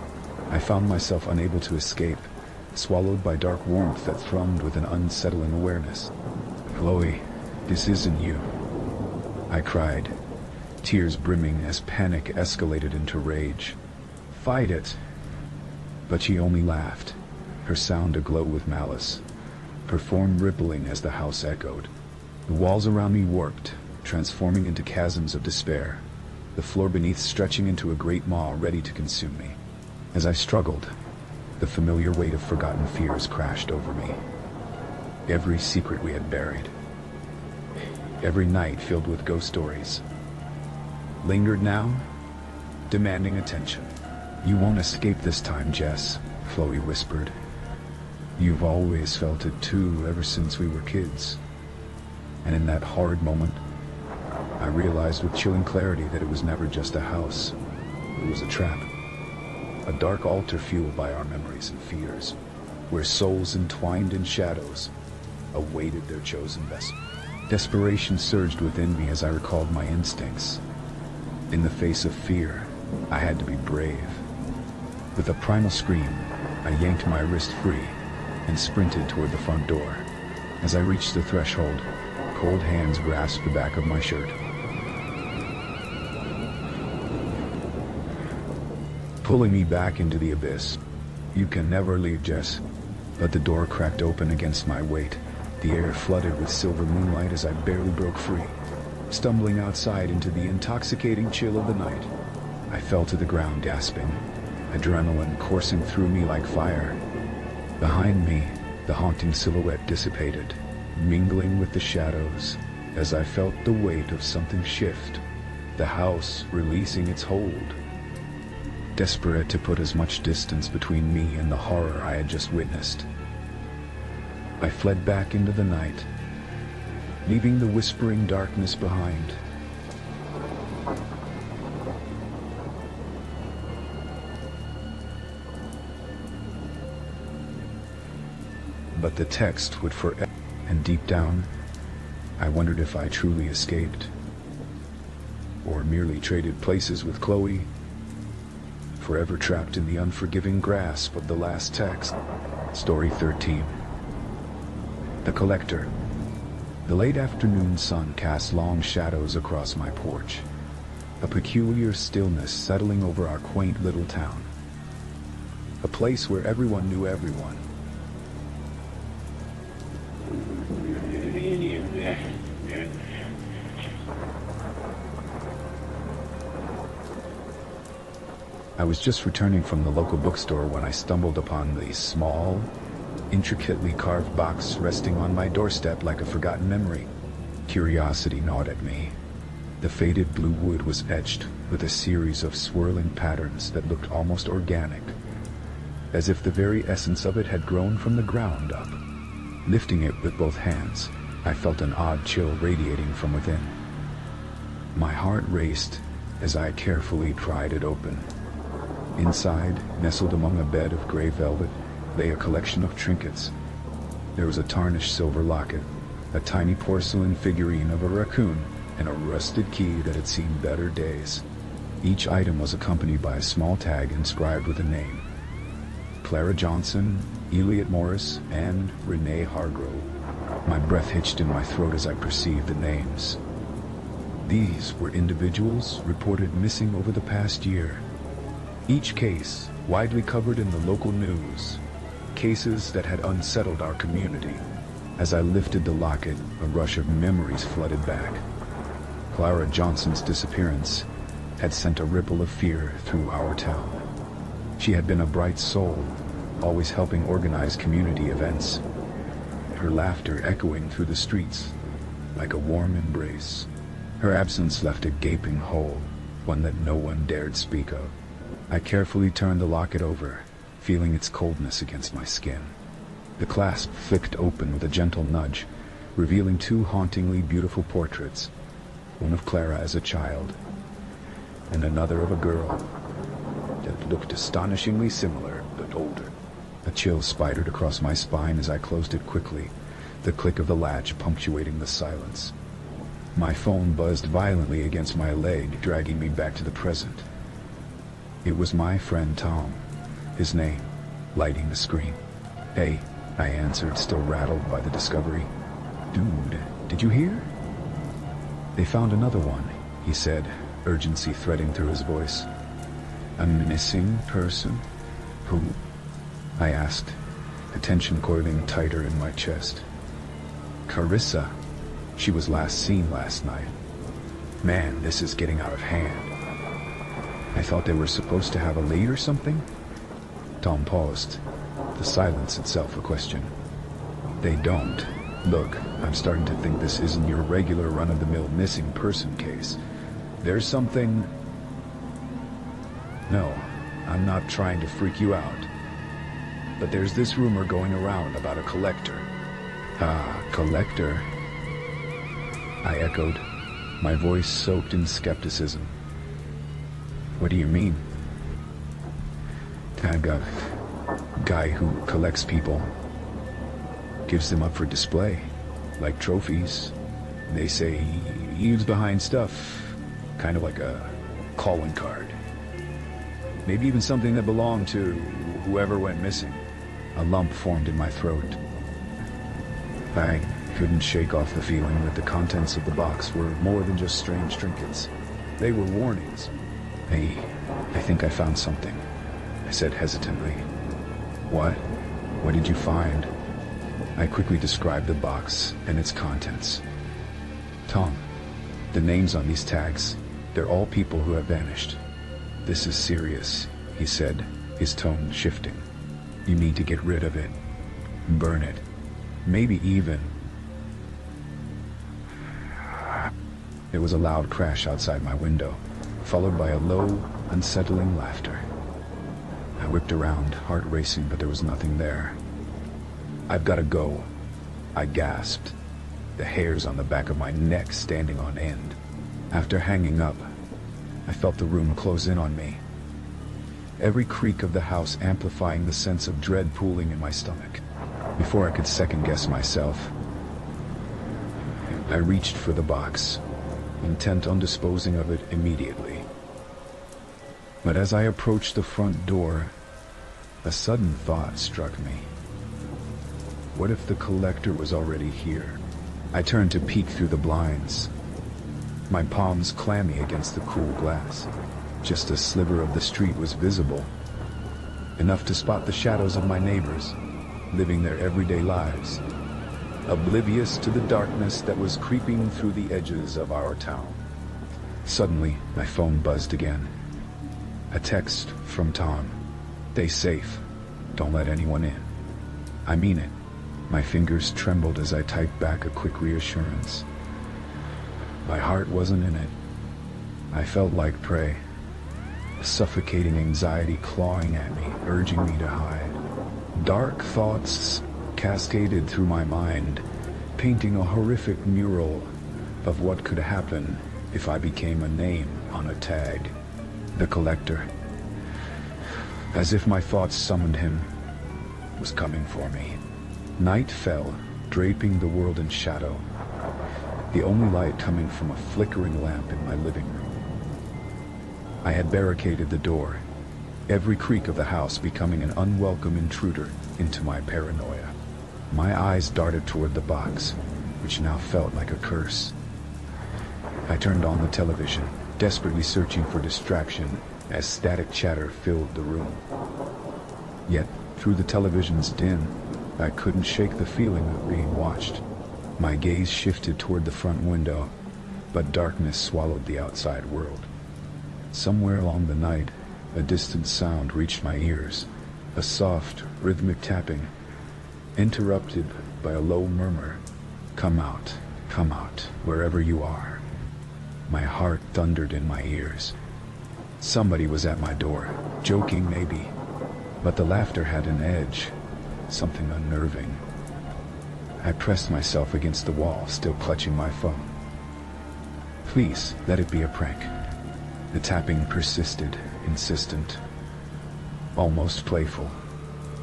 I found myself unable to escape, swallowed by dark warmth that thrummed with an unsettling awareness. Chloe, this isn't you, I cried, tears brimming as panic escalated into rage. "Fight it!" But she only laughed, her sound aglow with malice, her form rippling as the house echoed. The walls around me warped, transforming into chasms of despair, the floor beneath stretching into a great maw ready to consume me. As I struggled, the familiar weight of forgotten fears crashed over me. Every secret we had buried, every night filled with ghost stories, lingered now, demanding attention. "You won't escape this time, Jess," Chloe whispered. "You've always felt it too, ever since we were kids." And in that hard moment, I realized with chilling clarity that it was never just a house. It was a trap. A dark altar fueled by our memories and fears, where souls entwined in shadows awaited their chosen vessel. Desperation surged within me as I recalled my instincts. In the face of fear, I had to be brave. With a primal scream, I yanked my wrist free and sprinted toward the front door. As I reached the threshold, cold hands grasped the back of my shirt. Pulling me back into the abyss. "You can never leave, Jess." But the door cracked open against my weight. The air flooded with silver moonlight as I barely broke free. Stumbling outside into the intoxicating chill of the night, I fell to the ground gasping, adrenaline coursing through me like fire. Behind me, the haunting silhouette dissipated, mingling with the shadows as I felt the weight of something shift, the house releasing its hold. Desperate to put as much distance between me and the horror I had just witnessed, I fled back into the night, leaving the whispering darkness behind. But the text would forever, and deep down, I wondered if I truly escaped, or merely traded places with Chloe, forever trapped in the unforgiving grasp of the last text. Story 13. The Collector. The late afternoon sun cast long shadows across my porch, a peculiar stillness settling over our quaint little town, a place where everyone knew everyone. I was just returning from the local bookstore when I stumbled upon the small, intricately carved box resting on my doorstep like a forgotten memory. Curiosity gnawed at me. The faded blue wood was etched with a series of swirling patterns that looked almost organic, as if the very essence of it had grown from the ground up. Lifting it with both hands, I felt an odd chill radiating from within. My heart raced as I carefully pried it open. Inside, nestled among a bed of gray velvet, lay a collection of trinkets. There was a tarnished silver locket, a tiny porcelain figurine of a raccoon, and a rusted key that had seen better days. Each item was accompanied by a small tag inscribed with a name: Clara Johnson, Elliot Morris, and Renee Hargrove. My breath hitched in my throat as I perceived the names. These were individuals reported missing over the past year. Each case widely covered in the local news, cases that had unsettled our community. As I lifted the locket, a rush of memories flooded back. Clara Johnson's disappearance had sent a ripple of fear through our town. She had been a bright soul, always helping organize community events, her laughter echoing through the streets like a warm embrace. Her absence left a gaping hole, one that no one dared speak of. I carefully turned the locket over, feeling its coldness against my skin. The clasp flicked open with a gentle nudge, revealing two hauntingly beautiful portraits, one of Clara as a child, and another of a girl that looked astonishingly similar, but older. A chill spidered across my spine as I closed it quickly, the click of the latch punctuating the silence. My phone buzzed violently against my leg, dragging me back to the present. It was my friend Tom, his name, lighting the screen. "Hey," I answered, still rattled by the discovery. "Dude, did you hear? They found another one," he said, urgency threading through his voice. A missing person? Who? I asked, the tension coiling tighter in my chest. Carissa. She was last seen last night. Man, this is getting out of hand. I thought they were supposed to have a lead or something? Tom paused, the silence itself a question. They don't. Look, I'm starting to think this isn't your regular run-of-the-mill missing person case. There's something... No, I'm not trying to freak you out. But there's this rumor going around about a collector. Ah, collector? I echoed, my voice soaked in skepticism. What do you mean? I've got a guy who collects people. Gives them up for display, like trophies. They say he leaves behind stuff, kind of like a calling card. Maybe even something that belonged to whoever went missing. A lump formed in my throat. I couldn't shake off the feeling that the contents of the box were more than just strange trinkets. They were warnings. I think I found something, I said hesitantly. What? What did you find? I quickly described the box and its contents. Tom, the names on these tags, they're all people who have vanished. This is serious, he said, his tone shifting. You need to get rid of it. Burn it. Maybe even... There was a loud crash outside my window, followed by a low, unsettling laughter. I whipped around, heart racing, but there was nothing there. I've got to go, I gasped, the hairs on the back of my neck standing on end. After hanging up, I felt the room close in on me, every creak of the house amplifying the sense of dread pooling in my stomach. Before I could second-guess myself, I reached for the box, intent on disposing of it immediately. But as I approached the front door, a sudden thought struck me. What if the collector was already here? I turned to peek through the blinds, my palms clammy against the cool glass. Just a sliver of the street was visible, enough to spot the shadows of my neighbors, living their everyday lives, oblivious to the darkness that was creeping through the edges of our town. Suddenly, my phone buzzed again. A text from Tom. Stay safe. Don't let anyone in. I mean it. My fingers trembled as I typed back a quick reassurance. My heart wasn't in it. I felt like prey, a suffocating anxiety clawing at me, urging me to hide. Dark thoughts cascaded through my mind, painting a horrific mural of what could happen if I became a name on a tag. The collector, as if my thoughts summoned him, was coming for me. Night fell, draping the world in shadow, the only light coming from a flickering lamp in my living room. I had barricaded the door, every creak of the house becoming an unwelcome intruder into my paranoia. My eyes darted toward the box, which now felt like a curse. I turned on the television, desperately searching for distraction as static chatter filled the room. Yet, through the television's din, I couldn't shake the feeling of being watched. My gaze shifted toward the front window, but darkness swallowed the outside world. Somewhere along the night, a distant sound reached my ears, a soft, rhythmic tapping, interrupted by a low murmur. Come out, wherever you are. My heart thundered in my ears. Somebody was at my door, joking maybe, but the laughter had an edge, something unnerving. I pressed myself against the wall, still clutching my phone. Please, let it be a prank. The tapping persisted, insistent, almost playful.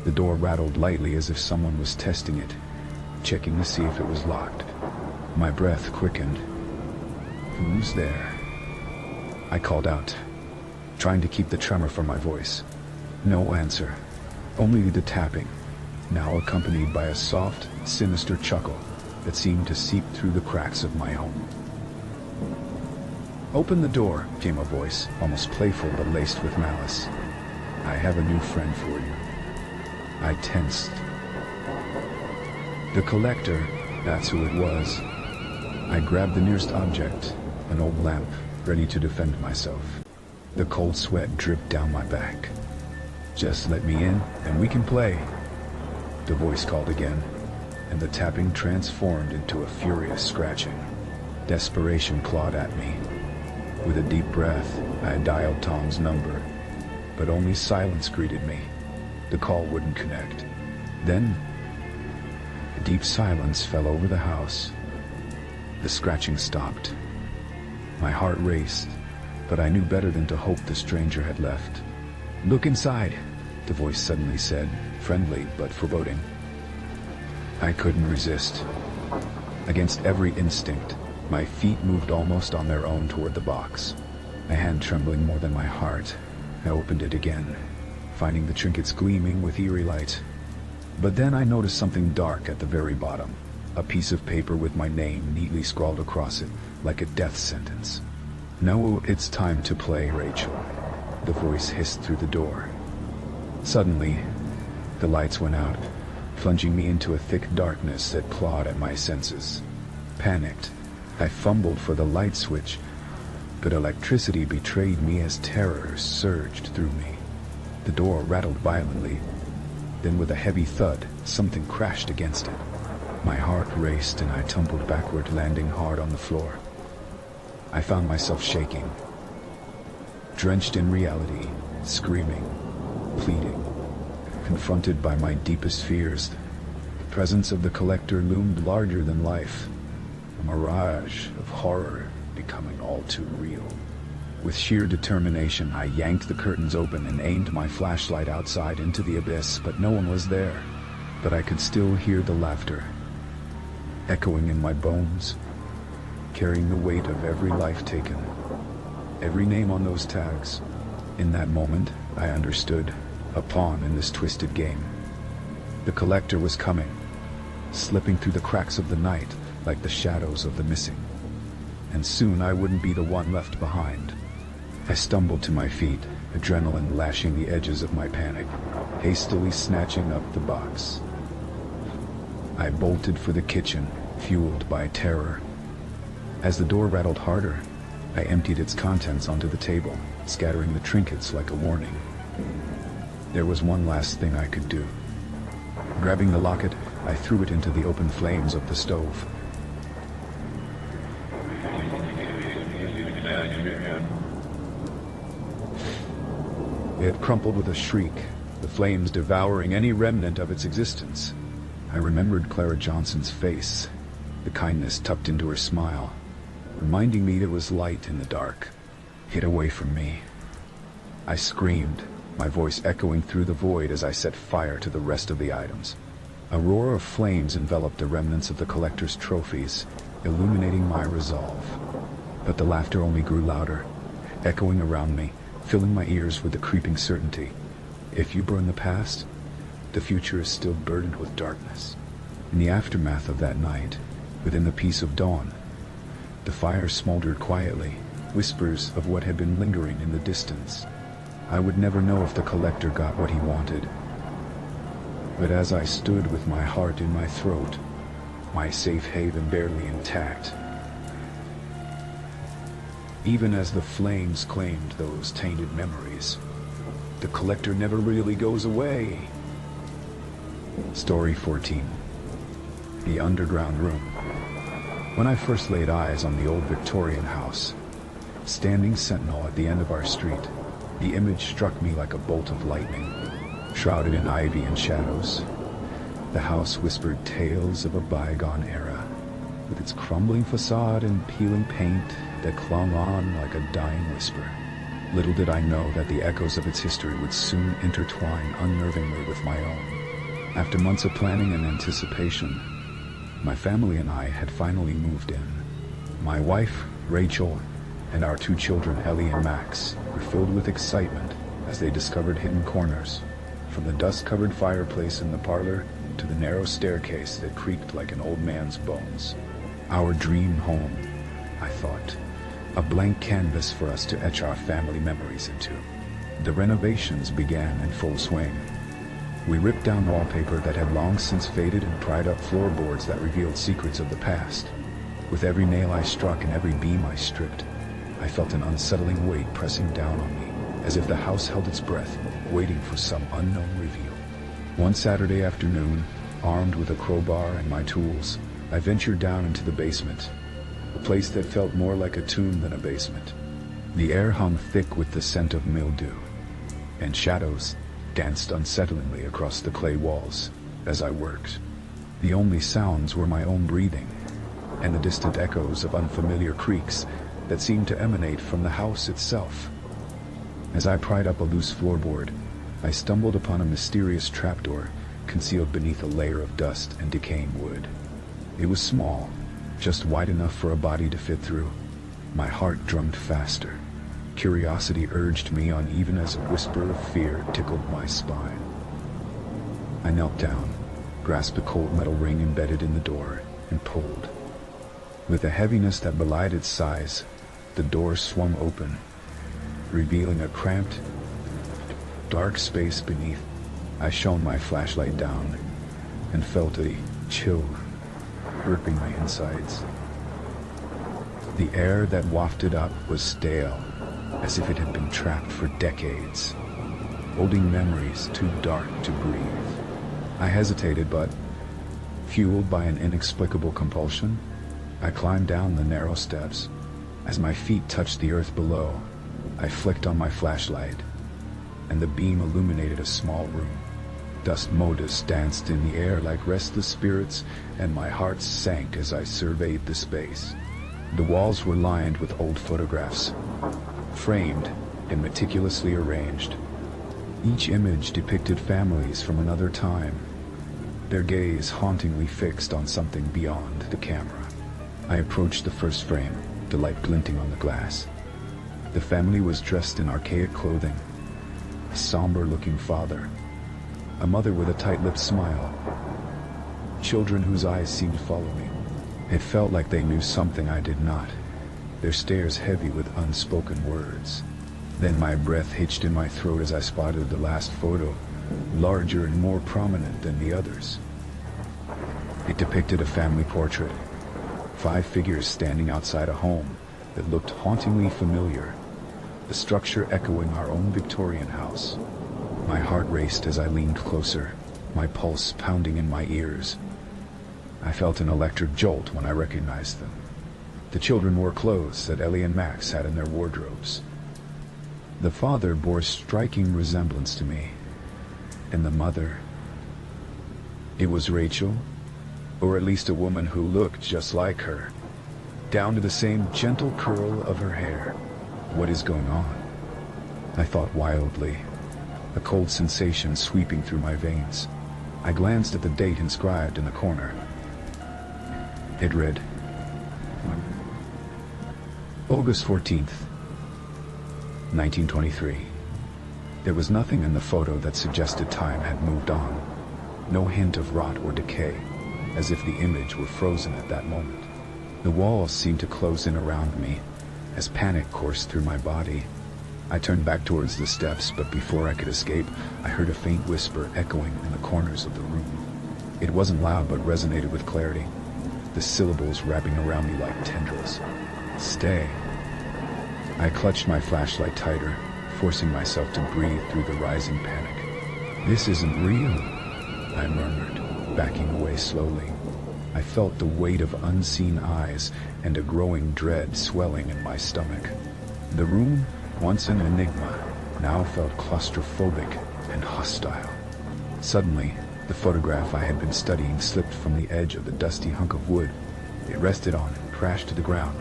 The door rattled lightly as if someone was testing it, checking to see if it was locked. My breath quickened. Who's there? I called out, trying to keep the tremor from my voice. No answer, only the tapping, now accompanied by a soft, sinister chuckle that seemed to seep through the cracks of my home. "Open the door," came a voice, almost playful but laced with malice. "I have a new friend for you." I tensed. The collector, that's who it was. I grabbed the nearest object, an old lamp, ready to defend myself. The cold sweat dripped down my back. "Just let me in, and we can play," the voice called again, and the tapping transformed into a furious scratching. Desperation clawed at me. With a deep breath, I dialed Tom's number, but only silence greeted me. The call wouldn't connect. Then, a deep silence fell over the house. The scratching stopped. My heart raced, but I knew better than to hope the stranger had left. "Look inside," the voice suddenly said, friendly but foreboding. I couldn't resist. Against every instinct, my feet moved almost on their own toward the box. My hand trembling more than my heart, I opened it again, finding the trinkets gleaming with eerie light. But then I noticed something dark at the very bottom, a piece of paper with my name neatly scrawled across it, like a death sentence. "No, it's time to play, Rachel," the voice hissed through the door. Suddenly, the lights went out, plunging me into a thick darkness that clawed at my senses. Panicked, I fumbled for the light switch, but electricity betrayed me as terror surged through me. The door rattled violently. Then with a heavy thud, something crashed against it. My heart raced and I tumbled backward, landing hard on the floor. I found myself shaking, drenched in reality, screaming, pleading. Confronted by my deepest fears, the presence of the collector loomed larger than life, a mirage of horror becoming all too real. With sheer determination, I yanked the curtains open and aimed my flashlight outside into the abyss, but no one was there. But I could still hear the laughter, echoing in my bones, carrying the weight of every life taken, every name on those tags. In that moment, I understood, a pawn in this twisted game. The collector was coming, slipping through the cracks of the night like the shadows of the missing. And soon I wouldn't be the one left behind. I stumbled to my feet, adrenaline lashing the edges of my panic, hastily snatching up the box. I bolted for the kitchen, fueled by terror. As the door rattled harder, I emptied its contents onto the table, scattering the trinkets like a warning. There was one last thing I could do. Grabbing the locket, I threw it into the open flames of the stove. It crumpled with a shriek, the flames devouring any remnant of its existence. I remembered Clara Johnson's face, the kindness tucked into her smile, reminding me there was light in the dark. Get away from me. I screamed, my voice echoing through the void as I set fire to the rest of the items. A roar of flames enveloped the remnants of the collector's trophies, illuminating my resolve. But the laughter only grew louder, echoing around me, filling my ears with the creeping certainty. If you burn the past, the future is still burdened with darkness. In the aftermath of that night, within the peace of dawn, the fire smoldered quietly, whispers of what had been lingering in the distance. I would never know if the collector got what he wanted. But as I stood with my heart in my throat, my safe haven barely intact, even as the flames claimed those tainted memories, the collector never really goes away. Story 14. The Underground Room. When I first laid eyes on the old Victorian house, standing sentinel at the end of our street, the image struck me like a bolt of lightning. Shrouded in ivy and shadows, the house whispered tales of a bygone era, with its crumbling facade and peeling paint that clung on like a dying whisper. Little did I know that the echoes of its history would soon intertwine unnervingly with my own. After months of planning and anticipation, my family and I had finally moved in. My wife, Rachel, and our 2 children, Ellie and Max, were filled with excitement as they discovered hidden corners, from the dust-covered fireplace in the parlor to the narrow staircase that creaked like an old man's bones. Our dream home, I thought, a blank canvas for us to etch our family memories into. The renovations began in full swing. We ripped down wallpaper that had long since faded and pried up floorboards that revealed secrets of the past. With every nail I struck and every beam I stripped, I felt an unsettling weight pressing down on me, as if the house held its breath, waiting for some unknown reveal. One Saturday afternoon, armed with a crowbar and my tools, I ventured down into the basement, a place that felt more like a tomb than a basement. The air hung thick with the scent of mildew, and shadows danced unsettlingly across the clay walls as I worked. The only sounds were my own breathing, and the distant echoes of unfamiliar creaks that seemed to emanate from the house itself. As I pried up a loose floorboard, I stumbled upon a mysterious trapdoor concealed beneath a layer of dust and decaying wood. It was small, just wide enough for a body to fit through. My heart drummed faster. Curiosity urged me on even as a whisper of fear tickled my spine. I knelt down, grasped a cold metal ring embedded in the door, and pulled. With a heaviness that belied its size, the door swung open, revealing a cramped, dark space beneath. I shone my flashlight down and felt a chill gripping my insides. The air that wafted up was stale, as if it had been trapped for decades, holding memories too dark to breathe. I hesitated, but, fueled by an inexplicable compulsion, I climbed down the narrow steps. As my feet touched the earth below, I flicked on my flashlight, and the beam illuminated a small room. Dust motes danced in the air like restless spirits, and my heart sank as I surveyed the space. The walls were lined with old photographs, framed and meticulously arranged. Each image depicted families from another time, their gaze hauntingly fixed on something beyond the camera. I approached the first frame, the light glinting on the glass. The family was dressed in archaic clothing. A somber-looking father, a mother with a tight-lipped smile, children whose eyes seemed to follow me. It felt like they knew something I did not, their stares heavy with unspoken words. Then my breath hitched in my throat as I spotted the last photo, larger and more prominent than the others. It depicted a family portrait, 5 figures standing outside a home that looked hauntingly familiar, the structure echoing our own Victorian house. My heart raced as I leaned closer, my pulse pounding in my ears. I felt an electric jolt when I recognized them. The children wore clothes that Ellie and Max had in their wardrobes. The father bore striking resemblance to me, and the mother... It was Rachel, or at least a woman who looked just like her, down to the same gentle curl of her hair. What is going on? I thought wildly, a cold sensation sweeping through my veins. I glanced at the date inscribed in the corner. It read, August 14th, 1923. There was nothing in the photo that suggested time had moved on. No hint of rot or decay, as if the image were frozen at that moment. The walls seemed to close in around me, as panic coursed through my body. I turned back towards the steps, but before I could escape, I heard a faint whisper echoing in the corners of the room. It wasn't loud, but resonated with clarity, the syllables wrapping around me like tendrils. Stay. I clutched my flashlight tighter, forcing myself to breathe through the rising panic. This isn't real, I murmured, backing away slowly. I felt the weight of unseen eyes and a growing dread swelling in my stomach. The room, once an enigma, now felt claustrophobic and hostile. Suddenly, the photograph I had been studying slipped from the edge of the dusty hunk of wood. It rested on and crashed to the ground,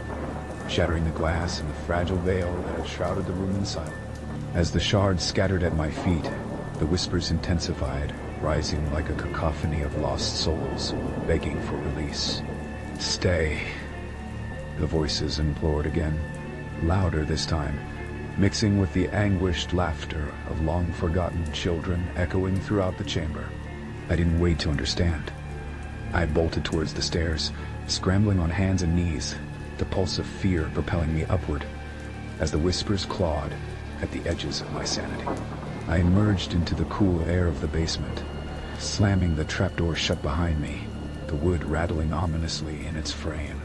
shattering the glass and the fragile veil that had shrouded the room in silence. As the shards scattered at my feet, the whispers intensified, rising like a cacophony of lost souls, begging for release. Stay, the voices implored again, louder this time, mixing with the anguished laughter of long-forgotten children echoing throughout the chamber. I didn't wait to understand. I bolted towards the stairs, scrambling on hands and knees, the pulse of fear propelling me upward as the whispers clawed at the edges of my sanity. I emerged into the cool air of the basement, slamming the trapdoor shut behind me, the wood rattling ominously in its frame.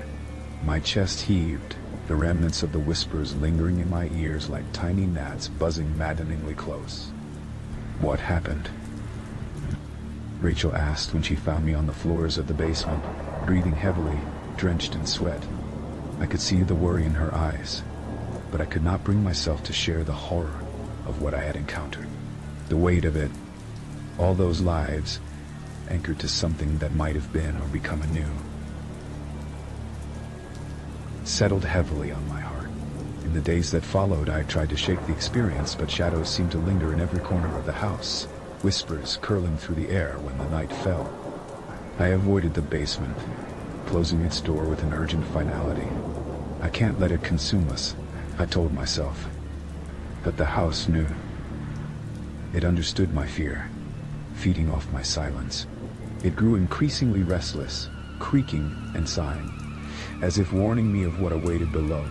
My chest heaved, the remnants of the whispers lingering in my ears like tiny gnats buzzing maddeningly close. "What happened?" Rachel asked when she found me on the floors of the basement, breathing heavily, drenched in sweat. I could see the worry in her eyes, but I could not bring myself to share the horror of what I had encountered. The weight of it, all those lives, anchored to something that might have been or become anew, settled heavily on my heart. In the days that followed, I tried to shake the experience, but shadows seemed to linger in every corner of the house, whispers curling through the air when the night fell. I avoided the basement, closing its door with an urgent finality. I can't let it consume us, I told myself. But the house knew. It understood my fear, feeding off my silence. It grew increasingly restless, creaking and sighing, as if warning me of what awaited below.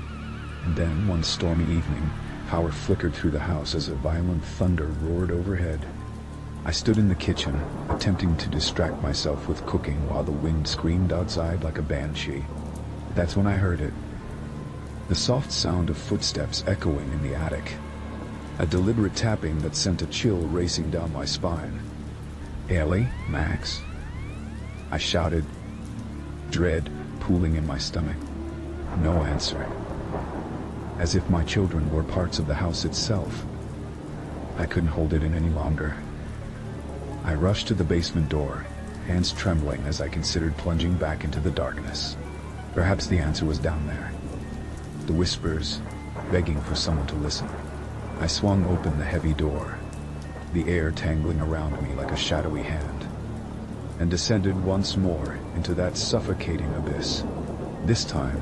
And then, one stormy evening, power flickered through the house as a violent thunder roared overhead. I stood in the kitchen, attempting to distract myself with cooking while the wind screamed outside like a banshee. That's when I heard it. The soft sound of footsteps echoing in the attic. A deliberate tapping that sent a chill racing down my spine. "Ellie? Max?" I shouted, dread pooling in my stomach. No answer. As if my children were parts of the house itself. I couldn't hold it in any longer. I rushed to the basement door, hands trembling as I considered plunging back into the darkness. Perhaps the answer was down there. The whispers, begging for someone to listen. I swung open the heavy door, the air tangling around me like a shadowy hand, and descended once more into that suffocating abyss. This time,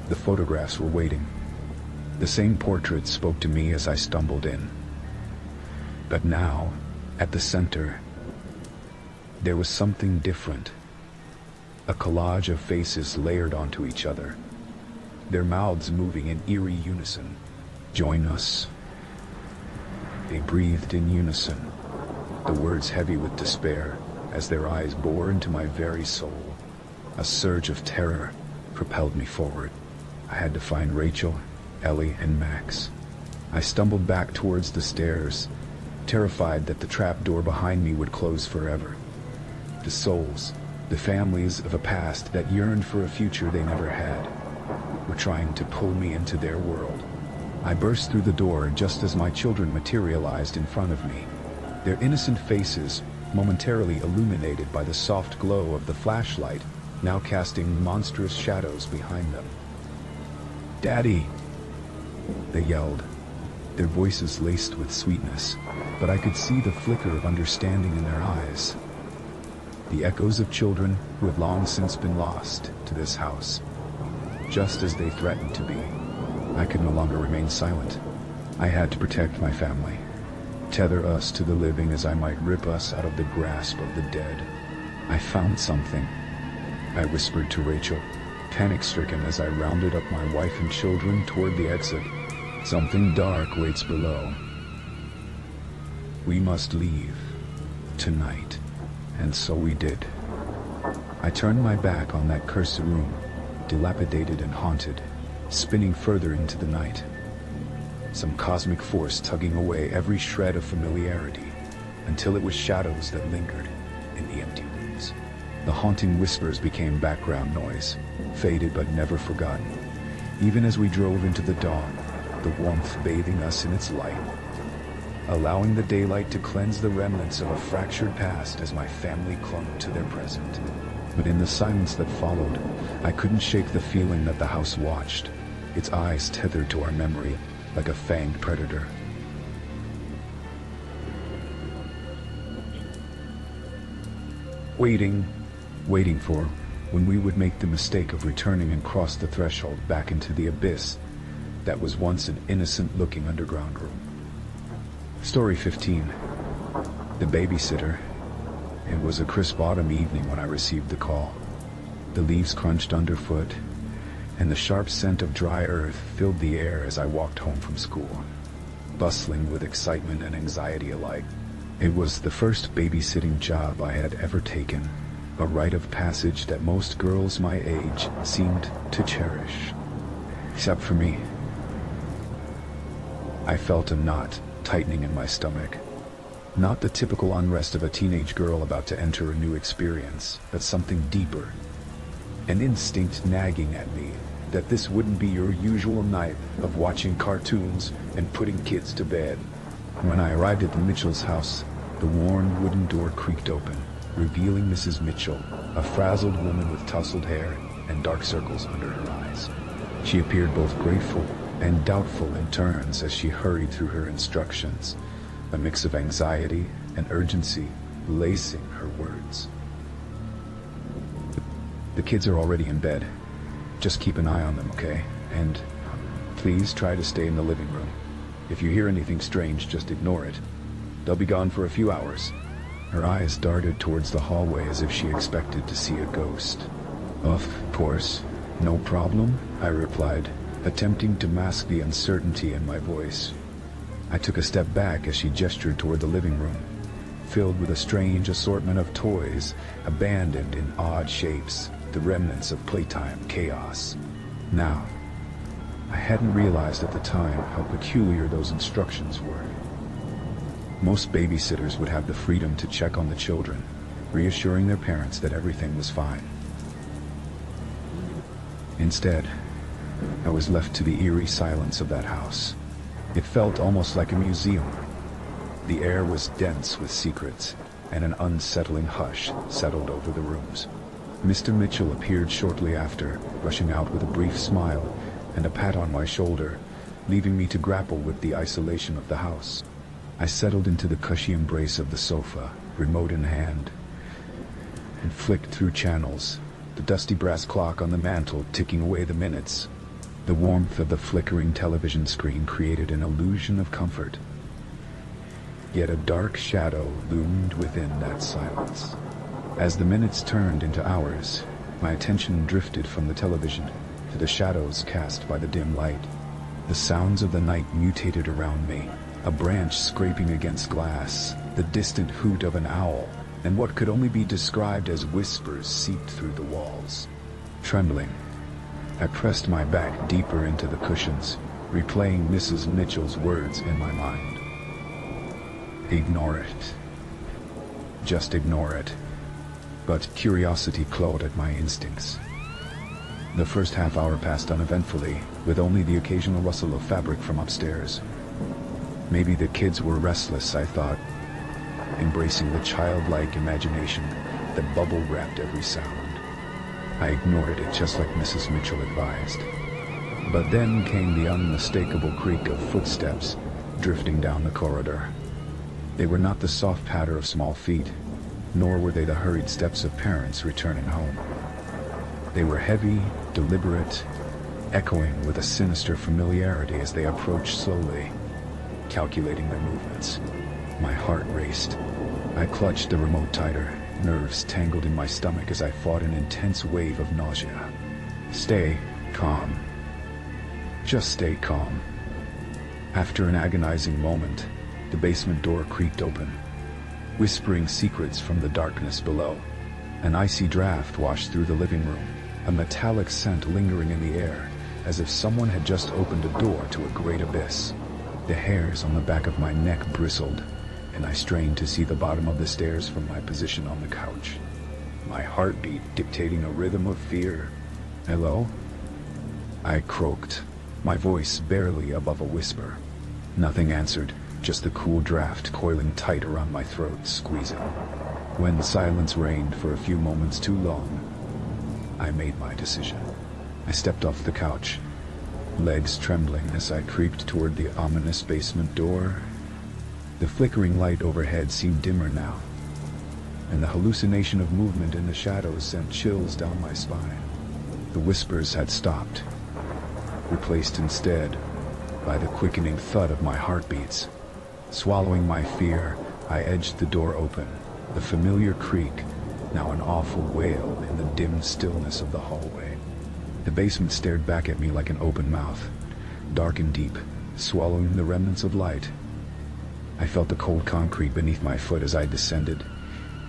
the photographs were waiting. The same portrait spoke to me as I stumbled in. But now, at the center, there was something different. A collage of faces layered onto each other, their mouths moving in eerie unison. "Join us." They breathed in unison, the words heavy with despair as their eyes bore into my very soul. A surge of terror propelled me forward. I had to find Rachel, Ellie, and Max. I stumbled back towards the stairs, terrified that the trap door behind me would close forever. The souls, the families of a past that yearned for a future they never had, were trying to pull me into their world. I burst through the door just as my children materialized in front of me, their innocent faces momentarily illuminated by the soft glow of the flashlight, now casting monstrous shadows behind them. "Daddy!" they yelled, their voices laced with sweetness, but I could see the flicker of understanding in their eyes. The echoes of children who had long since been lost to this house, just as they threatened to be. I could no longer remain silent. I had to protect my family, tether us to the living as I might rip us out of the grasp of the dead. "I found something," I whispered to Rachel, panic-stricken as I rounded up my wife and children toward the exit. "Something dark waits below. We must leave tonight." And so we did. I turned my back on that cursed room, dilapidated and haunted, spinning further into the night. Some cosmic force tugging away every shred of familiarity, until it was shadows that lingered in the empty rooms. The haunting whispers became background noise, faded but never forgotten. Even as we drove into the dawn, the warmth bathing us in its light, allowing the daylight to cleanse the remnants of a fractured past as my family clung to their present. But in the silence that followed, I couldn't shake the feeling that the house watched, its eyes tethered to our memory like a fanged predator. Waiting for when we would make the mistake of returning and cross the threshold back into the abyss that was once an innocent-looking underground room. Story 15. The babysitter. It was a crisp autumn evening when I received the call. The leaves crunched underfoot, and the sharp scent of dry earth filled the air as I walked home from school, bustling with excitement and anxiety alike. It was the first babysitting job I had ever taken, a rite of passage that most girls my age seemed to cherish. Except for me. I felt a knot tightening in my stomach. Not the typical unrest of a teenage girl about to enter a new experience, but something deeper. An instinct nagging at me that this wouldn't be your usual night of watching cartoons and putting kids to bed. When I arrived at the Mitchell's house, the worn wooden door creaked open, revealing Mrs. Mitchell, a frazzled woman with tousled hair and dark circles under her eyes. She appeared both grateful and doubtful in turns as she hurried through her instructions, a mix of anxiety and urgency lacing her words. The kids are already in bed. Just keep an eye on them, okay? And please try to stay in the living room. If you hear anything strange, just ignore it. They'll be gone for a few hours. Her eyes darted towards the hallway as if she expected to see a ghost. Of course, no problem, I replied, attempting to mask the uncertainty in my voice. I took a step back as she gestured toward the living room, filled with a strange assortment of toys, abandoned in odd shapes, the remnants of playtime chaos. Now, I hadn't realized at the time how peculiar those instructions were. Most babysitters would have the freedom to check on the children, reassuring their parents that everything was fine. Instead, I was left to the eerie silence of that house. It felt almost like a museum. The air was dense with secrets, and an unsettling hush settled over the rooms. Mr. Mitchell appeared shortly after, rushing out with a brief smile and a pat on my shoulder, leaving me to grapple with the isolation of the house. I settled into the cushy embrace of the sofa, remote in hand, and flicked through channels, the dusty brass clock on the mantel ticking away the minutes. The warmth of the flickering television screen created an illusion of comfort. Yet a dark shadow loomed within that silence. As the minutes turned into hours, my attention drifted from the television to the shadows cast by the dim light. The sounds of the night mutated around me, a branch scraping against glass, the distant hoot of an owl, and what could only be described as whispers seeped through the walls. Trembling, I pressed my back deeper into the cushions, replaying Mrs. Mitchell's words in my mind. Ignore it. Just ignore it. But curiosity clawed at my instincts. The first half hour passed uneventfully, with only the occasional rustle of fabric from upstairs. Maybe the kids were restless, I thought, embracing the childlike imagination that bubble-wrapped every sound. I ignored it just like Mrs. Mitchell advised. But then came the unmistakable creak of footsteps drifting down the corridor. They were not the soft patter of small feet, nor were they the hurried steps of parents returning home. They were heavy, deliberate, echoing with a sinister familiarity as they approached slowly, calculating their movements. My heart raced. I clutched the remote tighter, nerves tangled in my stomach as I fought an intense wave of nausea. Stay calm. Just stay calm. After an agonizing moment, the basement door creaked open, whispering secrets from the darkness below. An icy draft washed through the living room, a metallic scent lingering in the air, as if someone had just opened a door to a great abyss. The hairs on the back of my neck bristled, and I strained to see the bottom of the stairs from my position on the couch, my heartbeat dictating a rhythm of fear. Hello? I croaked, my voice barely above a whisper. Nothing answered, just the cool draft coiling tight around my throat, squeezing. When silence reigned for a few moments too long, I made my decision. I stepped off the couch, legs trembling as I creeped toward the ominous basement door. The flickering light overhead seemed dimmer now, and the hallucination of movement in the shadows sent chills down my spine. The whispers had stopped, replaced instead by the quickening thud of my heartbeats. Swallowing my fear, I edged the door open, the familiar creak, now an awful wail in the dim stillness of the hallway. The basement stared back at me like an open mouth, dark and deep, swallowing the remnants of light. I felt the cold concrete beneath my foot as I descended,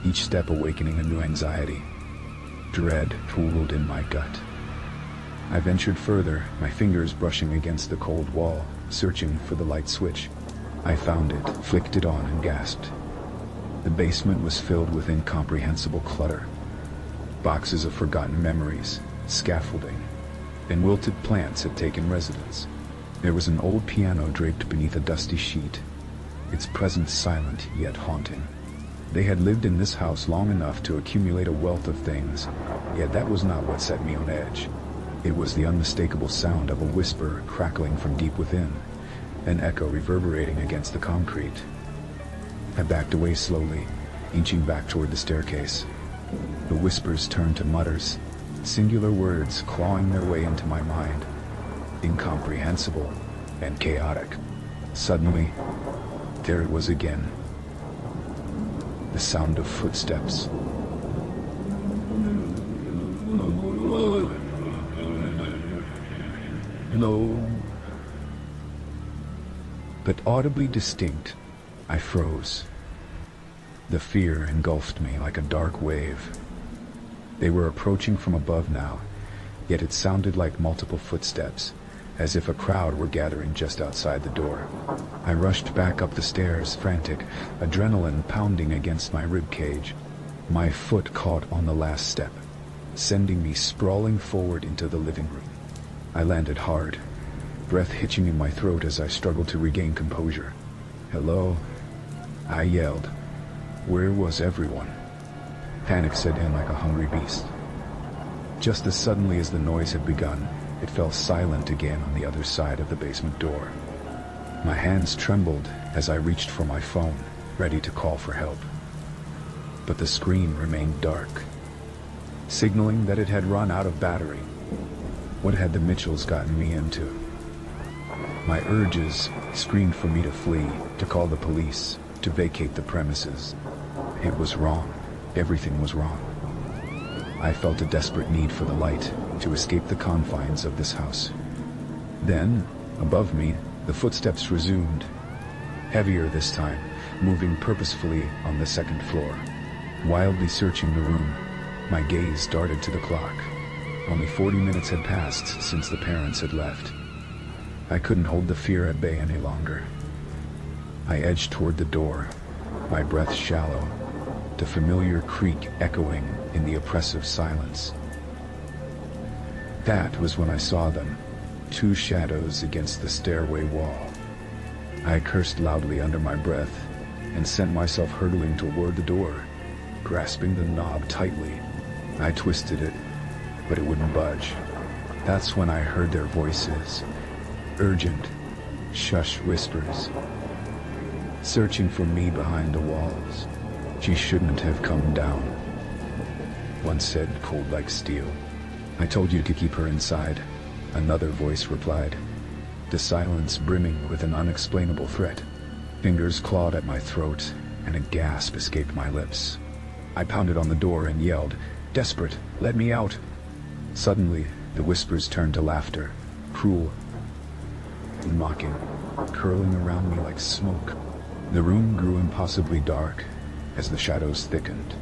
each step awakening a new anxiety. Dread pooled in my gut. I ventured further, my fingers brushing against the cold wall, searching for the light switch. I found it, flicked it on, and gasped. The basement was filled with incomprehensible clutter. Boxes of forgotten memories, scaffolding, and wilted plants had taken residence. There was an old piano draped beneath a dusty sheet, its presence silent yet haunting. They had lived in this house long enough to accumulate a wealth of things, yet that was not what set me on edge. It was the unmistakable sound of a whisper crackling from deep within, an echo reverberating against the concrete. I backed away slowly, inching back toward the staircase. The whispers turned to mutters, singular words clawing their way into my mind, incomprehensible and chaotic. Suddenly, there it was again. The sound of footsteps. No. But audibly distinct, I froze. The fear engulfed me like a dark wave. They were approaching from above now, yet it sounded like multiple footsteps, as if a crowd were gathering just outside the door. I rushed back up the stairs, frantic, adrenaline pounding against my rib cage. My foot caught on the last step, sending me sprawling forward into the living room. I landed hard, breath hitching in my throat as I struggled to regain composure. "Hello?" I yelled. Where was everyone? Panic set in like a hungry beast. Just as suddenly as the noise had begun, it fell silent again on the other side of the basement door. My hands trembled as I reached for my phone, ready to call for help. But the screen remained dark, signaling that it had run out of battery. What had the Mitchells gotten me into? My urges screamed for me to flee, to call the police, to vacate the premises. It was wrong. Everything was wrong. I felt a desperate need for the light, to escape the confines of this house. Then, above me, the footsteps resumed, heavier this time, moving purposefully on the second floor. Wildly searching the room, my gaze darted to the clock. Only 40 minutes had passed since the parents had left. I couldn't hold the fear at bay any longer. I edged toward the door, my breath shallow, the familiar creak echoing in the oppressive silence. That was when I saw them, two shadows against the stairway wall. I cursed loudly under my breath and sent myself hurtling toward the door, grasping the knob tightly. I twisted it, but it wouldn't budge. That's when I heard their voices, urgent, shush whispers, searching for me behind the walls. She shouldn't have come down, one said, cold like steel. I told you to keep her inside, another voice replied, the silence brimming with an unexplainable threat. Fingers clawed at my throat, and a gasp escaped my lips. I pounded on the door and yelled, desperate, let me out. Suddenly, the whispers turned to laughter, cruel and mocking, curling around me like smoke. The room grew impossibly dark as the shadows thickened.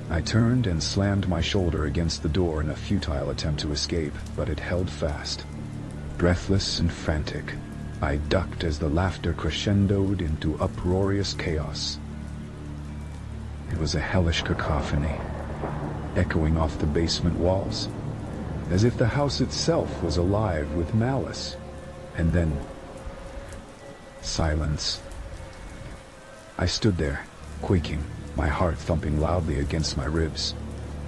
I turned and slammed my shoulder against the door in a futile attempt to escape, but it held fast. Breathless and frantic, I ducked as the laughter crescendoed into uproarious chaos. It was a hellish cacophony, echoing off the basement walls, as if the house itself was alive with malice. And then, silence. I stood there, quaking, my heart thumping loudly against my ribs.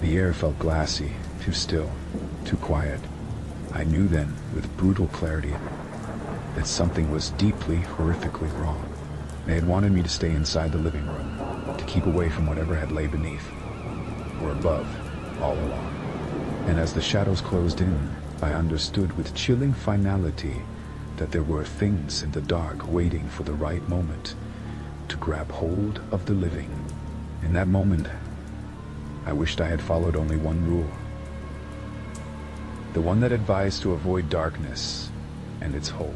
The air felt glassy, too still, too quiet. I knew then, with brutal clarity, that something was deeply, horrifically wrong. They had wanted me to stay inside the living room, to keep away from whatever had lay beneath, or above, all along. And as the shadows closed in, I understood with chilling finality that there were things in the dark waiting for the right moment to grab hold of the living. In that moment, I wished I had followed only one rule. the one that advised to avoid darkness and its hole.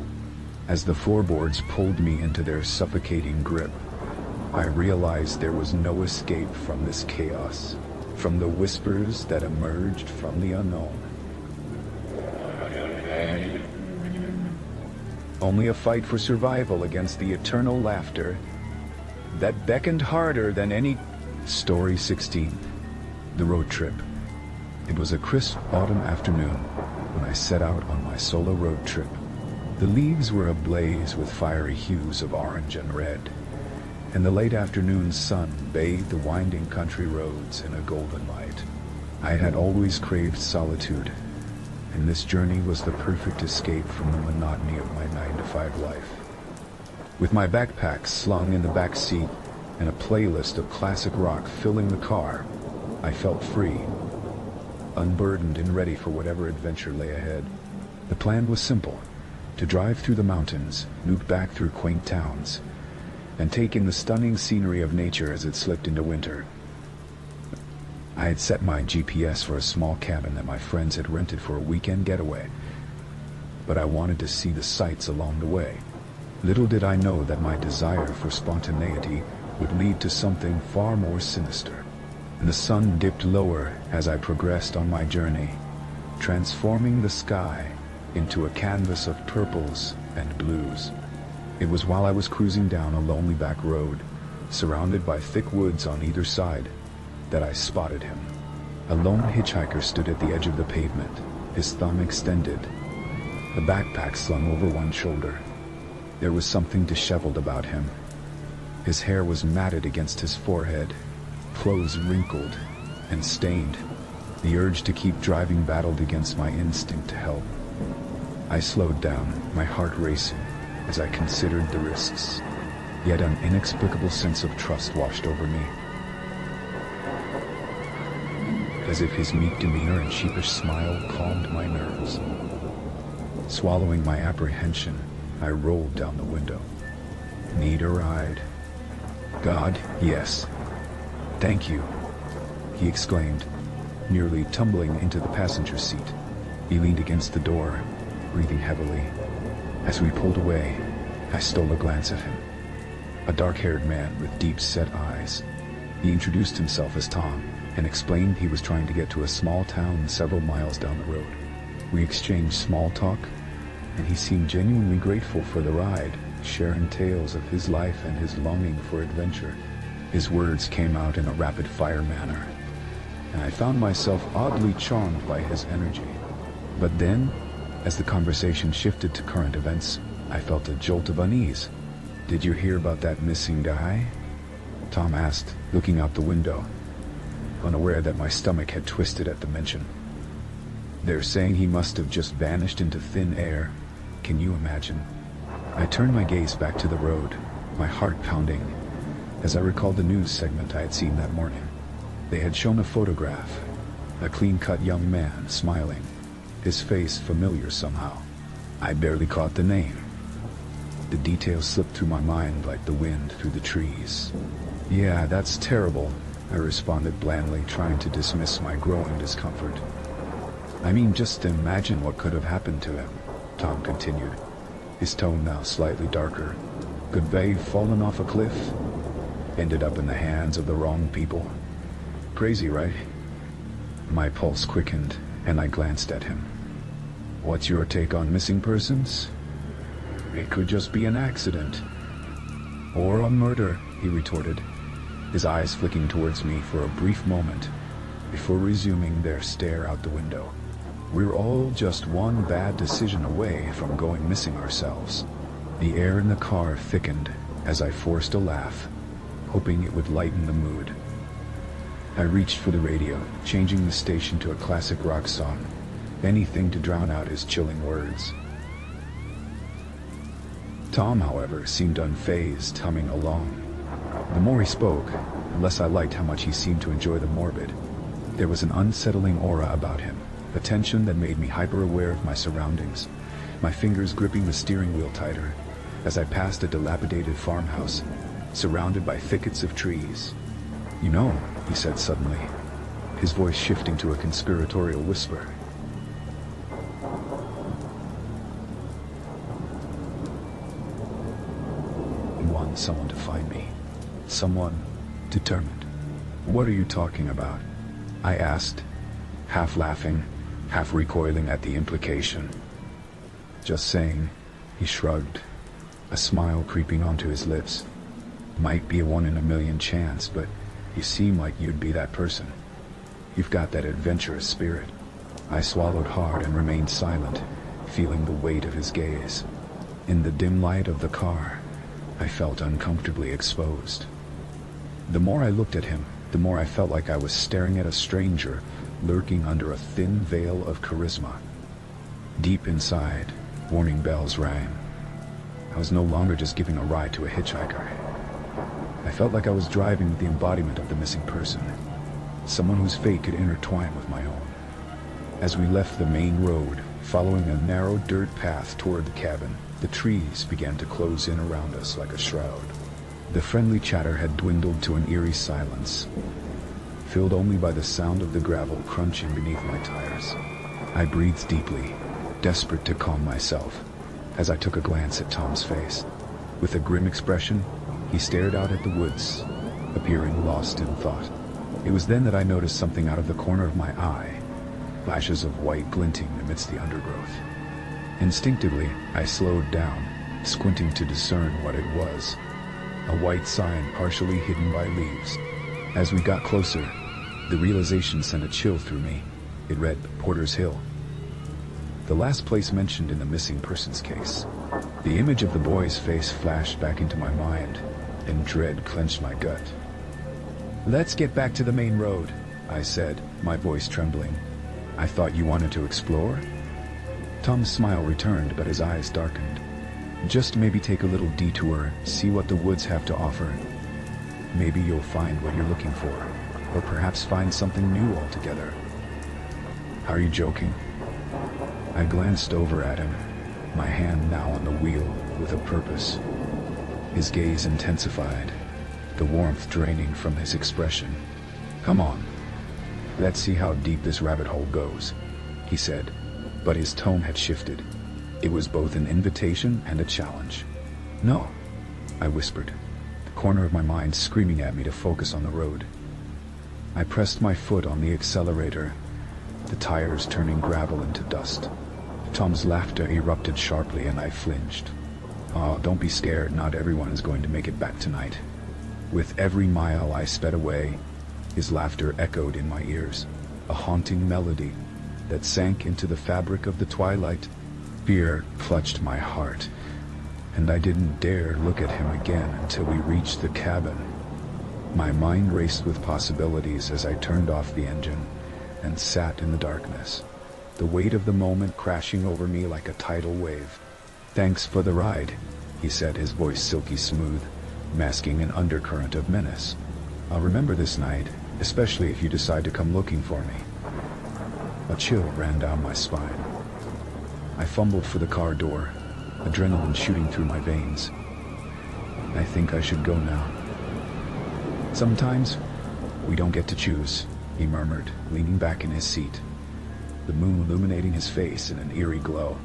As the floorboards pulled me into their suffocating grip, I realized there was no escape from this chaos, from the whispers that emerged from the unknown. Only a fight for survival against the eternal laughter that beckoned harder than any... Story 16. The road trip. It was a crisp autumn afternoon when I set out on my solo road trip. The leaves were ablaze with fiery hues of orange and red, and the late afternoon sun bathed the winding country roads in a golden light. I had always craved solitude, and this journey was the perfect escape from the monotony of my 9-to-5 life. With my backpack slung in the back seat and a playlist of classic rock filling the car, I felt free, unburdened and ready for whatever adventure lay ahead. The plan was simple: to drive through the mountains, loop back through quaint towns, and take in the stunning scenery of nature as it slipped into winter. I had set my GPS for a small cabin that my friends had rented for a weekend getaway, but I wanted to see the sights along the way. Little did I know that my desire for spontaneity would lead to something far more sinister. The sun dipped lower as I progressed on my journey, transforming the sky into a canvas of purples and blues. It was while I was cruising down a lonely back road, surrounded by thick woods on either side, that I spotted him. A lone hitchhiker stood at the edge of the pavement, his thumb extended, the backpack slung over one shoulder. There was something disheveled about him. His hair was matted against his forehead, clothes wrinkled and stained. The urge to keep driving battled against my instinct to help. I slowed down, my heart racing, as I considered the risks. Yet an inexplicable sense of trust washed over me. As if his meek demeanor and sheepish smile calmed my nerves. Swallowing my apprehension, I rolled down the window. Need a ride? God, yes. Thank you, he exclaimed, nearly tumbling into the passenger seat. He leaned against the door, breathing heavily. As we pulled away, I stole a glance at him. A dark-haired man with deep-set eyes. He introduced himself as Tom and explained he was trying to get to a small town several miles down the road. We exchanged small talk, and he seemed genuinely grateful for the ride, sharing tales of his life and his longing for adventure. His words came out in a rapid-fire manner, and I found myself oddly charmed by his energy. But then, as the conversation shifted to current events, I felt a jolt of unease. "Did you hear about that missing guy?" Tom asked, looking out the window, unaware that my stomach had twisted at the mention. "They're saying he must have just vanished into thin air. Can you imagine?" I turned my gaze back to the road, my heart pounding, as I recalled the news segment I had seen that morning. They had shown a photograph, a clean-cut young man smiling, his face familiar somehow. I barely caught the name. The details slipped through my mind like the wind through the trees. "Yeah, that's terrible," I responded blandly, trying to dismiss my growing discomfort. "I mean, just imagine what could have happened to him," Tom continued, his tone now slightly darker. "Could they have fallen off a cliff? Ended up in the hands of the wrong people? Crazy, right?" My pulse quickened, and I glanced at him. "What's your take on missing persons?" "It could just be an accident." "Or a murder," he retorted, his eyes flicking towards me for a brief moment, before resuming their stare out the window. "We're all just one bad decision away from going missing ourselves." The air in the car thickened as I forced a laugh, hoping it would lighten the mood. I reached for the radio, changing the station to a classic rock song, anything to drown out his chilling words. Tom, however, seemed unfazed, humming along. The more he spoke, the less I liked how much he seemed to enjoy the morbid. There was an unsettling aura about him, a tension that made me hyper-aware of my surroundings, my fingers gripping the steering wheel tighter as I passed a dilapidated farmhouse, surrounded by thickets of trees. "You know," he said suddenly, his voice shifting to a conspiratorial whisper, found someone to find me. Someone determined. What are you talking about? I asked, half laughing, half recoiling at the implication. Just saying, he shrugged, a smile creeping onto his lips. Might be a 1 in a million chance, but you seem like you'd be that person. You've got that adventurous spirit. I swallowed hard and remained silent, feeling the weight of his gaze. In the dim light of the car, I felt uncomfortably exposed. The more I looked at him, the more I felt like I was staring at a stranger lurking under a thin veil of charisma. Deep inside, warning bells rang. I was no longer just giving a ride to a hitchhiker. I felt like I was driving with the embodiment of the missing person, someone whose fate could intertwine with my own. As we left the main road, following a narrow dirt path toward the cabin, the trees began to close in around us like a shroud. The friendly chatter had dwindled to an eerie silence, filled only by the sound of the gravel crunching beneath my tires. I breathed deeply, desperate to calm myself, as I took a glance at Tom's face. With a grim expression, he stared out at the woods, appearing lost in thought. It was then that I noticed something out of the corner of my eye, flashes of white glinting amidst the undergrowth. Instinctively, I slowed down, squinting to discern what it was. A white sign partially hidden by leaves. As we got closer, the realization sent a chill through me. It read Porter's Hill, the last place mentioned in the missing persons case. The image of the boy's face flashed back into my mind, and dread clenched my gut. "Let's get back to the main road," I said, my voice trembling. "I thought you wanted to explore?" Tom's smile returned, but his eyes darkened. "Just maybe take a little detour, see what the woods have to offer. Maybe you'll find what you're looking for, or perhaps find something new altogether." "Are you joking?" I glanced over at him, my hand now on the wheel with a purpose. His gaze intensified, the warmth draining from his expression. "Come on. Let's see how deep this rabbit hole goes," he said, but his tone had shifted. It was both an invitation and a challenge. "No," I whispered, the corner of my mind screaming at me to focus on the road. I pressed my foot on the accelerator, the tires turning gravel into dust. Tom's laughter erupted sharply and I flinched. "Oh, don't be scared, not everyone is going to make it back tonight." With every mile I sped away, his laughter echoed in my ears, a haunting melody that sank into the fabric of the twilight. Fear clutched my heart, and I didn't dare look at him again until we reached the cabin. My mind raced with possibilities as I turned off the engine and sat in the darkness, the weight of the moment crashing over me like a tidal wave. "Thanks for the ride," he said, his voice silky smooth, masking an undercurrent of menace. "I'll remember this night, especially if you decide to come looking for me." A chill ran down my spine. I fumbled for the car door, adrenaline shooting through my veins. "I think I should go now." "Sometimes we don't get to choose," he murmured, leaning back in his seat, the moon illuminating his face in an eerie glow.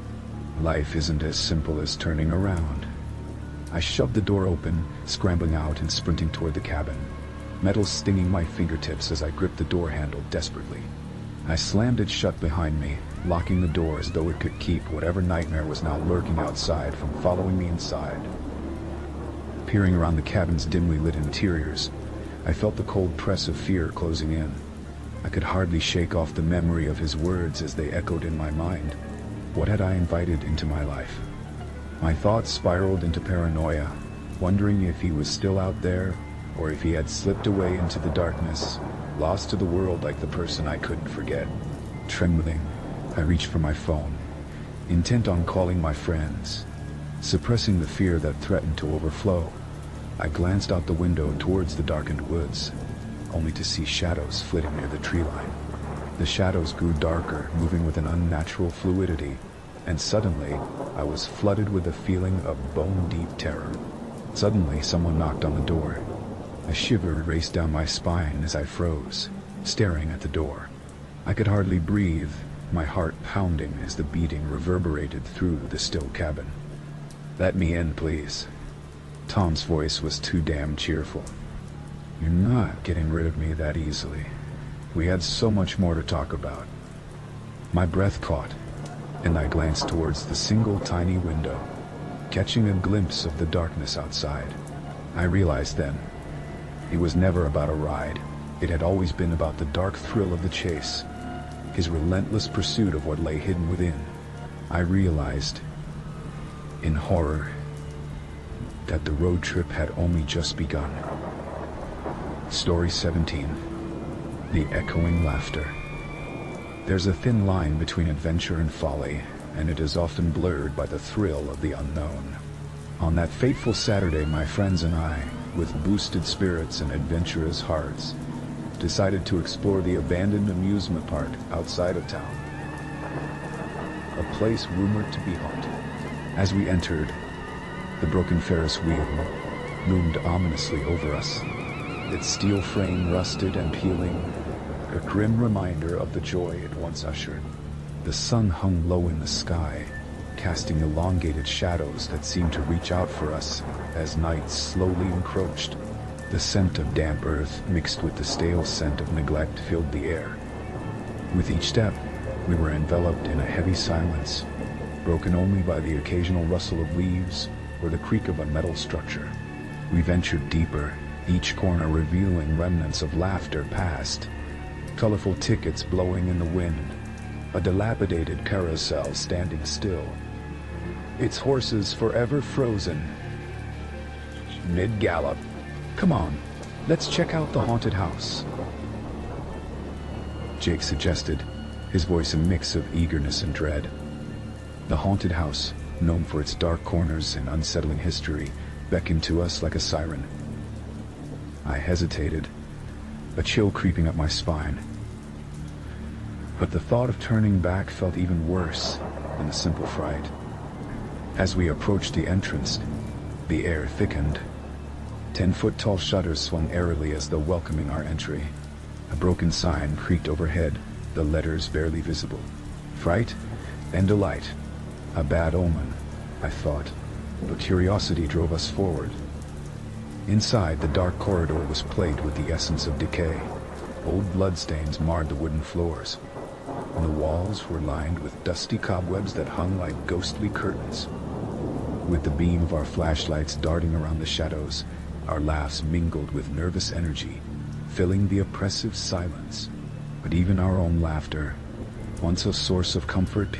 "Life isn't as simple as turning around." I shoved the door open, scrambling out and sprinting toward the cabin, metal stinging my fingertips as I gripped the door handle desperately. I slammed it shut behind me, locking the door as though it could keep whatever nightmare was now lurking outside from following me inside. Peering around the cabin's dimly lit interiors, I felt the cold press of fear closing in. I could hardly shake off the memory of his words as they echoed in my mind. What had I invited into my life? My thoughts spiraled into paranoia, wondering if he was still out there, or if he had slipped away into the darkness, lost to the world like the person I couldn't forget. Trembling, I reached for my phone, intent on calling my friends. Suppressing the fear that threatened to overflow, I glanced out the window towards the darkened woods, only to see shadows flitting near the tree line. The shadows grew darker, moving with an unnatural fluidity, and suddenly I was flooded with a feeling of bone-deep terror. Suddenly, someone knocked on the door. A shiver raced down my spine as I froze, staring at the door. I could hardly breathe, my heart pounding as the beating reverberated through the still cabin. "Let me in, please." Tom's voice was too damn cheerful. "You're not getting rid of me that easily. We had so much more to talk about." My breath caught, and I glanced towards the single tiny window, catching a glimpse of the darkness outside. I realized then, it was never about a ride. It had always been about the dark thrill of the chase, his relentless pursuit of what lay hidden within. I realized, in horror, that the road trip had only just begun. Story 17. The Echoing Laughter. There's a thin line between adventure and folly, and it is often blurred by the thrill of the unknown. On that fateful Saturday, my friends and I, with boosted spirits and adventurous hearts, decided to explore the abandoned amusement park outside of town, a place rumored to be haunted. As we entered, the broken Ferris wheel loomed ominously over us, its steel frame rusted and peeling, a grim reminder of the joy it once ushered. The sun hung low in the sky, casting elongated shadows that seemed to reach out for us as night slowly encroached. The scent of damp earth mixed with the stale scent of neglect filled the air. With each step, we were enveloped in a heavy silence, broken only by the occasional rustle of leaves or the creak of a metal structure. We ventured deeper, each corner revealing remnants of laughter past, colorful tickets blowing in the wind, a dilapidated carousel standing still, its horses forever frozen mid-gallop. "Come on, let's check out the haunted house," Jake suggested, his voice a mix of eagerness and dread. The haunted house, known for its dark corners and unsettling history, beckoned to us like a siren. I hesitated, a chill creeping up my spine. But the thought of turning back felt even worse than a simple fright. As we approached the entrance, the air thickened. 10-foot-tall shutters swung airily as though welcoming our entry. A broken sign creaked overhead, the letters barely visible. Fright and delight. A bad omen, I thought, but curiosity drove us forward. Inside, the dark corridor was plagued with the essence of decay. Old bloodstains marred the wooden floors, and the walls were lined with dusty cobwebs that hung like ghostly curtains. With the beam of our flashlights darting around the shadows, our laughs mingled with nervous energy, filling the oppressive silence. But even our own laughter, once a source of comfort,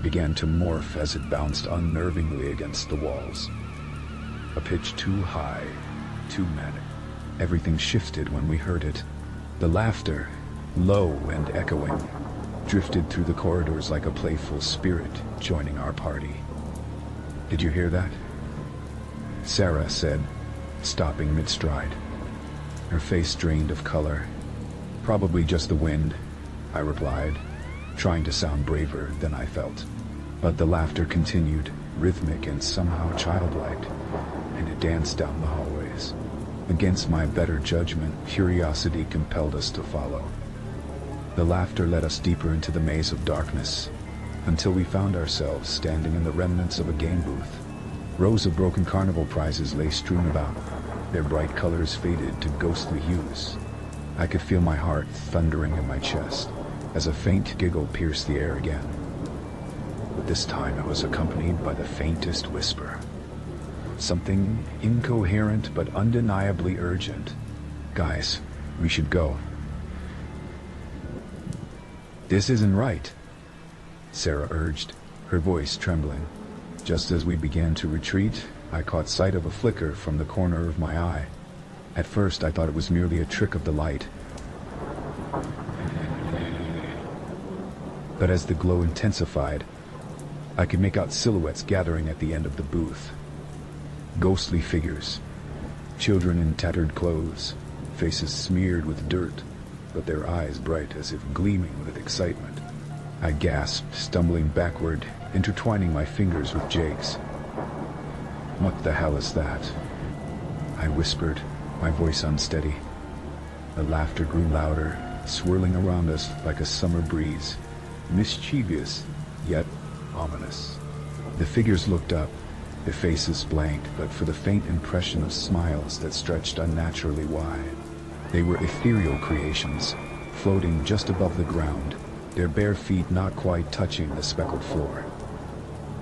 began to morph as it bounced unnervingly against the walls. A pitch too high, too manic. Everything shifted when we heard it. The laughter, low and echoing, drifted through the corridors like a playful spirit joining our party. "Did you hear that?" Sarah said, stopping mid-stride. Her face drained of color. "Probably just the wind," I replied, trying to sound braver than I felt. But the laughter continued, rhythmic and somehow childlike, and it danced down the hallways. Against my better judgment, curiosity compelled us to follow. The laughter led us deeper into the maze of darkness, until we found ourselves standing in the remnants of a game booth. Rows of broken carnival prizes lay strewn about, their bright colors faded to ghostly hues. I could feel my heart thundering in my chest as a faint giggle pierced the air again. But this time it was accompanied by the faintest whisper. Something incoherent but undeniably urgent. "Guys, we should go." "This isn't right," Sarah urged, her voice trembling. Just as we began to retreat, I caught sight of a flicker from the corner of my eye. At first I thought it was merely a trick of the light. But as the glow intensified, I could make out silhouettes gathering at the end of the booth. Ghostly figures, children in tattered clothes, faces smeared with dirt, but their eyes bright as if gleaming with excitement. I gasped, stumbling backward, intertwining my fingers with Jake's. "What the hell is that?" I whispered, my voice unsteady. The laughter grew louder, swirling around us like a summer breeze, mischievous, yet ominous. The figures looked up, their faces blank but for the faint impression of smiles that stretched unnaturally wide. They were ethereal creations, floating just above the ground, their bare feet not quite touching the speckled floor.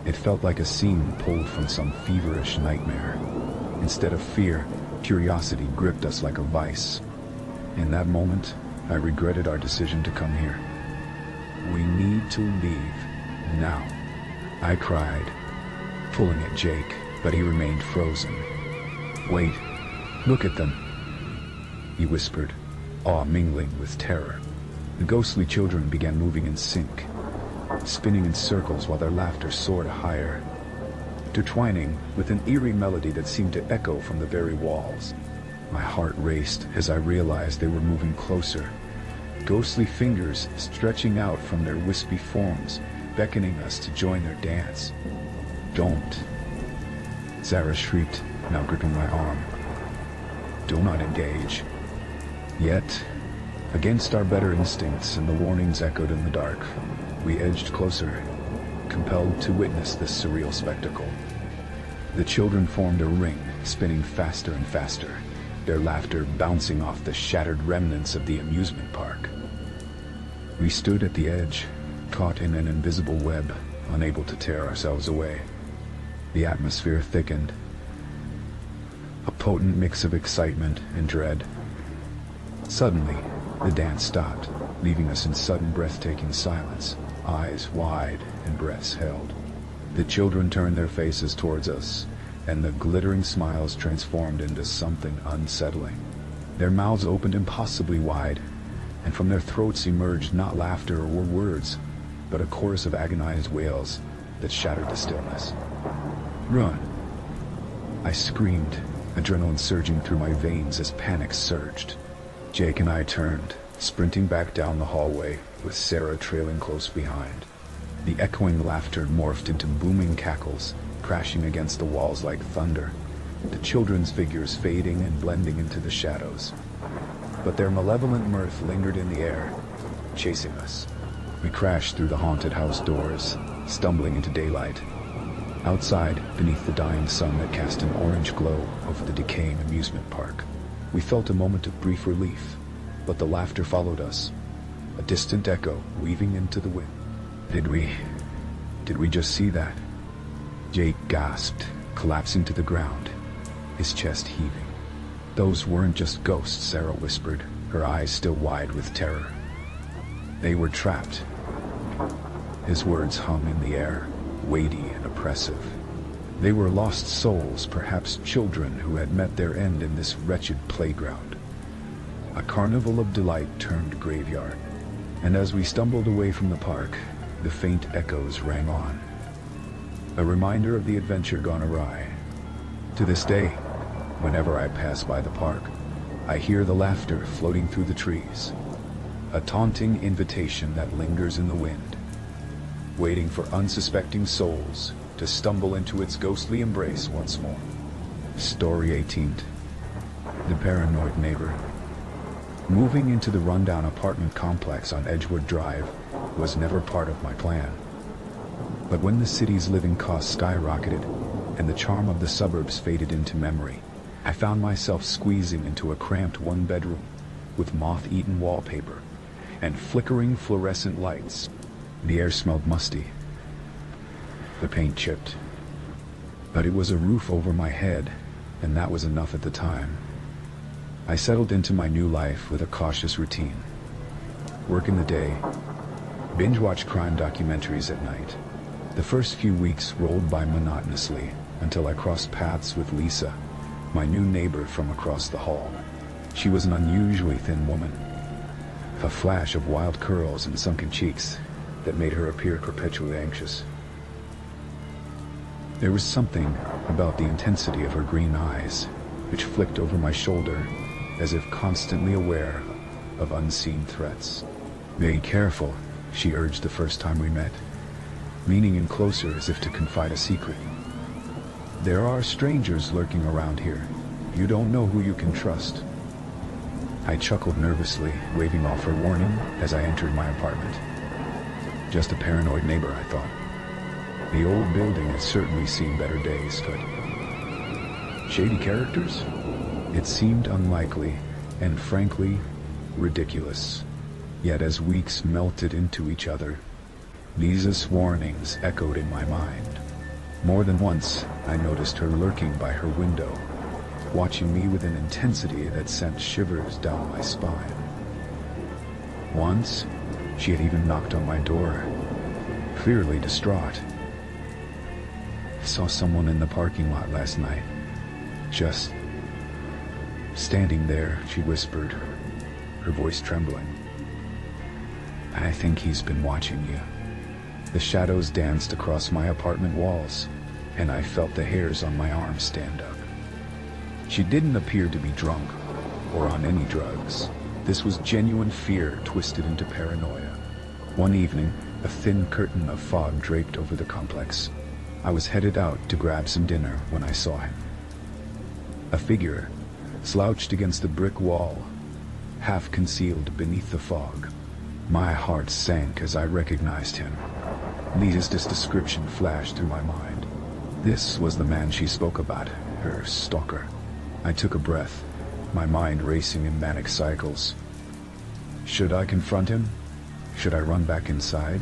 It felt like a scene pulled from some feverish nightmare. Instead of fear, curiosity gripped us like a vice. In that moment, I regretted our decision to come here. We need to leave, now, I cried, pulling at Jake, but he remained frozen. Wait, look at them, he whispered, awe mingling with terror. The ghostly children began moving in sync, spinning in circles while their laughter soared higher, intertwining with an eerie melody that seemed to echo from the very walls. My heart raced as I realized they were moving closer, ghostly fingers stretching out from their wispy forms, beckoning us to join their dance. Don't, Sarah shrieked, now gripping my arm. Do not engage. Yet, against our better instincts and the warnings echoed in the dark, we edged closer, compelled to witness this surreal spectacle. The children formed a ring, spinning faster and faster, their laughter bouncing off the shattered remnants of the amusement park. We stood at the edge, caught in an invisible web, unable to tear ourselves away. The atmosphere thickened, a potent mix of excitement and dread. Suddenly, the dance stopped, leaving us in sudden breathtaking silence, eyes wide and breaths held. The children turned their faces towards us, and the glittering smiles transformed into something unsettling. Their mouths opened impossibly wide, and from their throats emerged not laughter or words, but a chorus of agonized wails that shattered the stillness. Run! I screamed, adrenaline surging through my veins as panic surged. Jake and I turned, sprinting back down the hallway, with Sarah trailing close behind. The echoing laughter morphed into booming cackles, crashing against the walls like thunder, the children's figures fading and blending into the shadows. But their malevolent mirth lingered in the air, chasing us. We crashed through the haunted house doors, stumbling into daylight. Outside, beneath the dying sun that cast an orange glow over the decaying amusement park, we felt a moment of brief relief, but the laughter followed us, a distant echo weaving into the wind. Did we just see that? Jake gasped, collapsing to the ground, his chest heaving. Those weren't just ghosts, Sarah whispered, her eyes still wide with terror. They were trapped. His words hung in the air, weighty and oppressive. They were lost souls, perhaps children who had met their end in this wretched playground. A carnival of delight turned graveyard, and as we stumbled away from the park, the faint echoes rang on, a reminder of the adventure gone awry. To this day, whenever I pass by the park, I hear the laughter floating through the trees, a taunting invitation that lingers in the wind, waiting for unsuspecting souls to stumble into its ghostly embrace once more. Story 18th. The Paranoid Neighbor. Moving into the rundown apartment complex on Edgewood Drive was never part of my plan. But when the city's living costs skyrocketed and the charm of the suburbs faded into memory, I found myself squeezing into a cramped one-bedroom with moth-eaten wallpaper and flickering fluorescent lights. The air smelled musty, the paint chipped, but it was a roof over my head, and that was enough at the time. I settled into my new life with a cautious routine. Work in the day, binge-watch crime documentaries at night. The first few weeks rolled by monotonously until I crossed paths with Lisa, my new neighbor from across the hall. She was an unusually thin woman, a flash of wild curls and sunken cheeks that made her appear perpetually anxious. There was something about the intensity of her green eyes, which flicked over my shoulder as if constantly aware of unseen threats. "Be careful," she urged the first time we met, leaning in closer as if to confide a secret. "There are strangers lurking around here. You don't know who you can trust." I chuckled nervously, waving off her warning as I entered my apartment. Just a paranoid neighbor, I thought. The old building had certainly seen better days, but shady characters? It seemed unlikely, and frankly, ridiculous. Yet as weeks melted into each other, Lisa's warnings echoed in my mind. More than once, I noticed her lurking by her window, watching me with an intensity that sent shivers down my spine. Once, she had even knocked on my door, clearly distraught. I saw someone in the parking lot last night, just standing there, she whispered, her voice trembling. I think he's been watching you. The shadows danced across my apartment walls, and I felt the hairs on my arms stand up. She didn't appear to be drunk or on any drugs. This was genuine fear twisted into paranoia. One evening, a thin curtain of fog draped over the complex. I was headed out to grab some dinner when I saw him. A figure slouched against the brick wall, half concealed beneath the fog. My heart sank as I recognized him. Lisa's description flashed through my mind. This was the man she spoke about, her stalker. I took a breath, my mind racing in manic cycles. Should I confront him? Should I run back inside?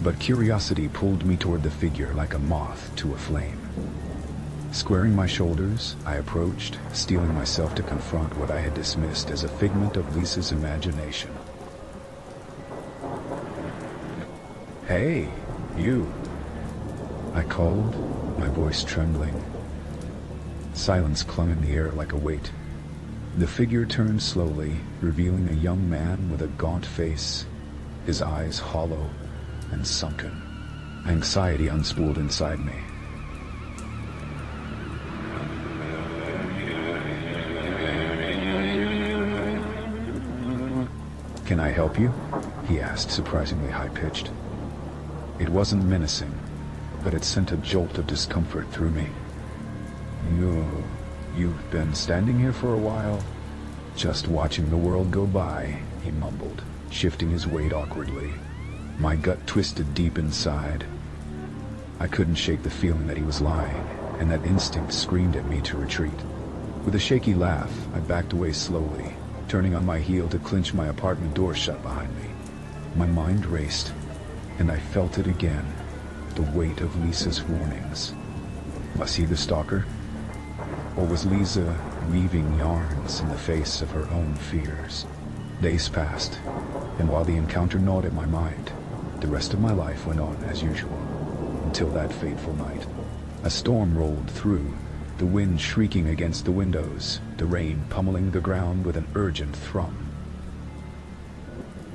But curiosity pulled me toward the figure like a moth to a flame. Squaring my shoulders, I approached, steeling myself to confront what I had dismissed as a figment of Lisa's imagination. Hey, you, I called, my voice trembling. Silence clung in the air like a weight. The figure turned slowly, revealing a young man with a gaunt face, his eyes hollow and sunken. Anxiety unspooled inside me. Can I help you? He asked, surprisingly high-pitched. It wasn't menacing, but it sent a jolt of discomfort through me. You've been standing here for a while? Just watching the world go by, he mumbled, shifting his weight awkwardly. My gut twisted deep inside. I couldn't shake the feeling that he was lying, and that instinct screamed at me to retreat. With a shaky laugh, I backed away slowly, turning on my heel to clinch my apartment door shut behind me. My mind raced, and I felt it again, the weight of Lisa's warnings. Was he the stalker? Or was Lisa weaving yarns in the face of her own fears? Days passed, and while the encounter gnawed at my mind, the rest of my life went on as usual, until that fateful night. A storm rolled through, the wind shrieking against the windows, the rain pummeling the ground with an urgent thrum.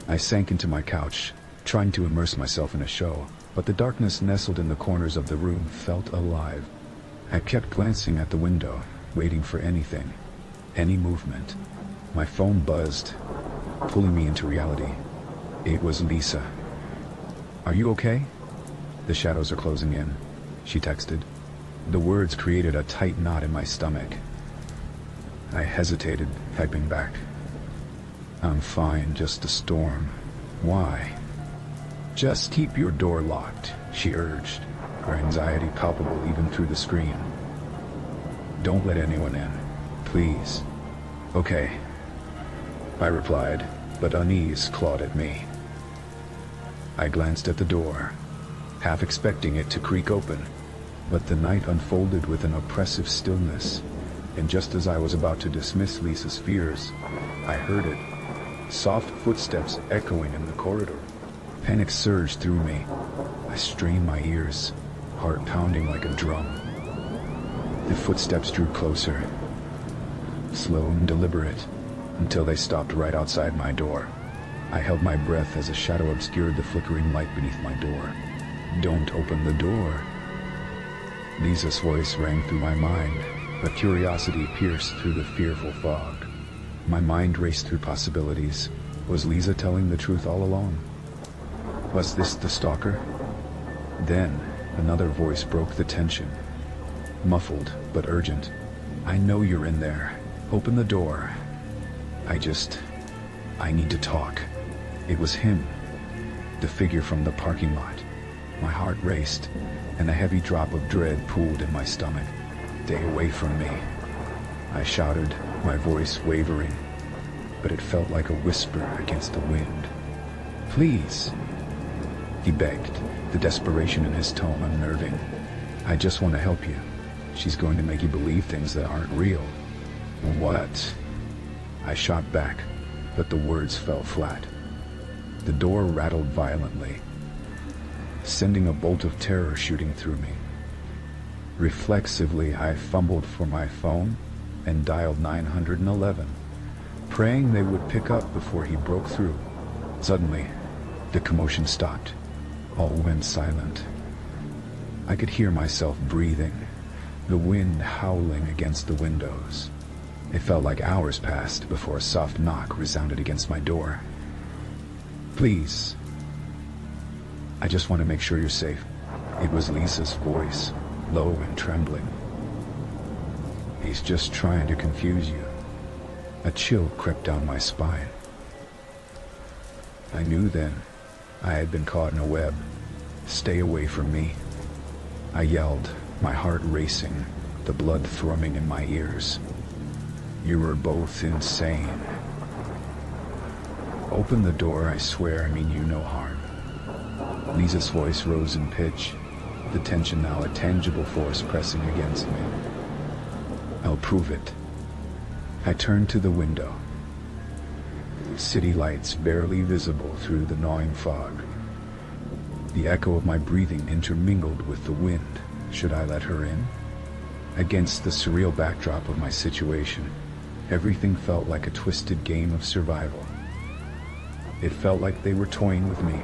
I sank into my couch, trying to immerse myself in a show, but the darkness nestled in the corners of the room felt alive. I kept glancing at the window, waiting for anything, any movement. My phone buzzed, pulling me into reality. It was Lisa. Are you okay? The shadows are closing in, she texted. The words created a tight knot in my stomach. I hesitated, typing back. I'm fine, just a storm. Why? Just keep your door locked, she urged, her anxiety palpable even through the screen. Don't let anyone in, please. Okay, I replied, but unease clawed at me. I glanced at the door, half expecting it to creak open, but the night unfolded with an oppressive stillness, and just as I was about to dismiss Lisa's fears, I heard it, soft footsteps echoing in the corridor. Panic surged through me. I strained my ears, heart pounding like a drum. The footsteps drew closer, slow and deliberate, until they stopped right outside my door. I held my breath as a shadow obscured the flickering light beneath my door. Don't open the door. Lisa's voice rang through my mind, but curiosity pierced through the fearful fog. My mind raced through possibilities. Was Lisa telling the truth all along? Was this the stalker? Then, another voice broke the tension. Muffled, but urgent. I know you're in there. Open the door. I need to talk. It was him. The figure from the parking lot. My heart raced, and a heavy drop of dread pooled in my stomach. "Stay away from me," I shouted, my voice wavering, but it felt like a whisper against the wind. "Please," he begged, the desperation in his tone unnerving. "I just want to help you. She's going to make you believe things that aren't real." "What?" I shot back, but the words fell flat. The door rattled violently, sending a bolt of terror shooting through me. Reflexively, I fumbled for my phone and dialed 911, praying they would pick up before he broke through. Suddenly, the commotion stopped. All went silent. I could hear myself breathing, the wind howling against the windows. It felt like hours passed before a soft knock resounded against my door. "Please, I just want to make sure you're safe." It was Lisa's voice, low and trembling. "He's just trying to confuse you." A chill crept down my spine. I knew then I had been caught in a web. "Stay away from me," I yelled, my heart racing, the blood thrumming in my ears. "You are both insane." "Open the door, I swear I mean you no harm." Lisa's voice rose in pitch, the tension now a tangible force pressing against me. "I'll prove it." I turned to the window. City lights barely visible through the gnawing fog. The echo of my breathing intermingled with the wind. Should I let her in? Against the surreal backdrop of my situation, everything felt like a twisted game of survival. It felt like they were toying with me.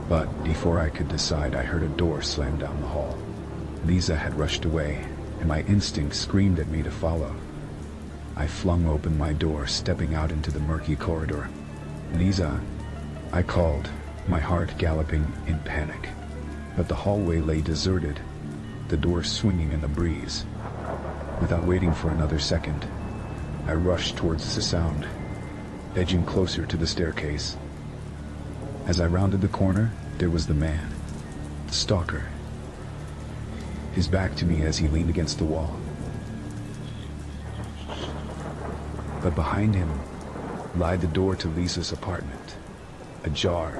But before I could decide, I heard a door slam down the hall. Lisa had rushed away, and my instinct screamed at me to follow. I flung open my door, stepping out into the murky corridor. "Lisa," I called, my heart galloping in panic. But the hallway lay deserted, the door swinging in the breeze. Without waiting for another second, I rushed towards the sound, edging closer to the staircase. As I rounded the corner, there was the man, the stalker, his back to me as he leaned against the wall. But behind him lied the door to Lisa's apartment, ajar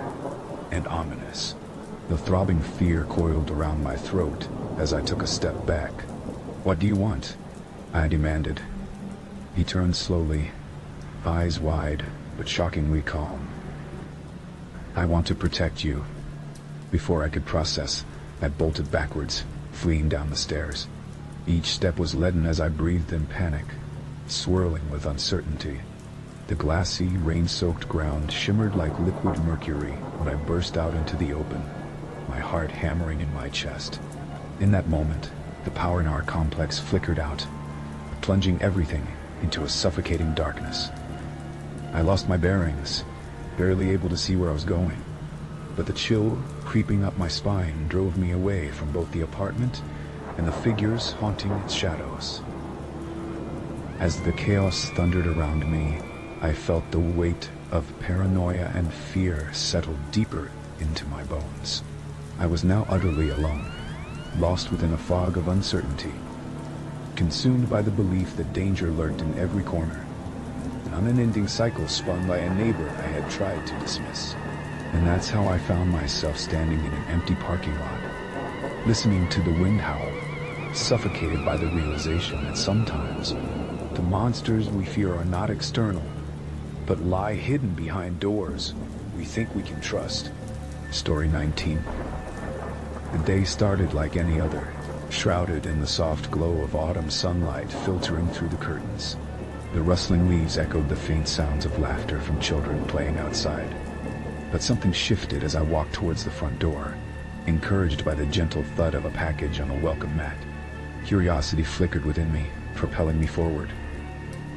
and ominous. The throbbing fear coiled around my throat as I took a step back. "What do you want?" I demanded. He turned slowly, eyes wide but shockingly calm. "I want to protect you." Before I could process, I bolted backwards, fleeing down the stairs. Each step was leaden as I breathed in panic, swirling with uncertainty. The glassy, rain-soaked ground shimmered like liquid mercury when I burst out into the open, my heart hammering in my chest. In that moment, the power in our complex flickered out, plunging everything into a suffocating darkness. I lost my bearings, barely able to see where I was going, but the chill creeping up my spine drove me away from both the apartment and the figures haunting its shadows. As the chaos thundered around me, I felt the weight of paranoia and fear settle deeper into my bones. I was now utterly alone, lost within a fog of uncertainty, consumed by the belief that danger lurked in every corner, an unending cycle spun by a neighbor I had tried to dismiss. And that's how I found myself standing in an empty parking lot, listening to the wind howl, suffocated by the realization that sometimes the monsters we fear are not external, but lie hidden behind doors we think we can trust. Story 19. The day started like any other, shrouded in the soft glow of autumn sunlight filtering through the curtains. The rustling leaves echoed the faint sounds of laughter from children playing outside. But something shifted as I walked towards the front door, encouraged by the gentle thud of a package on a welcome mat. Curiosity flickered within me, propelling me forward.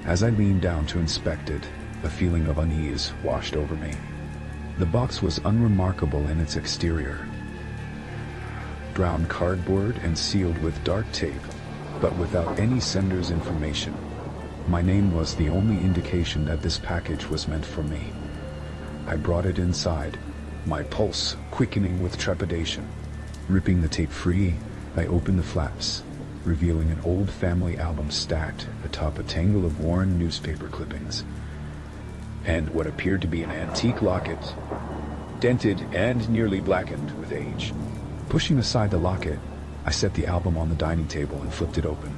As I leaned down to inspect it, a feeling of unease washed over me. The box was unremarkable in its exterior. Brown cardboard and sealed with dark tape, but without any sender's information. My name was the only indication that this package was meant for me. I brought it inside, my pulse quickening with trepidation. Ripping the tape free, I opened the flaps, revealing an old family album stacked atop a tangle of worn newspaper clippings, and what appeared to be an antique locket, dented and nearly blackened with age. Pushing aside the locket, I set the album on the dining table and flipped it open.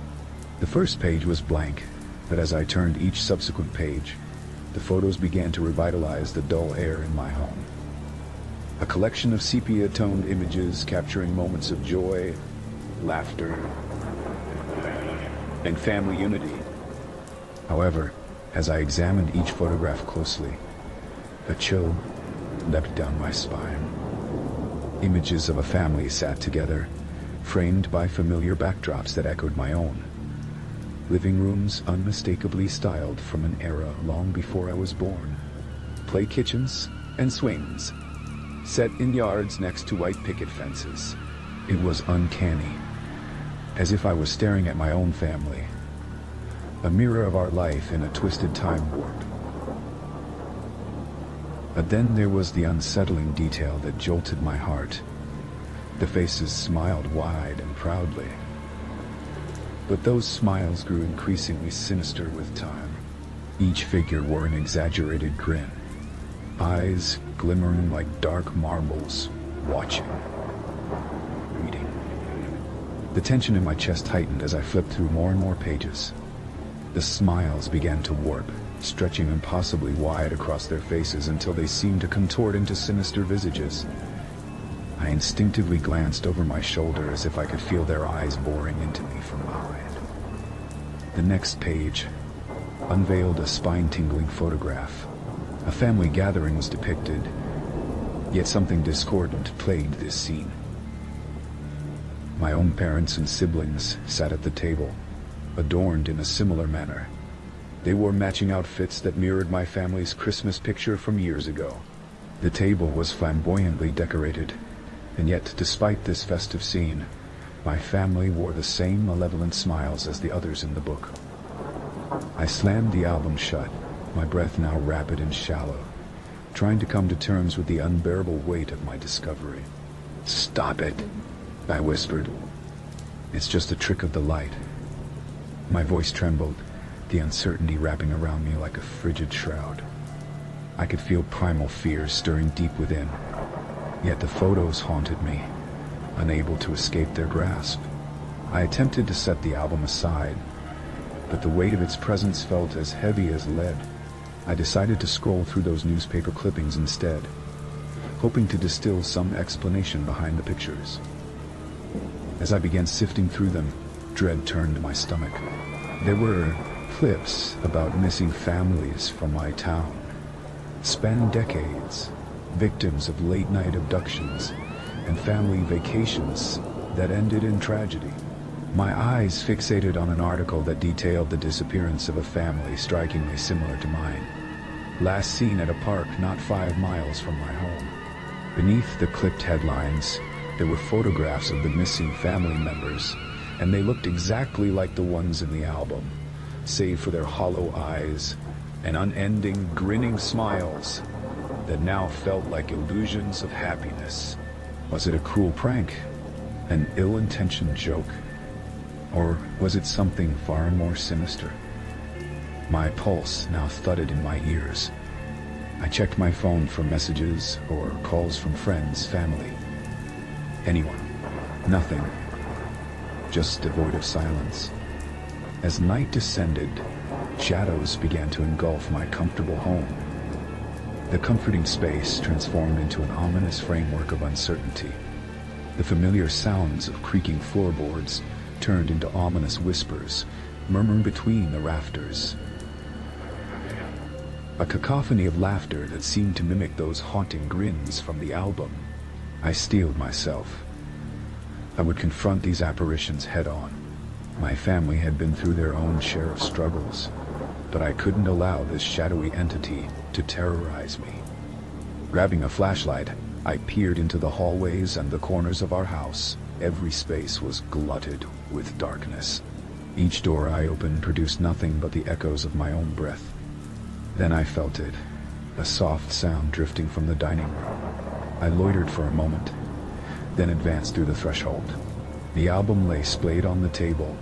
The first page was blank, but as I turned each subsequent page, the photos began to revitalize the dull air in my home. A collection of sepia-toned images capturing moments of joy, laughter, and family unity. However, as I examined each photograph closely, a chill leapt down my spine. Images of a family sat together, framed by familiar backdrops that echoed my own. Living rooms unmistakably styled from an era long before I was born. Play kitchens and swings, set in yards next to white picket fences. It was uncanny, as if I was staring at my own family, a mirror of our life in a twisted time warp. But then there was the unsettling detail that jolted my heart. The faces smiled wide and proudly, but those smiles grew increasingly sinister with time. Each figure wore an exaggerated grin, eyes glimmering like dark marbles, watching, reading. The tension in my chest heightened as I flipped through more and more pages. The smiles began to warp, stretching impossibly wide across their faces until they seemed to contort into sinister visages. I instinctively glanced over my shoulder as if I could feel their eyes boring into me from behind. The next page unveiled a spine-tingling photograph. A family gathering was depicted, yet something discordant plagued this scene. My own parents and siblings sat at the table, adorned in a similar manner. They wore matching outfits that mirrored my family's Christmas picture from years ago. The table was flamboyantly decorated, and yet despite this festive scene, my family wore the same malevolent smiles as the others in the book. I slammed the album shut, my breath now rapid and shallow, trying to come to terms with the unbearable weight of my discovery. "Stop it," I whispered. "It's just a trick of the light." My voice trembled, the uncertainty wrapping around me like a frigid shroud. I could feel primal fear stirring deep within, yet the photos haunted me, unable to escape their grasp. I attempted to set the album aside, but the weight of its presence felt as heavy as lead. I decided to scroll through those newspaper clippings instead, hoping to distill some explanation behind the pictures. As I began sifting through them, dread turned my stomach. There were clips about missing families from my town, spanned decades, victims of late-night abductions, and family vacations that ended in tragedy. My eyes fixated on an article that detailed the disappearance of a family strikingly similar to mine, last seen at a park not 5 miles from my home. Beneath the clipped headlines, there were photographs of the missing family members, and they looked exactly like the ones in the album, save for their hollow eyes and unending, grinning smiles that now felt like illusions of happiness. Was it a cruel prank? An ill-intentioned joke? Or was it something far more sinister? My pulse now thudded in my ears. I checked my phone for messages or calls from friends, family. Anyone. Nothing. Just a void of silence. As night descended, shadows began to engulf my comfortable home. The comforting space transformed into an ominous framework of uncertainty. The familiar sounds of creaking floorboards turned into ominous whispers, murmuring between the rafters. A cacophony of laughter that seemed to mimic those haunting grins from the album. I steeled myself. I would confront these apparitions head-on. My family had been through their own share of struggles, but I couldn't allow this shadowy entity to terrorize me. Grabbing a flashlight, I peered into the hallways and the corners of our house. Every space was glutted with darkness. Each door I opened produced nothing but the echoes of my own breath. Then I felt it, a soft sound drifting from the dining room. I loitered for a moment, then advanced through the threshold. The album lay splayed on the table,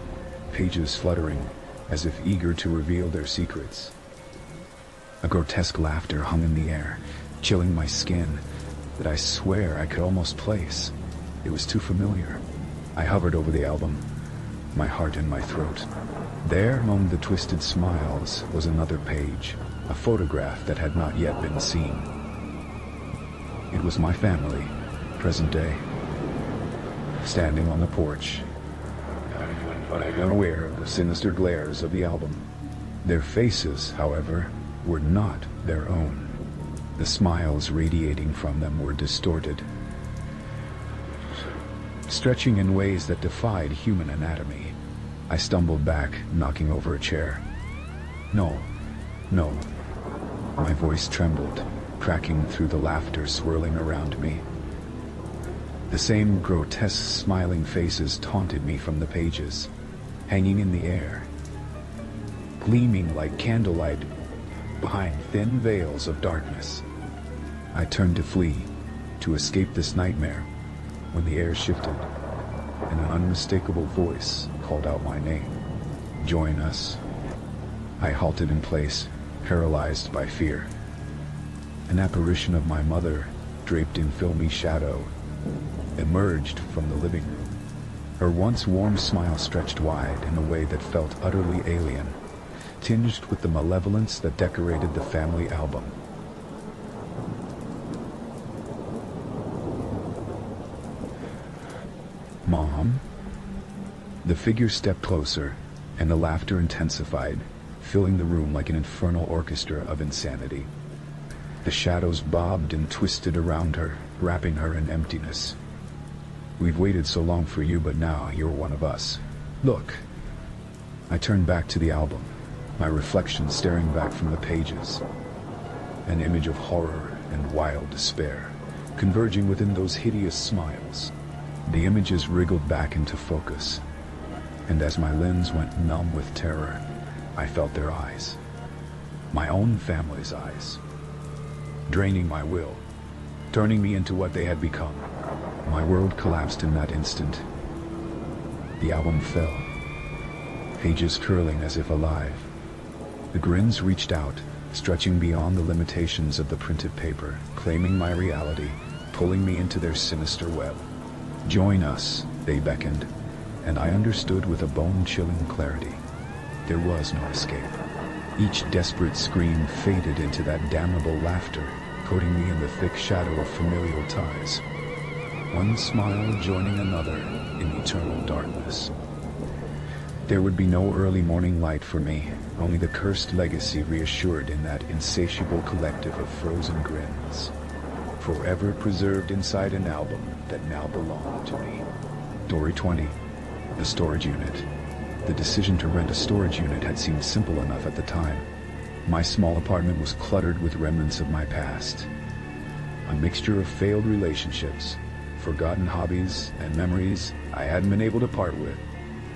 pages fluttering, as if eager to reveal their secrets. A grotesque laughter hung in the air, chilling my skin, that I swear I could almost place. It was too familiar. I hovered over the album, my heart in my throat. There, among the twisted smiles, was another page, a photograph that had not yet been seen. It was my family, present day, standing on the porch, unaware of the sinister glares of the album. Their faces, however, were not their own. The smiles radiating from them were distorted, stretching in ways that defied human anatomy. I stumbled back, knocking over a chair. No. My voice trembled, cracking through the laughter swirling around me. The same grotesque smiling faces taunted me from the pages, hanging in the air, gleaming like candlelight behind thin veils of darkness. I turned to flee, to escape this nightmare, when the air shifted, and an unmistakable voice called out my name. Join us. I halted in place, paralyzed by fear. An apparition of my mother, draped in filmy shadow, emerged from the living room. Her once warm smile stretched wide in a way that felt utterly alien, tinged with the malevolence that decorated the family album. Mom? The figure stepped closer, and the laughter intensified, filling the room like an infernal orchestra of insanity. The shadows bobbed and twisted around her, wrapping her in emptiness. We've waited so long for you, but now you're one of us. Look. I turned back to the album, my reflection staring back from the pages. An image of horror and wild despair, converging within those hideous smiles. The images wriggled back into focus, and as my lens went numb with terror, I felt their eyes. My own family's eyes. Draining my will, turning me into what they had become. My world collapsed in that instant. The album fell, pages curling as if alive. The grins reached out, stretching beyond the limitations of the printed paper, claiming my reality, pulling me into their sinister web. Join us, they beckoned, and I understood with a bone-chilling clarity. There was no escape. Each desperate scream faded into that damnable laughter, coating me in the thick shadow of familial ties. One smile joining another in eternal darkness. There would be no early morning light for me, only the cursed legacy reassured in that insatiable collective of frozen grins, forever preserved inside an album that now belonged to me. Story 20. The storage unit. The decision to rent a storage unit had seemed simple enough at the time. My small apartment was cluttered with remnants of my past. A mixture of failed relationships, forgotten hobbies, and memories I hadn't been able to part with.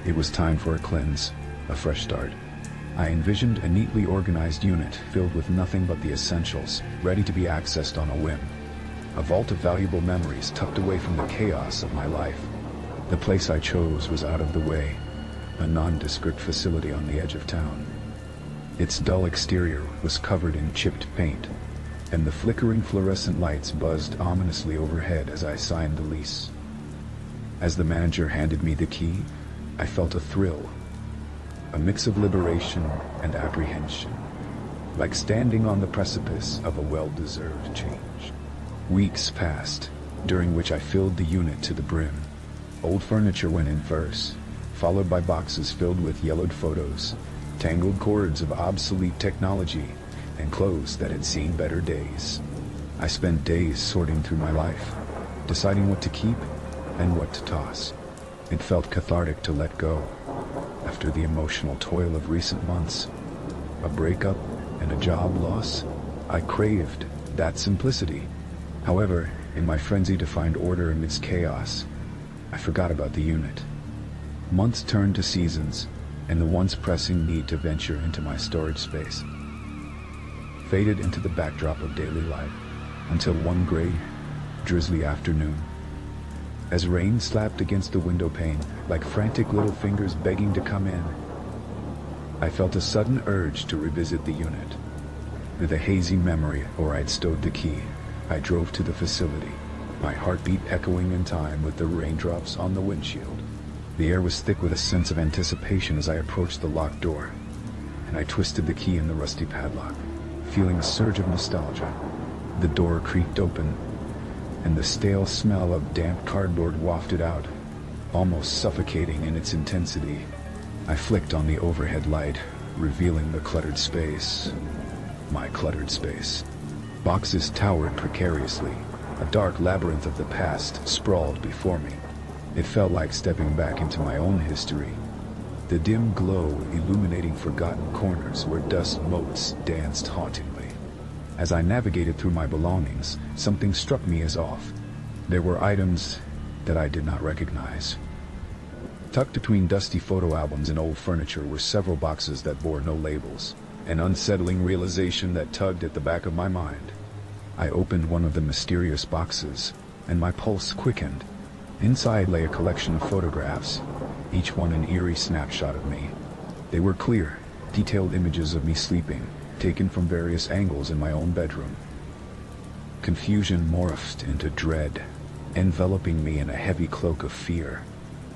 It was time for a cleanse, a fresh start. I envisioned a neatly organized unit filled with nothing but the essentials, ready to be accessed on a whim. A vault of valuable memories tucked away from the chaos of my life. The place I chose was out of the way, a nondescript facility on the edge of town. Its dull exterior was covered in chipped paint, and the flickering fluorescent lights buzzed ominously overhead as I signed the lease. As the manager handed me the key, I felt a thrill, a mix of liberation and apprehension, like standing on the precipice of a well-deserved change. Weeks passed, during which I filled the unit to the brim. Old furniture went in first, followed by boxes filled with yellowed photos, tangled cords of obsolete technology, and clothes that had seen better days. I spent days sorting through my life, deciding what to keep and what to toss. It felt cathartic to let go, after the emotional toil of recent months. A breakup and a job loss, I craved that simplicity. However, in my frenzy to find order amidst chaos, I forgot about the unit. Months turned to seasons, and the once pressing need to venture into my storage space faded into the backdrop of daily life, until one gray, drizzly afternoon, as rain slapped against the window pane, like frantic little fingers begging to come in. I felt a sudden urge to revisit the unit. With a hazy memory where I'd stowed the key, I drove to the facility, my heartbeat echoing in time with the raindrops on the windshield. The air was thick with a sense of anticipation as I approached the locked door, and I twisted the key in the rusty padlock, feeling a surge of nostalgia. The door creaked open, and the stale smell of damp cardboard wafted out, almost suffocating in its intensity. I flicked on the overhead light, revealing the cluttered space. My cluttered space. Boxes towered precariously. A dark labyrinth of the past sprawled before me. It felt like stepping back into my own history. The dim glow illuminating forgotten corners where dust motes danced hauntingly. As I navigated through my belongings, something struck me as off. There were items that I did not recognize. Tucked between dusty photo albums and old furniture were several boxes that bore no labels, an unsettling realization that tugged at the back of my mind. I opened one of the mysterious boxes, and my pulse quickened. Inside lay a collection of photographs, each one an eerie snapshot of me. They were clear, detailed images of me sleeping, taken from various angles in my own bedroom. Confusion morphed into dread, enveloping me in a heavy cloak of fear.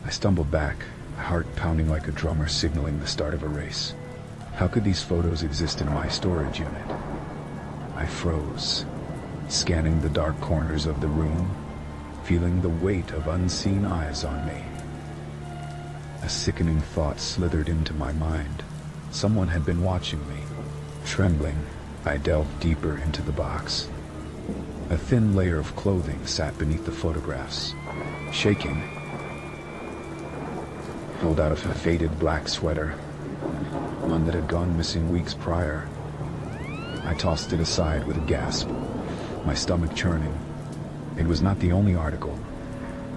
I stumbled back, my heart pounding like a drummer signaling the start of a race. How could these photos exist in my storage unit? I froze, scanning the dark corners of the room, feeling the weight of unseen eyes on me. A sickening thought slithered into my mind. Someone had been watching me. Trembling, I delved deeper into the box. A thin layer of clothing sat beneath the photographs. Shaking, pulled out of a faded black sweater, one that had gone missing weeks prior. I tossed it aside with a gasp, my stomach churning. It was not the only article.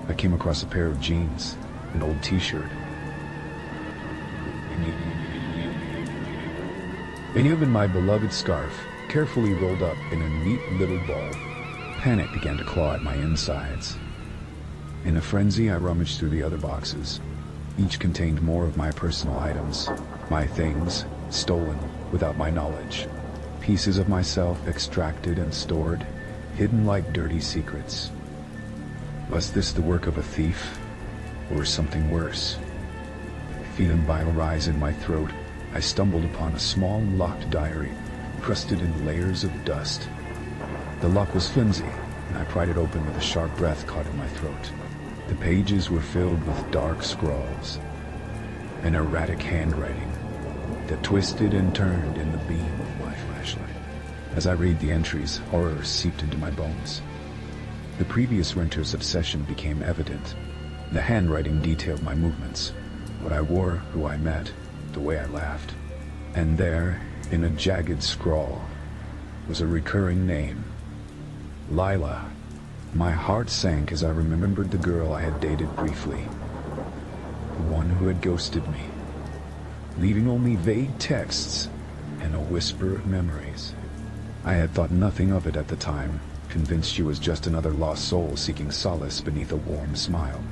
I came across a pair of jeans, an old t-shirt. And even my beloved scarf, carefully rolled up in a neat little ball. Panic began to claw at my insides. In a frenzy, I rummaged through the other boxes. Each contained more of my personal items, my things, stolen without my knowledge. Pieces of myself extracted and stored, hidden like dirty secrets. Was this the work of a thief, or something worse? Feeling bile rise in my throat, I stumbled upon a small locked diary, crusted in layers of dust. The lock was flimsy, and I pried it open with a sharp breath caught in my throat. The pages were filled with dark scrawls, an erratic handwriting that twisted and turned in the beam of my flashlight. As I read the entries, horror seeped into my bones. The previous renter's obsession became evident. The handwriting detailed my movements, what I wore, who I met, the way I laughed. And there, in a jagged scrawl, was a recurring name. Lila. My heart sank as I remembered the girl I had dated briefly. The one who had ghosted me, leaving only vague texts and a whisper of memories. I had thought nothing of it at the time, convinced she was just another lost soul seeking solace beneath a warm smile.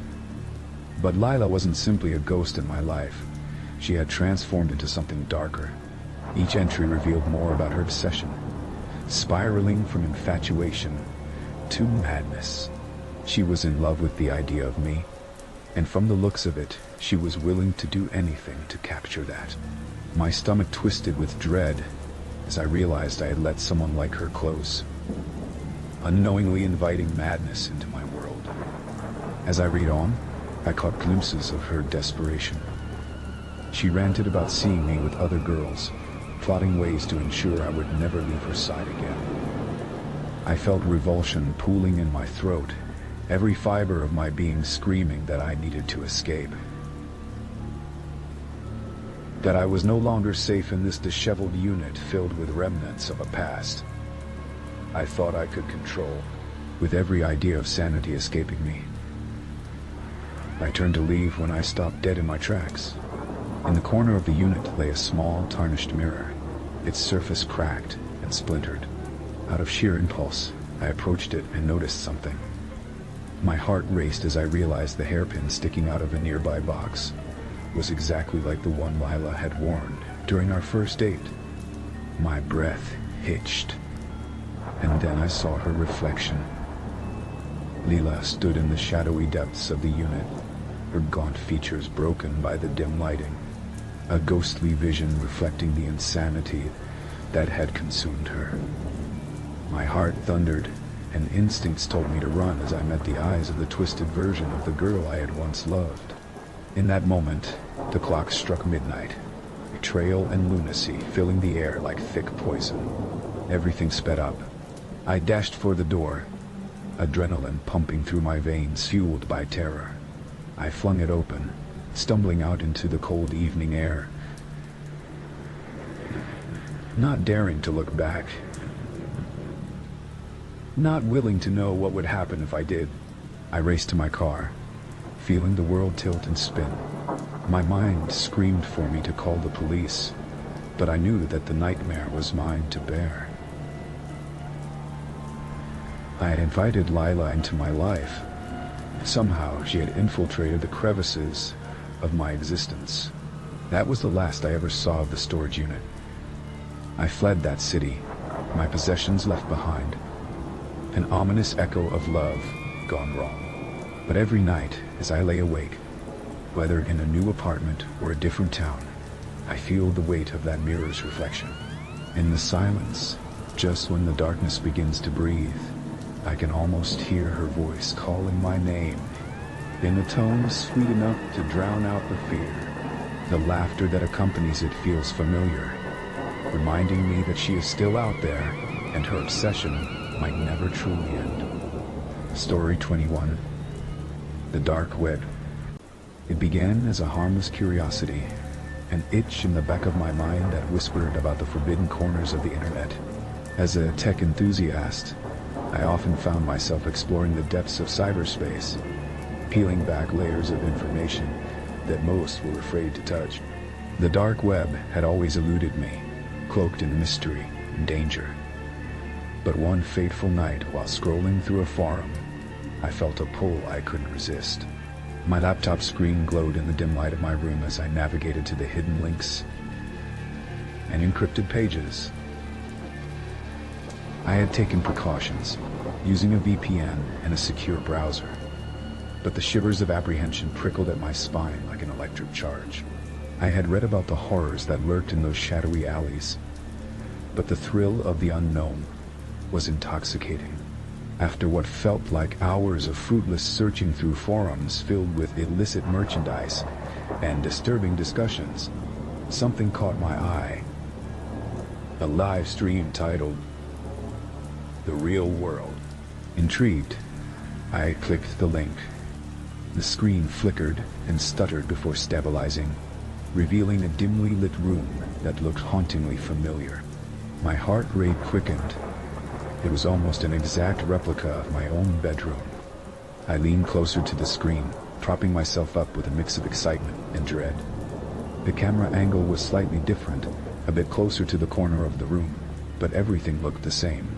But Lila wasn't simply a ghost in my life. She had transformed into something darker. Each entry revealed more about her obsession, spiraling from infatuation to madness. She was in love with the idea of me, and from the looks of it, she was willing to do anything to capture that. My stomach twisted with dread as I realized I had let someone like her close, unknowingly inviting madness into my world. As I read on, I caught glimpses of her desperation. She ranted about seeing me with other girls, plotting ways to ensure I would never leave her side again. I felt revulsion pooling in my throat, every fiber of my being screaming that I needed to escape. That I was no longer safe in this disheveled unit filled with remnants of a past I thought I could control, with every idea of sanity escaping me. I turned to leave when I stopped dead in my tracks. In the corner of the unit lay a small, tarnished mirror, its surface cracked and splintered. Out of sheer impulse, I approached it and noticed something. My heart raced as I realized the hairpin sticking out of a nearby box was exactly like the one Lila had worn during our first date. My breath hitched, and then I saw her reflection. Lila stood in the shadowy depths of the unit, her gaunt features broken by the dim lighting, a ghostly vision reflecting the insanity that had consumed her. My heart thundered, and instincts told me to run as I met the eyes of the twisted version of the girl I had once loved. In that moment, the clock struck midnight, betrayal and lunacy filling the air like thick poison. Everything sped up. I dashed for the door, adrenaline pumping through my veins, fueled by terror. I flung it open, stumbling out into the cold evening air, not daring to look back, not willing to know what would happen if I did. I raced to my car, feeling the world tilt and spin. My mind screamed for me to call the police, but I knew that the nightmare was mine to bear. I had invited Lila into my life. Somehow she had infiltrated the crevices of my existence. That was the last I ever saw of the storage unit. I fled that city, my possessions left behind, an ominous echo of love gone wrong. But every night, as I lay awake, whether in a new apartment or a different town, I feel the weight of that mirror's reflection. In the silence, just when the darkness begins to breathe, I can almost hear her voice calling my name, in a tone sweet enough to drown out the fear. The laughter that accompanies it feels familiar, reminding me that she is still out there, and her obsession might never truly end. Story 21. The Dark Web. It began as a harmless curiosity, an itch in the back of my mind that whispered about the forbidden corners of the internet. As a tech enthusiast, I often found myself exploring the depths of cyberspace, peeling back layers of information that most were afraid to touch. The dark web had always eluded me, cloaked in mystery and danger. But one fateful night, while scrolling through a forum, I felt a pull I couldn't resist. My laptop screen glowed in the dim light of my room as I navigated to the hidden links and encrypted pages. I had taken precautions, using a VPN and a secure browser, but the shivers of apprehension prickled at my spine like an electric charge. I had read about the horrors that lurked in those shadowy alleys, but the thrill of the unknown was intoxicating. After what felt like hours of fruitless searching through forums filled with illicit merchandise and disturbing discussions, something caught my eye. A live stream titled "The Real World." Intrigued, I clicked the link. The screen flickered and stuttered before stabilizing, revealing a dimly lit room that looked hauntingly familiar. My heart rate quickened. It was almost an exact replica of my own bedroom. I leaned closer to the screen, propping myself up with a mix of excitement and dread. The camera angle was slightly different, a bit closer to the corner of the room, but everything looked the same.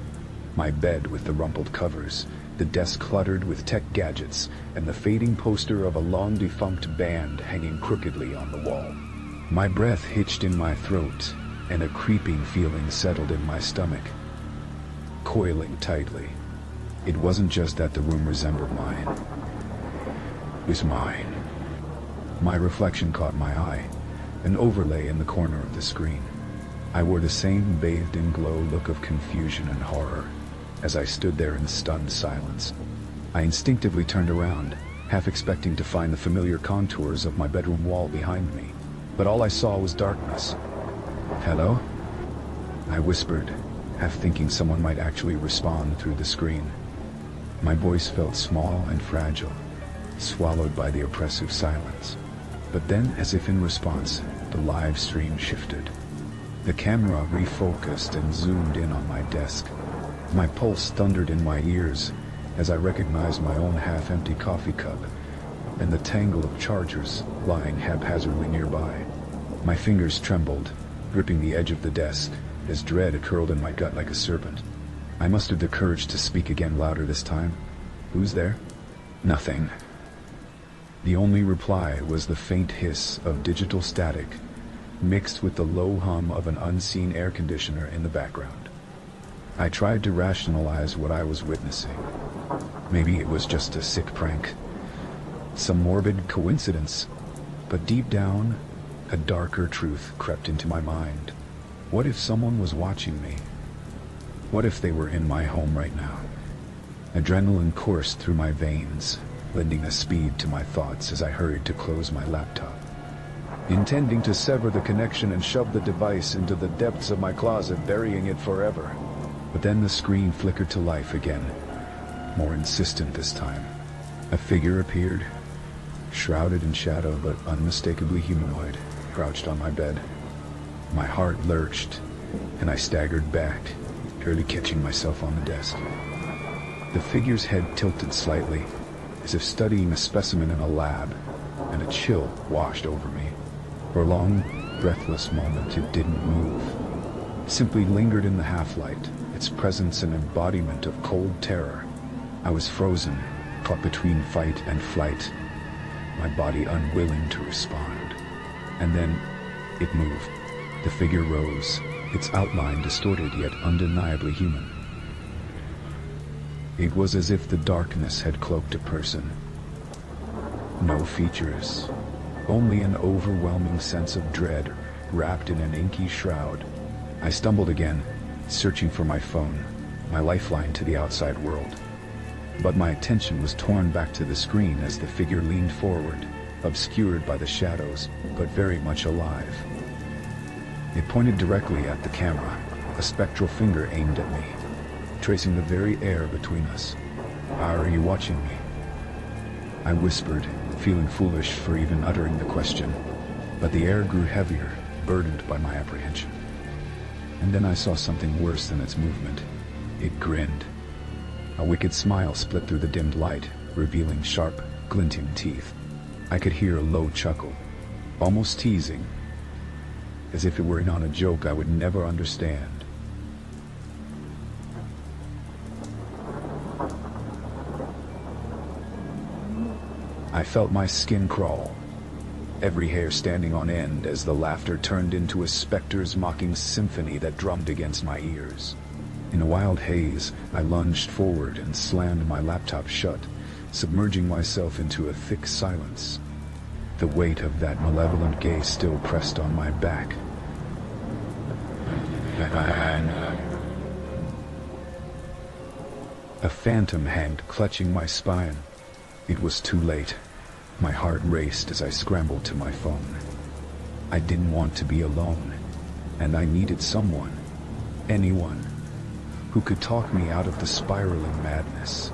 My bed with the rumpled covers, the desk cluttered with tech gadgets, and the fading poster of a long-defunct band hanging crookedly on the wall. My breath hitched in my throat, and a creeping feeling settled in my stomach, coiling tightly. It wasn't just that the room resembled mine. It was mine. My reflection caught my eye, an overlay in the corner of the screen. I wore the same bathed-in-glow look of confusion and horror as I stood there in stunned silence. I instinctively turned around, half expecting to find the familiar contours of my bedroom wall behind me, but all I saw was darkness. "Hello?" I whispered, half thinking someone might actually respond through the screen. My voice felt small and fragile, swallowed by the oppressive silence. But then, as if in response, the live stream shifted. The camera refocused and zoomed in on my desk. My pulse thundered in my ears as I recognized my own half-empty coffee cup and the tangle of chargers lying haphazardly nearby. My fingers trembled, gripping the edge of the desk, as dread curled in my gut like a serpent. I mustered the courage to speak again, louder this time. "Who's there?" Nothing. The only reply was the faint hiss of digital static, mixed with the low hum of an unseen air conditioner in the background. I tried to rationalize what I was witnessing. Maybe it was just a sick prank, some morbid coincidence, but deep down, a darker truth crept into my mind. What if someone was watching me? What if they were in my home right now? Adrenaline coursed through my veins, lending a speed to my thoughts as I hurried to close my laptop, intending to sever the connection and shove the device into the depths of my closet, burying it forever. But then the screen flickered to life again, more insistent this time. A figure appeared, shrouded in shadow but unmistakably humanoid, crouched on my bed. My heart lurched, and I staggered back, barely catching myself on the desk. The figure's head tilted slightly, as if studying a specimen in a lab, and a chill washed over me. For a long, breathless moment, it didn't move. Simply lingered in the half-light, its presence an embodiment of cold terror. I was frozen, caught between fight and flight, my body unwilling to respond. And then, it moved. The figure rose, its outline distorted yet undeniably human. It was as if the darkness had cloaked a person. No features, only an overwhelming sense of dread wrapped in an inky shroud. I stumbled again, searching for my phone, my lifeline to the outside world. But my attention was torn back to the screen as the figure leaned forward, obscured by the shadows, but very much alive. It pointed directly at the camera, a spectral finger aimed at me, tracing the very air between us. "Why are you watching me?" I whispered, feeling foolish for even uttering the question, but the air grew heavier, burdened by my apprehension. And then I saw something worse than its movement. It grinned. A wicked smile split through the dimmed light, revealing sharp, glinting teeth. I could hear a low chuckle, almost teasing, as if it were in on a joke I would never understand. I felt my skin crawl, every hair standing on end as the laughter turned into a specter's mocking symphony that drummed against my ears. In a wild haze, I lunged forward and slammed my laptop shut, submerging myself into a thick silence. The weight of that malevolent gaze still pressed on my back. A phantom hand clutching my spine. It was too late. My heart raced as I scrambled to my phone. I didn't want to be alone, and I needed someone, anyone, who could talk me out of the spiraling madness.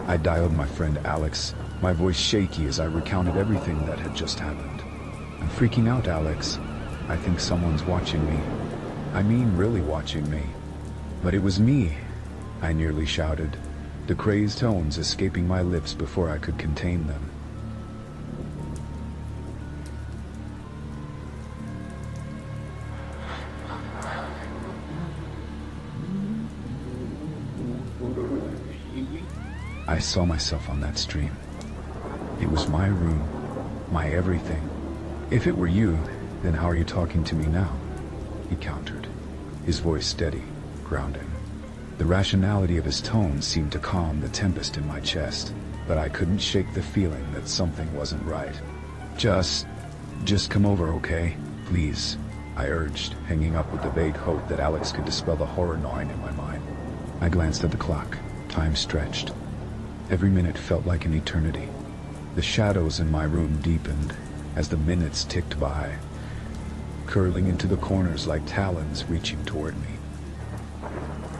I dialed my friend Alex, my voice shaky as I recounted everything that had just happened. "I'm freaking out, Alex. I think someone's watching me. I mean, really watching me." "But it was me," I nearly shouted, the crazed tones escaping my lips before I could contain them. I saw myself on that stream. It was my room, my everything. "If it were you, then how are you talking to me now?" he countered, his voice steady, grounding. The rationality of his tone seemed to calm the tempest in my chest, but I couldn't shake the feeling that something wasn't right. Just come over, okay? Please," I urged, hanging up with the vague hope that Alex could dispel the horror gnawing in my mind. I glanced at the clock. Time stretched. Every minute felt like an eternity. The shadows in my room deepened as the minutes ticked by, curling into the corners like talons reaching toward me.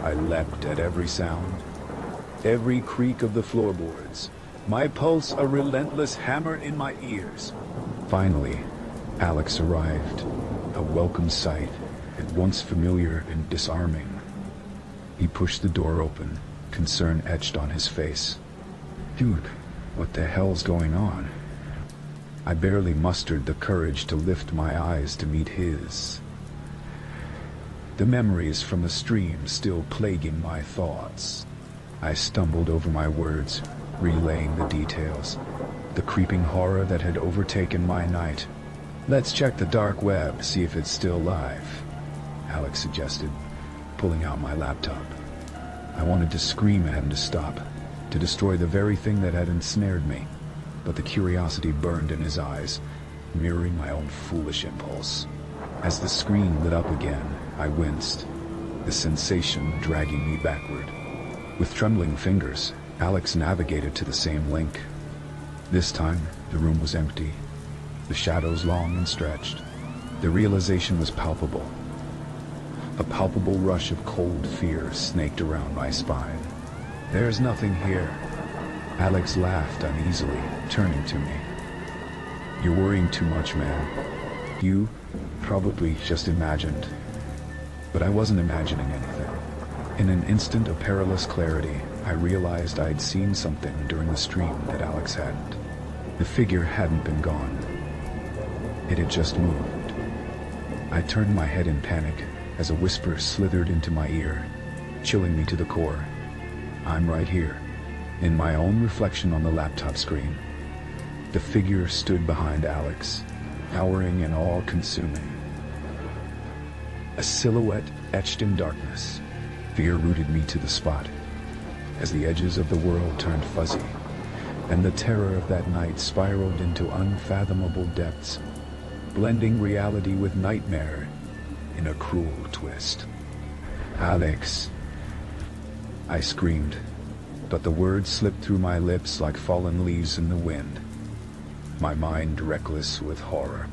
I leapt at every sound, every creak of the floorboards, my pulse a relentless hammer in my ears. Finally, Alex arrived, a welcome sight, at once familiar and disarming. He pushed the door open, concern etched on his face. "Dude, what the hell's going on?" I barely mustered the courage to lift my eyes to meet his. The memories from the stream still plaguing my thoughts. I stumbled over my words, relaying the details, the creeping horror that had overtaken my night. "Let's check the dark web, see if it's still live," Alex suggested, pulling out my laptop. I wanted to scream at him to stop, to destroy the very thing that had ensnared me, but the curiosity burned in his eyes, mirroring my own foolish impulse. As the screen lit up again, I winced, the sensation dragging me backward. With trembling fingers, Alex navigated to the same link. This time, the room was empty, the shadows long and stretched. The realization was palpable. A palpable rush of cold fear snaked around my spine. "There's nothing here." Alex laughed uneasily, turning to me. "You're worrying too much, man. You probably just imagined." But I wasn't imagining anything. In an instant of perilous clarity, I realized I'd seen something during the stream that Alex hadn't. The figure hadn't been gone. It had just moved. I turned my head in panic as a whisper slithered into my ear, chilling me to the core. I'm right here, in my own reflection on the laptop screen. The figure stood behind Alex, towering and all-consuming. A silhouette etched in darkness. Fear rooted me to the spot, as the edges of the world turned fuzzy, and the terror of that night spiraled into unfathomable depths, blending reality with nightmare in a cruel twist. "Alex," I screamed, but the words slipped through my lips like fallen leaves in the wind. My mind reckless with horror.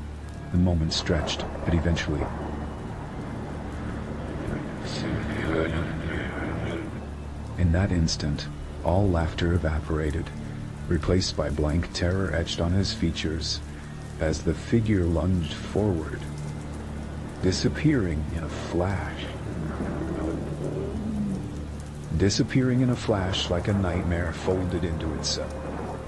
The moment stretched, but eventually... In that instant, all laughter evaporated, replaced by blank terror etched on his features, as the figure lunged forward, disappearing in a flash. Disappearing in a flash like a nightmare folded into itself.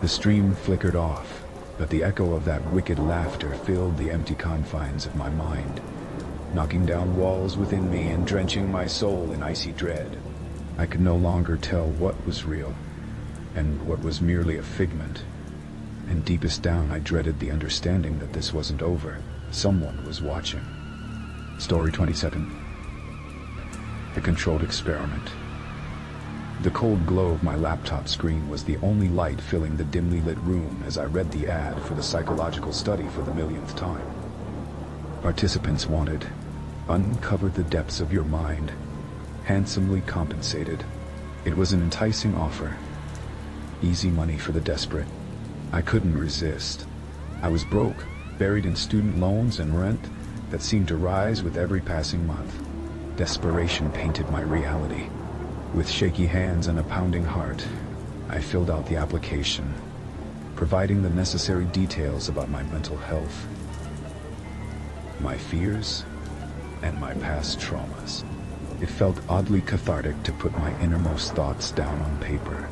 The stream flickered off, but the echo of that wicked laughter filled the empty confines of my mind, knocking down walls within me and drenching my soul in icy dread. I could no longer tell what was real, and what was merely a figment. And deepest down, I dreaded the understanding that this wasn't over. Someone was watching. Story 27. A controlled experiment. The cold glow of my laptop screen was the only light filling the dimly lit room as I read the ad for the psychological study for the millionth time. Participants wanted, uncover the depths of your mind, handsomely compensated. It was an enticing offer. Easy money for the desperate. I couldn't resist. I was broke, buried in student loans and rent that seemed to rise with every passing month. Desperation painted my reality. With shaky hands and a pounding heart, I filled out the application, providing the necessary details about my mental health, my fears, and my past traumas. It felt oddly cathartic to put my innermost thoughts down on paper,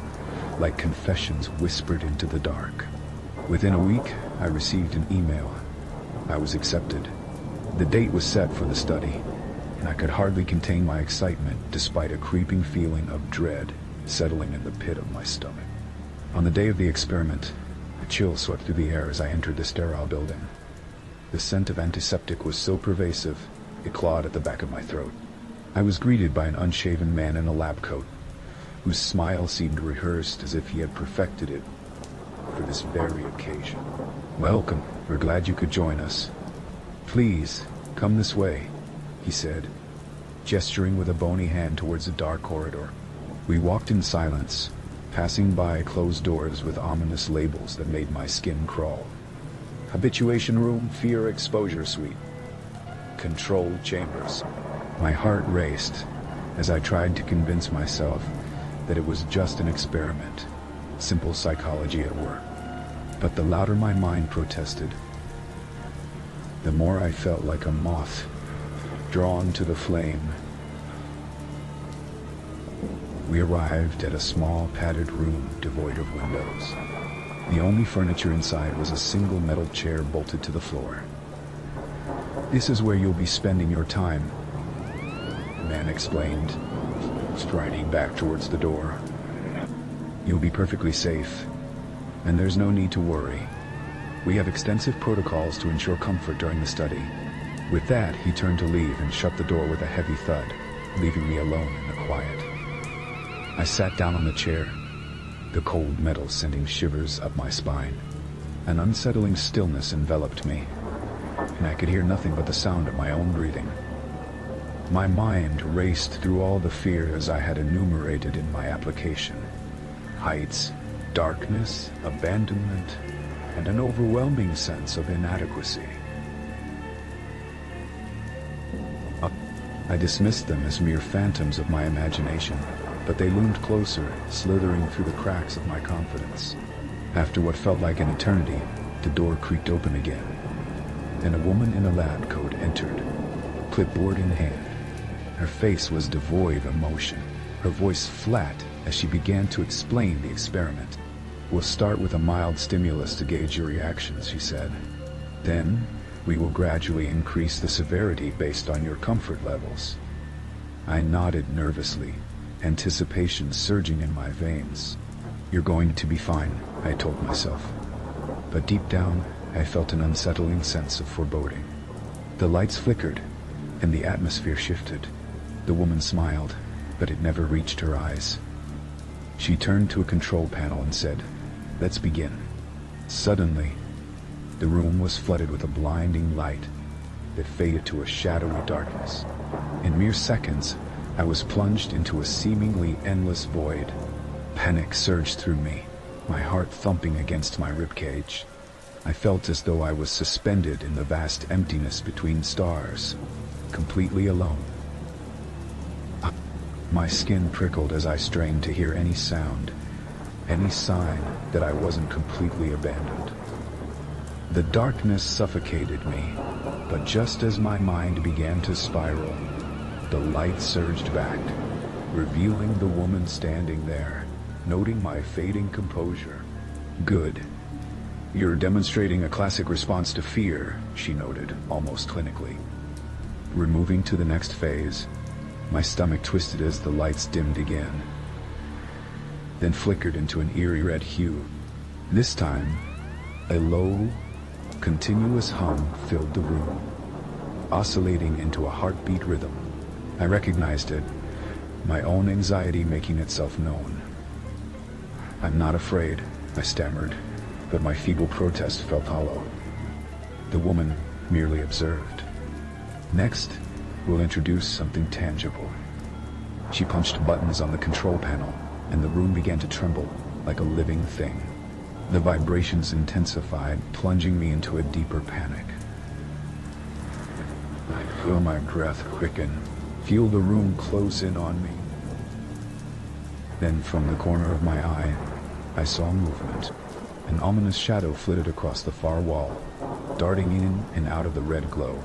like confessions whispered into the dark. Within a week, I received an email. I was accepted. The date was set for the study, and I could hardly contain my excitement despite a creeping feeling of dread settling in the pit of my stomach. On the day of the experiment, a chill swept through the air as I entered the sterile building. The scent of antiseptic was so pervasive, it clawed at the back of my throat. I was greeted by an unshaven man in a lab coat, whose smile seemed rehearsed as if he had perfected it for this very occasion. "Welcome. We're glad you could join us. Please, come this way," he said, gesturing with a bony hand towards a dark corridor. We walked in silence, passing by closed doors with ominous labels that made my skin crawl. Habituation room, fear exposure suite. Controlled chambers. My heart raced as I tried to convince myself that it was just an experiment, simple psychology at work. But the louder my mind protested, the more I felt like a moth drawn to the flame. We arrived at a small padded room devoid of windows. The only furniture inside was a single metal chair bolted to the floor. "This is where you'll be spending your time," the man explained, striding back towards the door. You'll be perfectly safe, and there's no need to worry. We have extensive protocols to ensure comfort during the study." With that, he turned to leave and shut the door with a heavy thud, leaving me alone in the quiet. I sat down on the chair, the cold metal sending shivers up my spine. An unsettling stillness enveloped me, and I could hear nothing but the sound of my own breathing. My mind raced through all the fears I had enumerated in my application. Heights, darkness, abandonment, and an overwhelming sense of inadequacy. I dismissed them as mere phantoms of my imagination, but they loomed closer, slithering through the cracks of my confidence. After what felt like an eternity, the door creaked open again, and a woman in a lab coat entered, clipboard in hand. Her face was devoid of emotion, her voice flat as she began to explain the experiment. "We'll start with a mild stimulus to gauge your reactions," she said. "Then, we will gradually increase the severity based on your comfort levels." I nodded nervously, anticipation surging in my veins. "You're going to be fine," I told myself. But deep down, I felt an unsettling sense of foreboding. The lights flickered, and the atmosphere shifted. The woman smiled, but it never reached her eyes. She turned to a control panel and said, "Let's begin." Suddenly, the room was flooded with a blinding light that faded to a shadowy darkness. In mere seconds, I was plunged into a seemingly endless void. Panic surged through me, my heart thumping against my ribcage. I felt as though I was suspended in the vast emptiness between stars, completely alone. My skin prickled as I strained to hear any sound, any sign that I wasn't completely abandoned. The darkness suffocated me, but just as my mind began to spiral, the light surged back, revealing the woman standing there, noting my fading composure. "Good. You're demonstrating a classic response to fear," she noted, almost clinically. Removing to the next phase, my stomach twisted as the lights dimmed again, then flickered into an eerie red hue. This time, a low, continuous hum filled the room, oscillating into a heartbeat rhythm. I recognized it, my own anxiety making itself known. "I'm not afraid," I stammered, but my feeble protest felt hollow. The woman merely observed. "Next, we'll introduce something tangible." She punched buttons on the control panel, and the room began to tremble like a living thing. The vibrations intensified, plunging me into a deeper panic. I feel my breath quicken, feel the room close in on me. Then, from the corner of my eye, I saw movement. An ominous shadow flitted across the far wall, darting in and out of the red glow.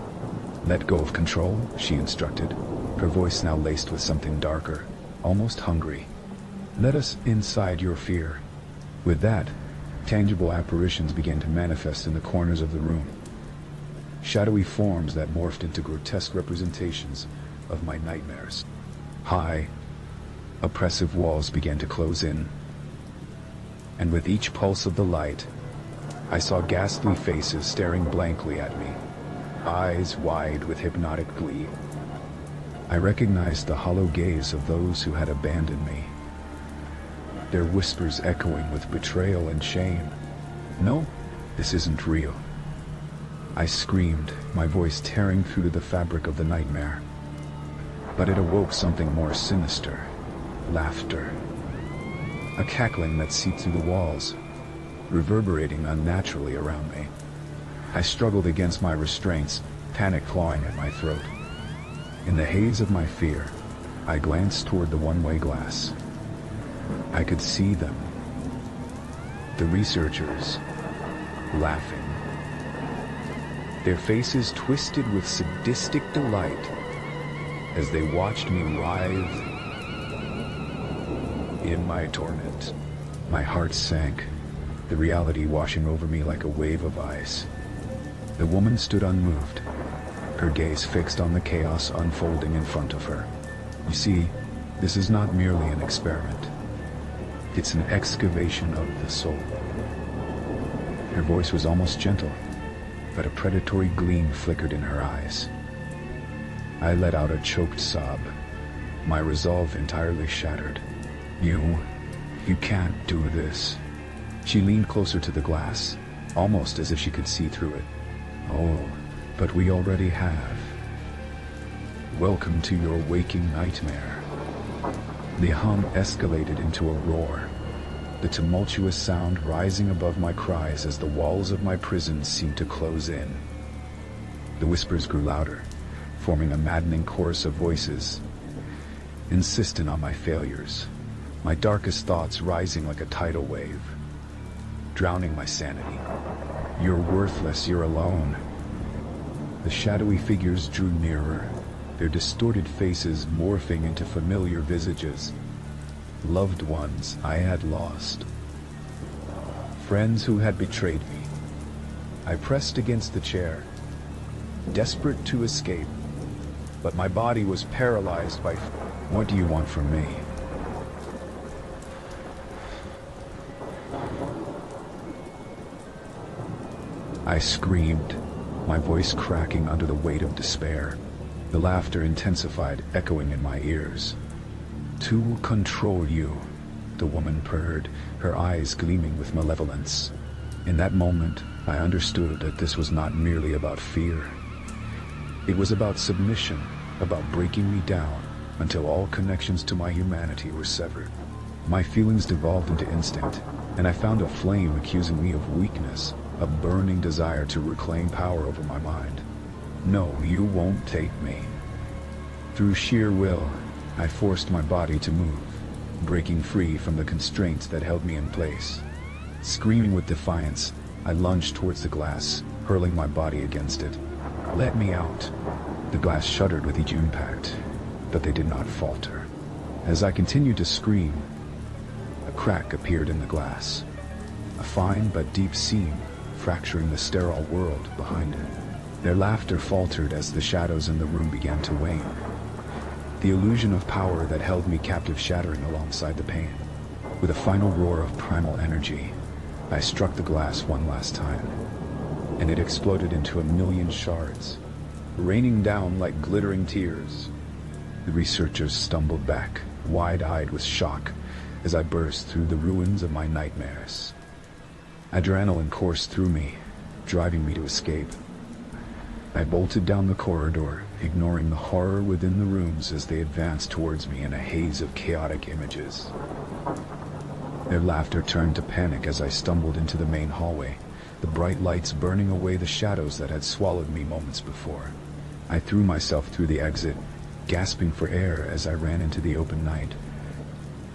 "Let go of control," she instructed, her voice now laced with something darker, almost hungry. "Let us inside your fear." With that, tangible apparitions began to manifest in the corners of the room. Shadowy forms that morphed into grotesque representations of my nightmares. High, oppressive walls began to close in, and with each pulse of the light, I saw ghastly faces staring blankly at me, eyes wide with hypnotic glee. I recognized the hollow gaze of those who had abandoned me, their whispers echoing with betrayal and shame. "No, this isn't real." I screamed, my voice tearing through the fabric of the nightmare. But it awoke something more sinister. Laughter. A cackling that seeped through the walls, reverberating unnaturally around me. I struggled against my restraints, panic clawing at my throat. In the haze of my fear, I glanced toward the one-way glass. I could see them. The researchers, laughing. Their faces twisted with sadistic delight as they watched me writhe in my torment. My heart sank, the reality washing over me like a wave of ice. The woman stood unmoved, her gaze fixed on the chaos unfolding in front of her. You see, this is not merely an experiment. It's an excavation of the soul. Her voice was almost gentle, but a predatory gleam flickered in her eyes. I let out a choked sob, my resolve entirely shattered. You can't do this. She leaned closer to the glass, almost as if she could see through it. Oh, but we already have. Welcome to your waking nightmare. The hum escalated into a roar, the tumultuous sound rising above my cries as the walls of my prison seemed to close in. The whispers grew louder, forming a maddening chorus of voices, insistent on my failures, my darkest thoughts rising like a tidal wave, drowning my sanity. You're worthless, you're alone. The shadowy figures drew nearer, their distorted faces morphing into familiar visages. Loved ones I had lost. Friends who had betrayed me. I pressed against the chair, desperate to escape, but my body was paralyzed by... What do you want from me? I screamed, my voice cracking under the weight of despair. The laughter intensified, echoing in my ears. To control you, the woman purred, her eyes gleaming with malevolence. In that moment, I understood that this was not merely about fear. It was about submission, about breaking me down until all connections to my humanity were severed. My feelings devolved into instinct, and I found a flame accusing me of weakness, a burning desire to reclaim power over my mind. No, you won't take me. Through sheer will, I forced my body to move, breaking free from the constraints that held me in place. Screaming with defiance, I lunged towards the glass, hurling my body against it. Let me out. The glass shuddered with each impact, but they did not falter. As I continued to scream, a crack appeared in the glass, a fine but deep seam fracturing the sterile world behind it. Their laughter faltered as the shadows in the room began to wane, the illusion of power that held me captive shattering alongside the pain. With a final roar of primal energy, I struck the glass one last time, and it exploded into a million shards, raining down like glittering tears. The researchers stumbled back, wide-eyed with shock, as I burst through the ruins of my nightmares. Adrenaline coursed through me, driving me to escape. I bolted down the corridor, ignoring the horror within the rooms as they advanced towards me in a haze of chaotic images. Their laughter turned to panic as I stumbled into the main hallway, the bright lights burning away the shadows that had swallowed me moments before. I threw myself through the exit, gasping for air as I ran into the open night.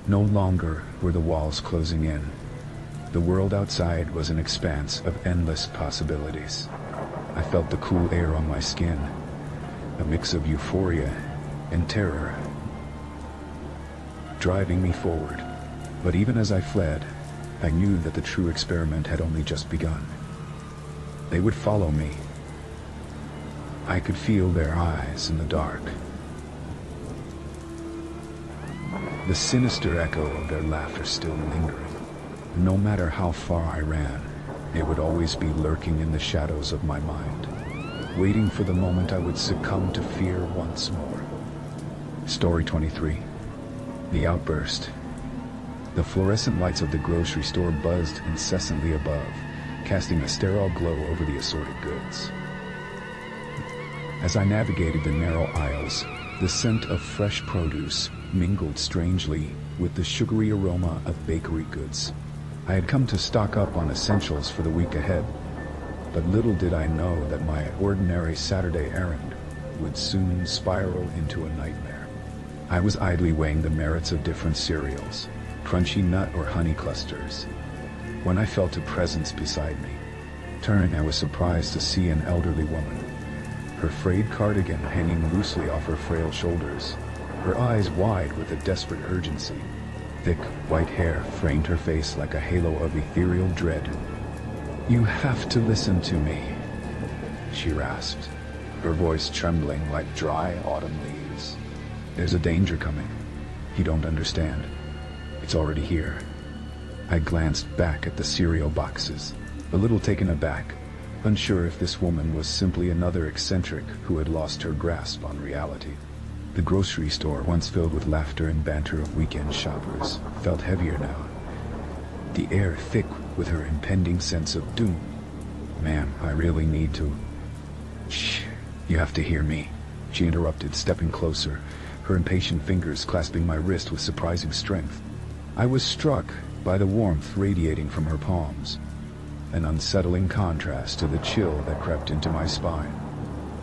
No longer were the walls closing in. The world outside was an expanse of endless possibilities. I felt the cool air on my skin, a mix of euphoria and terror, driving me forward. But even as I fled, I knew that the true experiment had only just begun. They would follow me. I could feel their eyes in the dark, the sinister echo of their laughter still lingering. No matter how far I ran, it would always be lurking in the shadows of my mind, waiting for the moment I would succumb to fear once more. Story 23. The Outburst. The fluorescent lights of the grocery store buzzed incessantly above, casting a sterile glow over the assorted goods. As I navigated the narrow aisles, the scent of fresh produce mingled strangely with the sugary aroma of bakery goods. I had come to stock up on essentials for the week ahead, but little did I know that my ordinary Saturday errand would soon spiral into a nightmare. I was idly weighing the merits of different cereals, crunchy nut or honey clusters, when I felt a presence beside me. Turning, I was surprised to see an elderly woman, her frayed cardigan hanging loosely off her frail shoulders, her eyes wide with a desperate urgency. Thick, white hair framed her face like a halo of ethereal dread. "You have to listen to me," she rasped, her voice trembling like dry autumn leaves. "There's a danger coming. You don't understand. It's already here. I glanced back at the cereal boxes, a little taken aback, unsure if this woman was simply another eccentric who had lost her grasp on reality. The grocery store, once filled with laughter and banter of weekend shoppers, felt heavier now, the air thick with her impending sense of doom. "Ma'am, I really need to..." "Shh, you have to hear me," she interrupted, stepping closer, her impatient fingers clasping my wrist with surprising strength. I was struck by the warmth radiating from her palms, an unsettling contrast to the chill that crept into my spine.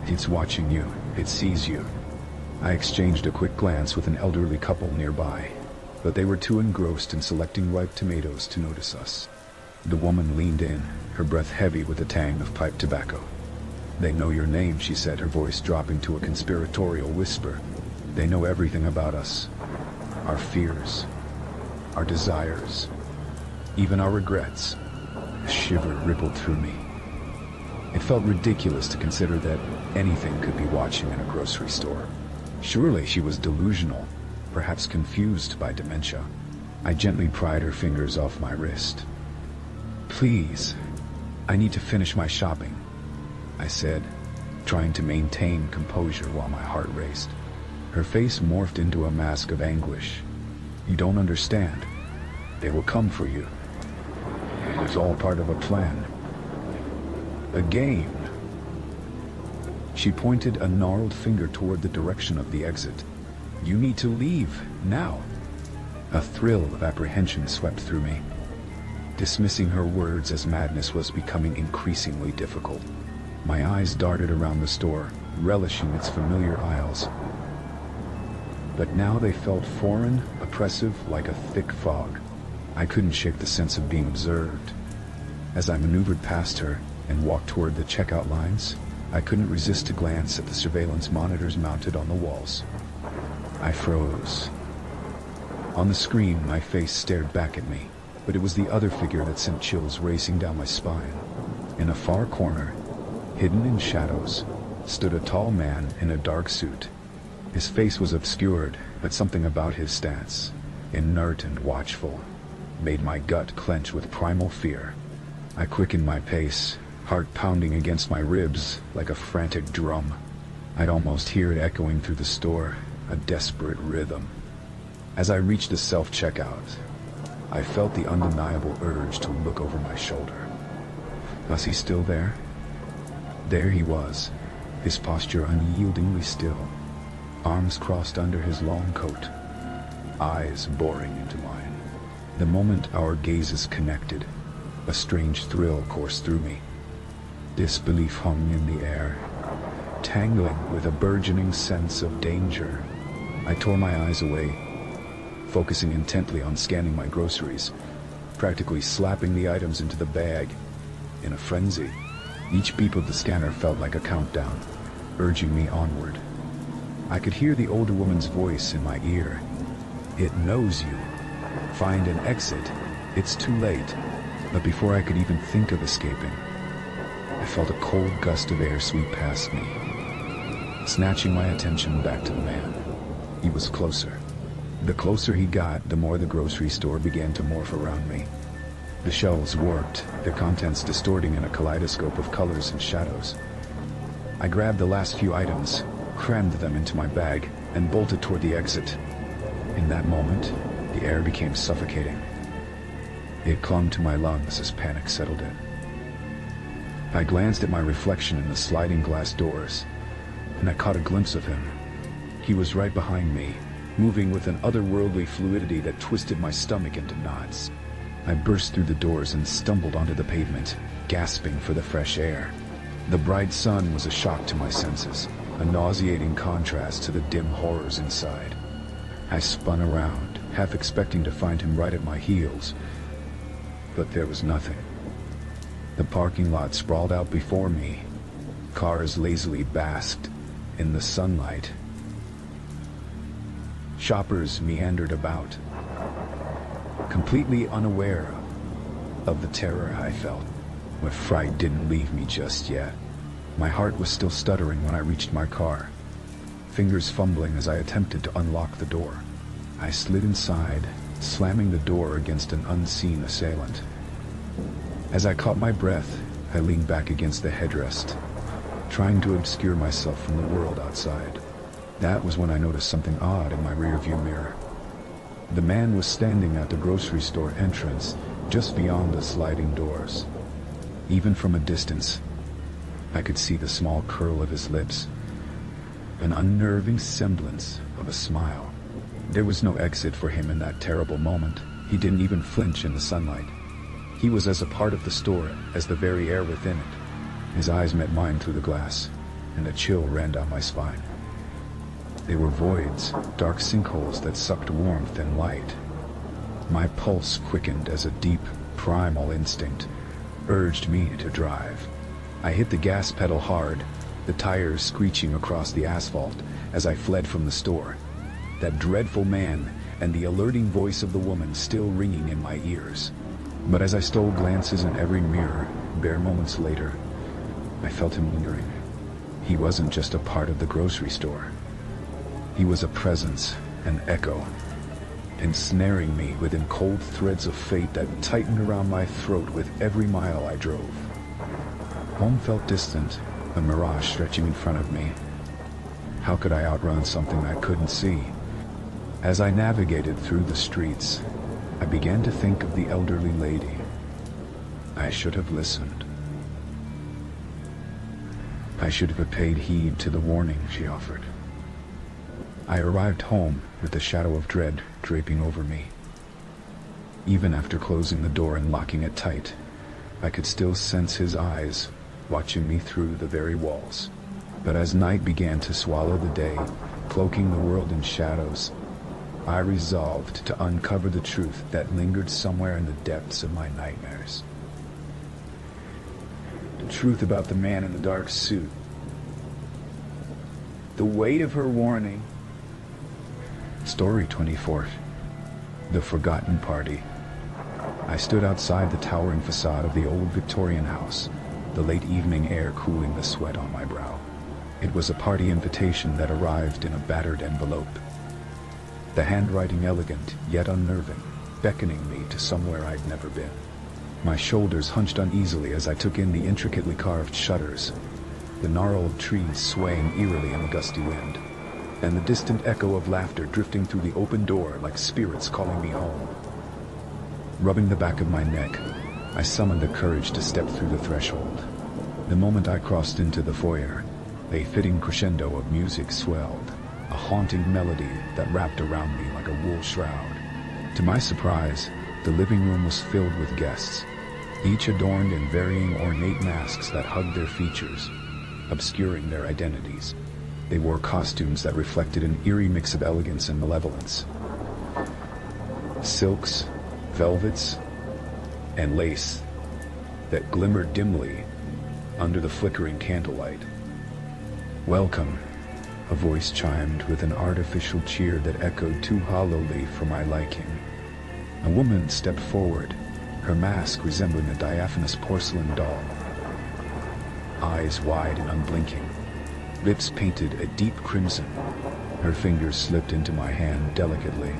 "It's watching you. It sees you." I exchanged a quick glance with an elderly couple nearby, but they were too engrossed in selecting ripe tomatoes to notice us. The woman leaned in, her breath heavy with the tang of pipe tobacco. "They know your name," she said, her voice dropping to a conspiratorial whisper. "They know everything about us. Our fears, our desires, even our regrets." A shiver rippled through me. It felt ridiculous to consider that anything could be watching in a grocery store. Surely she was delusional, perhaps confused by dementia. I gently pried her fingers off my wrist. "Please, I need to finish my shopping," I said, trying to maintain composure while my heart raced. Her face morphed into a mask of anguish. "You don't understand. They will come for you. It was all part of a plan. A game." She pointed a gnarled finger toward the direction of the exit. "You need to leave, now." A thrill of apprehension swept through me. Dismissing her words as madness was becoming increasingly difficult. My eyes darted around the store, relishing its familiar aisles. But now they felt foreign, oppressive, like a thick fog. I couldn't shake the sense of being observed. As I maneuvered past her and walked toward the checkout lines, I couldn't resist a glance at the surveillance monitors mounted on the walls. I froze. On the screen, my face stared back at me, but it was the other figure that sent chills racing down my spine. In a far corner, hidden in shadows, stood a tall man in a dark suit. His face was obscured, but something about his stance, inert and watchful, made my gut clench with primal fear. I quickened my pace, heart pounding against my ribs like a frantic drum. I'd almost hear it echoing through the store, a desperate rhythm. As I reached the self-checkout, I felt the undeniable urge to look over my shoulder. Was he still there? There he was, his posture unyieldingly still, arms crossed under his long coat, eyes boring into mine. The moment our gazes connected, a strange thrill coursed through me. Disbelief hung in the air, tangling with a burgeoning sense of danger. I tore my eyes away, focusing intently on scanning my groceries, practically slapping the items into the bag. In a frenzy, each beep of the scanner felt like a countdown, urging me onward. I could hear the older woman's voice in my ear. "It knows you. Find an exit. It's too late." But before I could even think of escaping, I felt a cold gust of air sweep past me, snatching my attention back to the man. He was closer. The closer he got, the more the grocery store began to morph around me. The shelves warped, their contents distorting in a kaleidoscope of colors and shadows. I grabbed the last few items, crammed them into my bag, and bolted toward the exit. In that moment, the air became suffocating. It clung to my lungs as panic settled in. I glanced at my reflection in the sliding glass doors, and I caught a glimpse of him. He was right behind me, moving with an otherworldly fluidity that twisted my stomach into knots. I burst through the doors and stumbled onto the pavement, gasping for the fresh air. The bright sun was a shock to my senses, a nauseating contrast to the dim horrors inside. I spun around, half expecting to find him right at my heels, but there was nothing. The parking lot sprawled out before me. Cars lazily basked in the sunlight. Shoppers meandered about, completely unaware of the terror I felt. But fright didn't leave me just yet. My heart was still stuttering when I reached my car, fingers fumbling as I attempted to unlock the door. I slid inside slamming the door against an unseen assailant. As I caught my breath, I leaned back against the headrest, trying to obscure myself from the world outside. That was when I noticed something odd in my rearview mirror. The man was standing at the grocery store entrance, just beyond the sliding doors. Even from a distance, I could see the small curl of his lips, an unnerving semblance of a smile. There was no exit for him in that terrible moment. He didn't even flinch in the sunlight. He was as a part of the store as the very air within it. His eyes met mine through the glass, and a chill ran down my spine. They were voids, dark sinkholes that sucked warmth and light. My pulse quickened as a deep, primal instinct urged me to drive. I hit the gas pedal hard, the tires screeching across the asphalt as I fled from the store. That dreadful man and the alerting voice of the woman still ringing in my ears. But as I stole glances in every mirror, bare moments later, I felt him lingering. He wasn't just a part of the grocery store. He was a presence, an echo, ensnaring me within cold threads of fate that tightened around my throat with every mile I drove. Home felt distant, a mirage stretching in front of me. How could I outrun something I couldn't see? As I navigated through the streets, I began to think of the elderly lady. I should have listened. I should have paid heed to the warning she offered. I arrived home with the shadow of dread draping over me. Even after closing the door and locking it tight, I could still sense his eyes watching me through the very walls. But as night began to swallow the day, cloaking the world in shadows, I resolved to uncover the truth that lingered somewhere in the depths of my nightmares. The truth about the man in the dark suit. The weight of her warning. Story 24. The Forgotten Party. I stood outside the towering facade of the old Victorian house, the late evening air cooling the sweat on my brow. It was a party invitation that arrived in a battered envelope. The handwriting elegant, yet unnerving, beckoning me to somewhere I'd never been. My shoulders hunched uneasily as I took in the intricately carved shutters, the gnarled trees swaying eerily in the gusty wind, and the distant echo of laughter drifting through the open door like spirits calling me home. Rubbing the back of my neck, I summoned the courage to step through the threshold. The moment I crossed into the foyer, a fitting crescendo of music swelled, a haunting melody that wrapped around me like a wool shroud. To my surprise, the living room was filled with guests, each adorned in varying ornate masks that hugged their features, obscuring their identities. They wore costumes that reflected an eerie mix of elegance and malevolence. Silks, velvets, and lace that glimmered dimly under the flickering candlelight. "Welcome," a voice chimed with an artificial cheer that echoed too hollowly for my liking. A woman stepped forward, her mask resembling a diaphanous porcelain doll. Eyes wide and unblinking, lips painted a deep crimson, her fingers slipped into my hand delicately.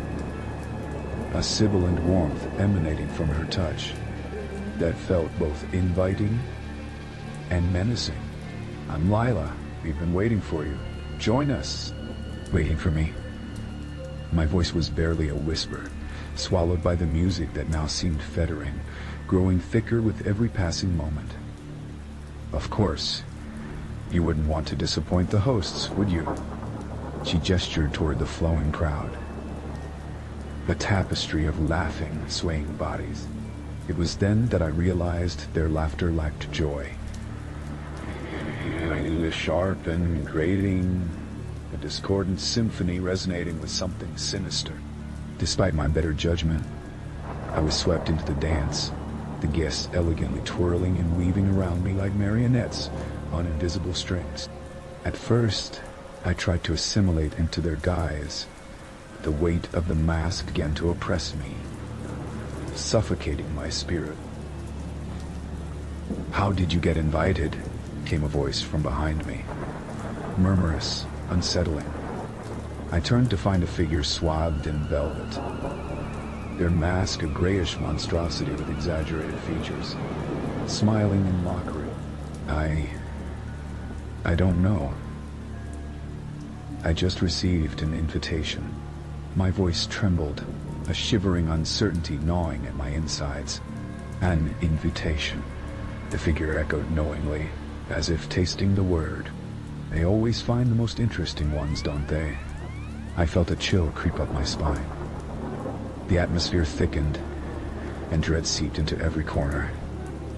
A sibilant warmth emanating from her touch that felt both inviting and menacing. "I'm Lila. We've been waiting for you. Join us." Waiting for me? My voice was barely a whisper, swallowed by the music that now seemed fettering, growing thicker with every passing moment. "Of course. You wouldn't want to disappoint the hosts, would you?" She gestured toward the flowing crowd. A tapestry of laughing, swaying bodies. It was then that I realized their laughter lacked joy. It was sharp and grating, a discordant symphony resonating with something sinister. Despite my better judgment, I was swept into the dance, the guests elegantly twirling and weaving around me like marionettes on invisible strings. At first, I tried to assimilate into their guise. The weight of the mask began to oppress me, suffocating my spirit. "How did you get invited?" came a voice from behind me, murmurous, unsettling. I turned to find a figure swathed in velvet. their mask a grayish monstrosity with exaggerated features, smiling in mockery. I don't know. I just received an invitation. My voice trembled, a shivering uncertainty gnawing at my insides. An invitation. The figure echoed knowingly, as if tasting the word. They always find the most interesting ones, don't they? I felt a chill creep up my spine. The atmosphere thickened, and dread seeped into every corner.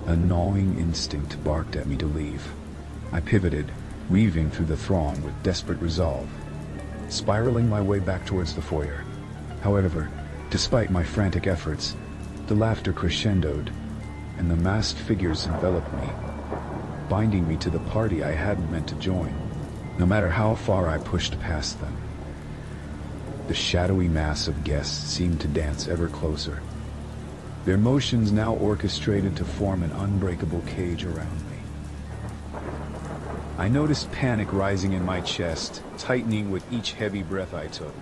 A gnawing instinct barked at me to leave. I pivoted, weaving through the throng with desperate resolve, spiraling my way back towards the foyer. However, despite my frantic efforts, the laughter crescendoed, and the masked figures enveloped me, binding me to the party I hadn't meant to join. No matter how far I pushed past them, the shadowy mass of guests seemed to dance ever closer, their motions now orchestrated to form an unbreakable cage around me. I noticed panic rising in my chest, tightening with each heavy breath I took.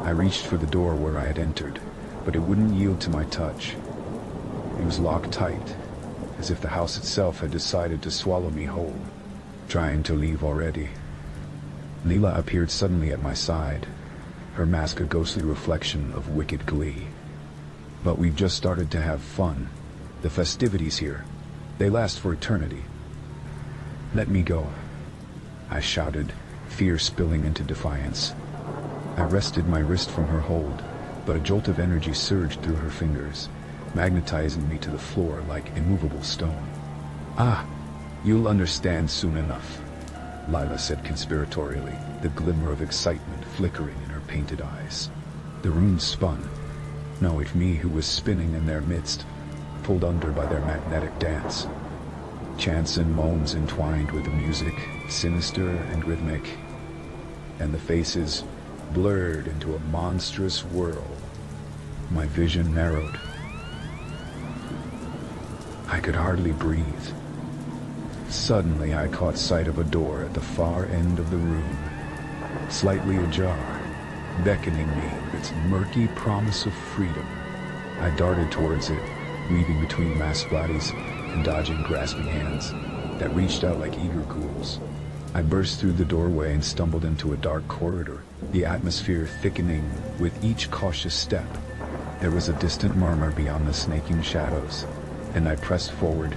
I reached for the door where I had entered, but it wouldn't yield to my touch. It was locked tight, as if the house itself had decided to swallow me whole. Trying to leave already. Leela appeared suddenly at my side, her mask a ghostly reflection of wicked glee. But we've just started to have fun. The festivities here, they last for eternity. Let me go, I shouted, fear spilling into defiance. I wrested my wrist from her hold, but a jolt of energy surged through her fingers, magnetizing me to the floor like immovable stone. Ah, you'll understand soon enough, Lila said conspiratorially, the glimmer of excitement flickering in her painted eyes. The room spun. No, it me who was spinning in their midst, pulled under by their magnetic dance. Chants and moans entwined with the music, sinister and rhythmic, and the faces blurred into a monstrous whirl. My vision narrowed. I could hardly breathe. Suddenly I caught sight of a door at the far end of the room, slightly ajar, beckoning me with its murky promise of freedom. I darted towards it, weaving between masked bodies and dodging grasping hands that reached out like eager ghouls. I burst through the doorway and stumbled into a dark corridor, the atmosphere thickening with each cautious step. There was a distant murmur beyond the snaking shadows, and I pressed forward,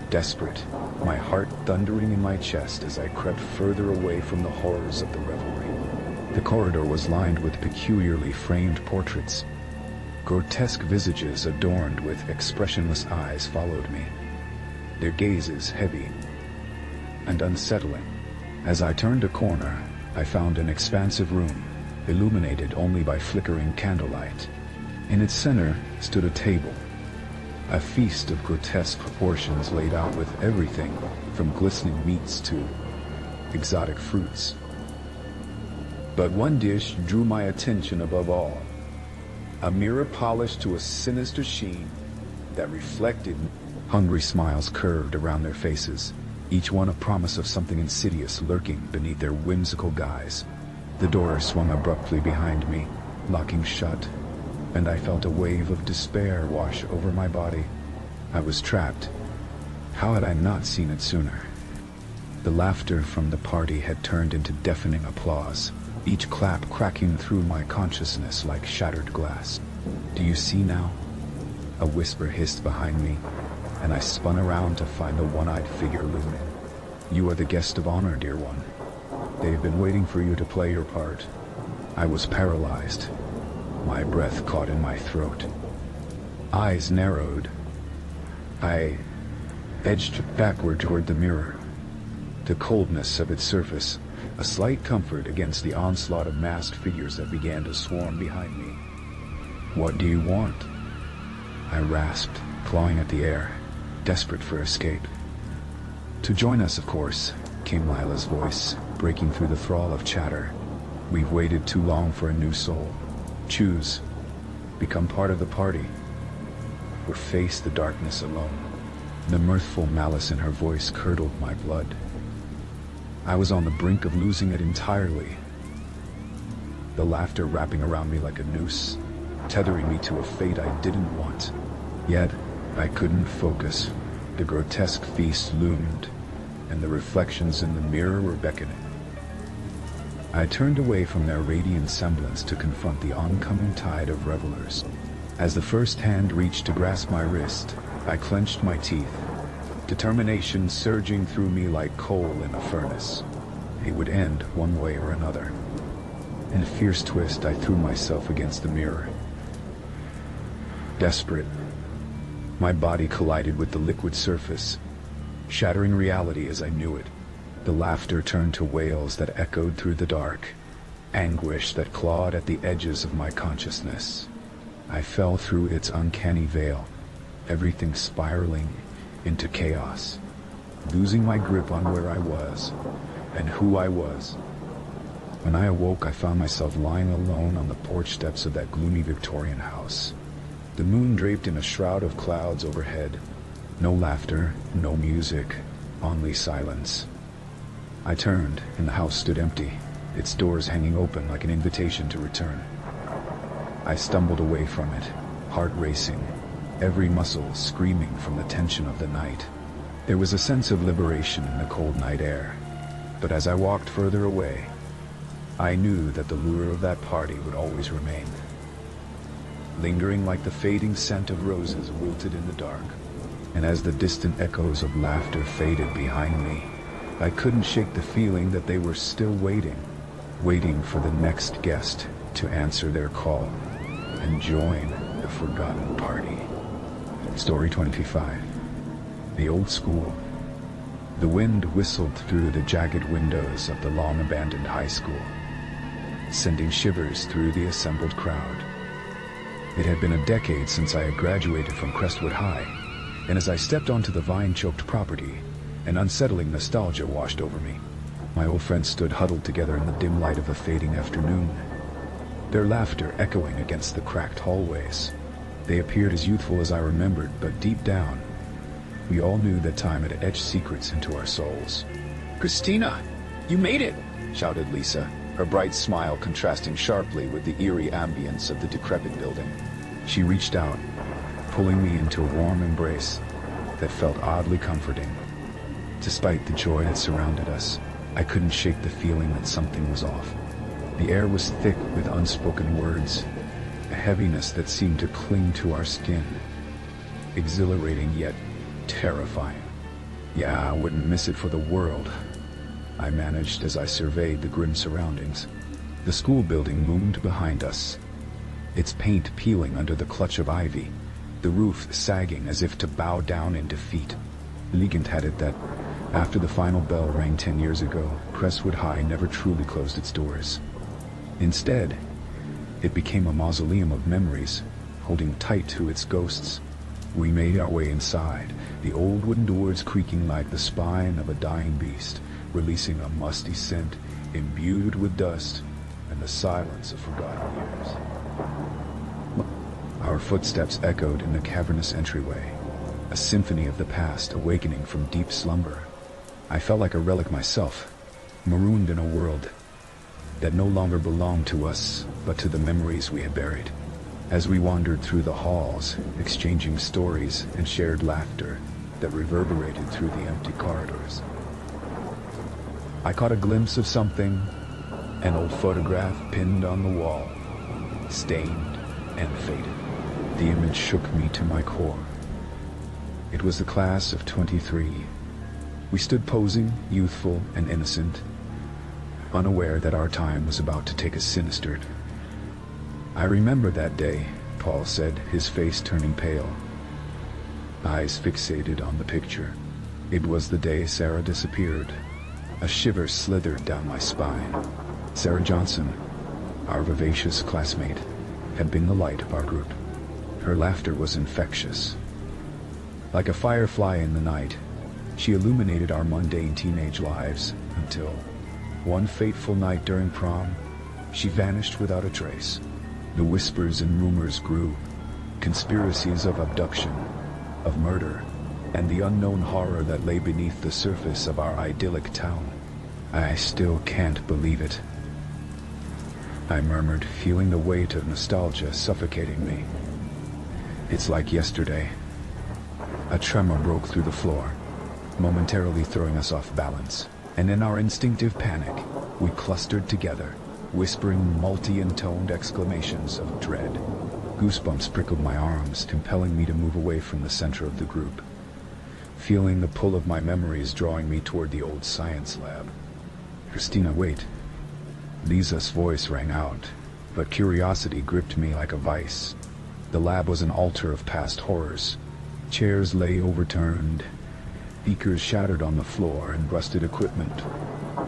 desperate, my heart thundering in my chest as I crept further away from the horrors of the revelry. The corridor was lined with peculiarly framed portraits. Grotesque visages adorned with expressionless eyes followed me, their gazes heavy and unsettling. As I turned a corner, I found an expansive room, illuminated only by flickering candlelight. In its center stood a table, a feast of grotesque proportions laid out with everything from glistening meats to exotic fruits. But one dish drew my attention above all. A mirror polished to a sinister sheen that reflected. Hungry smiles curved around their faces, each one a promise of something insidious lurking beneath their whimsical guise. The door swung abruptly behind me, locking shut, and I felt a wave of despair wash over my body. I was trapped. How had I not seen it sooner? The laughter from the party had turned into deafening applause, each clap cracking through my consciousness like shattered glass. Do you see now? A whisper hissed behind me, and I spun around to find the one-eyed figure looming. You are the guest of honor, dear one. They've been waiting for you to play your part. I was paralyzed, my breath caught in my throat. Eyes narrowed. I edged backward toward the mirror. The coldness of its surface, a slight comfort against the onslaught of masked figures that began to swarm behind me. What do you want? I rasped, clawing at the air, desperate for escape. To join us, of course, came Lila's voice, breaking through the thrall of chatter. We've waited too long for a new soul. Choose. Become part of the party. Or face the darkness alone. The mirthful malice in her voice curdled my blood. I was on the brink of losing it entirely. The laughter wrapping around me like a noose, tethering me to a fate I didn't want. Yet, I couldn't focus. The grotesque feast loomed, and the reflections in the mirror were beckoning. I turned away from their radiant semblance to confront the oncoming tide of revelers. As the first hand reached to grasp my wrist, I clenched my teeth, determination surging through me like coal in a furnace. It would end one way or another. In a fierce twist, I threw myself against the mirror. Desperate, my body collided with the liquid surface, shattering reality as I knew it. The laughter turned to wails that echoed through the dark, anguish that clawed at the edges of my consciousness. I fell through its uncanny veil, everything spiraling into chaos, losing my grip on where I was and who I was. When I awoke, I found myself lying alone on the porch steps of that gloomy Victorian house. The moon draped in a shroud of clouds overhead. No laughter, no music, only silence. I turned, and the house stood empty, its doors hanging open like an invitation to return. I stumbled away from it, heart racing, every muscle screaming from the tension of the night. There was a sense of liberation in the cold night air, but as I walked further away, I knew that the lure of that party would always remain, lingering like the fading scent of roses wilted in the dark. And as the distant echoes of laughter faded behind me, I couldn't shake the feeling that they were still waiting for the next guest to answer their call and join the forgotten party. Story 25. The Old School. The wind whistled through the jagged windows of the long-abandoned high school, sending shivers through the assembled crowd. It had been a decade since I had graduated from Crestwood High, and as I stepped onto the vine-choked property, an unsettling nostalgia washed over me. My old friends stood huddled together in the dim light of a fading afternoon, their laughter echoing against the cracked hallways. They appeared as youthful as I remembered, but deep down, we all knew that time had etched secrets into our souls. "Christina, you made it!" shouted Lisa, her bright smile contrasting sharply with the eerie ambience of the decrepit building. She reached out, pulling me into a warm embrace that felt oddly comforting. Despite the joy that surrounded us, I couldn't shake the feeling that something was off. The air was thick with unspoken words, a heaviness that seemed to cling to our skin, exhilarating yet terrifying. "Yeah, I wouldn't miss it for the world," I managed as I surveyed the grim surroundings. The school building loomed behind us, its paint peeling under the clutch of ivy, the roof sagging as if to bow down in defeat. Legend had it that, after the final bell rang 10 years ago, Crestwood High never truly closed its doors. Instead, it became a mausoleum of memories, holding tight to its ghosts. We made our way inside, the old wooden doors creaking like the spine of a dying beast, releasing a musty scent imbued with dust and the silence of forgotten years. Our footsteps echoed in the cavernous entryway, a symphony of the past awakening from deep slumber. I felt like a relic myself, marooned in a world that no longer belonged to us, but to the memories we had buried. As we wandered through the halls, exchanging stories and shared laughter that reverberated through the empty corridors, I caught a glimpse of something, an old photograph pinned on the wall, stained and faded. The image shook me to my core. It was the class of 23. We stood posing, youthful and innocent, unaware that our time was about to take a sinister. "I remember that day," Paul said, his face turning pale, eyes fixated on the picture. "It was the day Sarah disappeared." A shiver slithered down my spine. Sarah Johnson, our vivacious classmate, had been the light of our group. Her laughter was infectious. Like a firefly in the night, she illuminated our mundane teenage lives until, one fateful night during prom, she vanished without a trace. The whispers and rumors grew, conspiracies of abduction, of murder, and the unknown horror that lay beneath the surface of our idyllic town. I still can't believe it. I murmured, feeling the weight of nostalgia suffocating me. It's like yesterday. A tremor broke through the floor, momentarily throwing us off balance, and in our instinctive panic, we clustered together, whispering multi-intoned exclamations of dread. Goosebumps prickled my arms, compelling me to move away from the center of the group, feeling the pull of my memories drawing me toward the old science lab. "Christina, wait." Lisa's voice rang out, but curiosity gripped me like a vice. The lab was an altar of past horrors. Chairs lay overturned, beakers shattered on the floor, and rusted equipment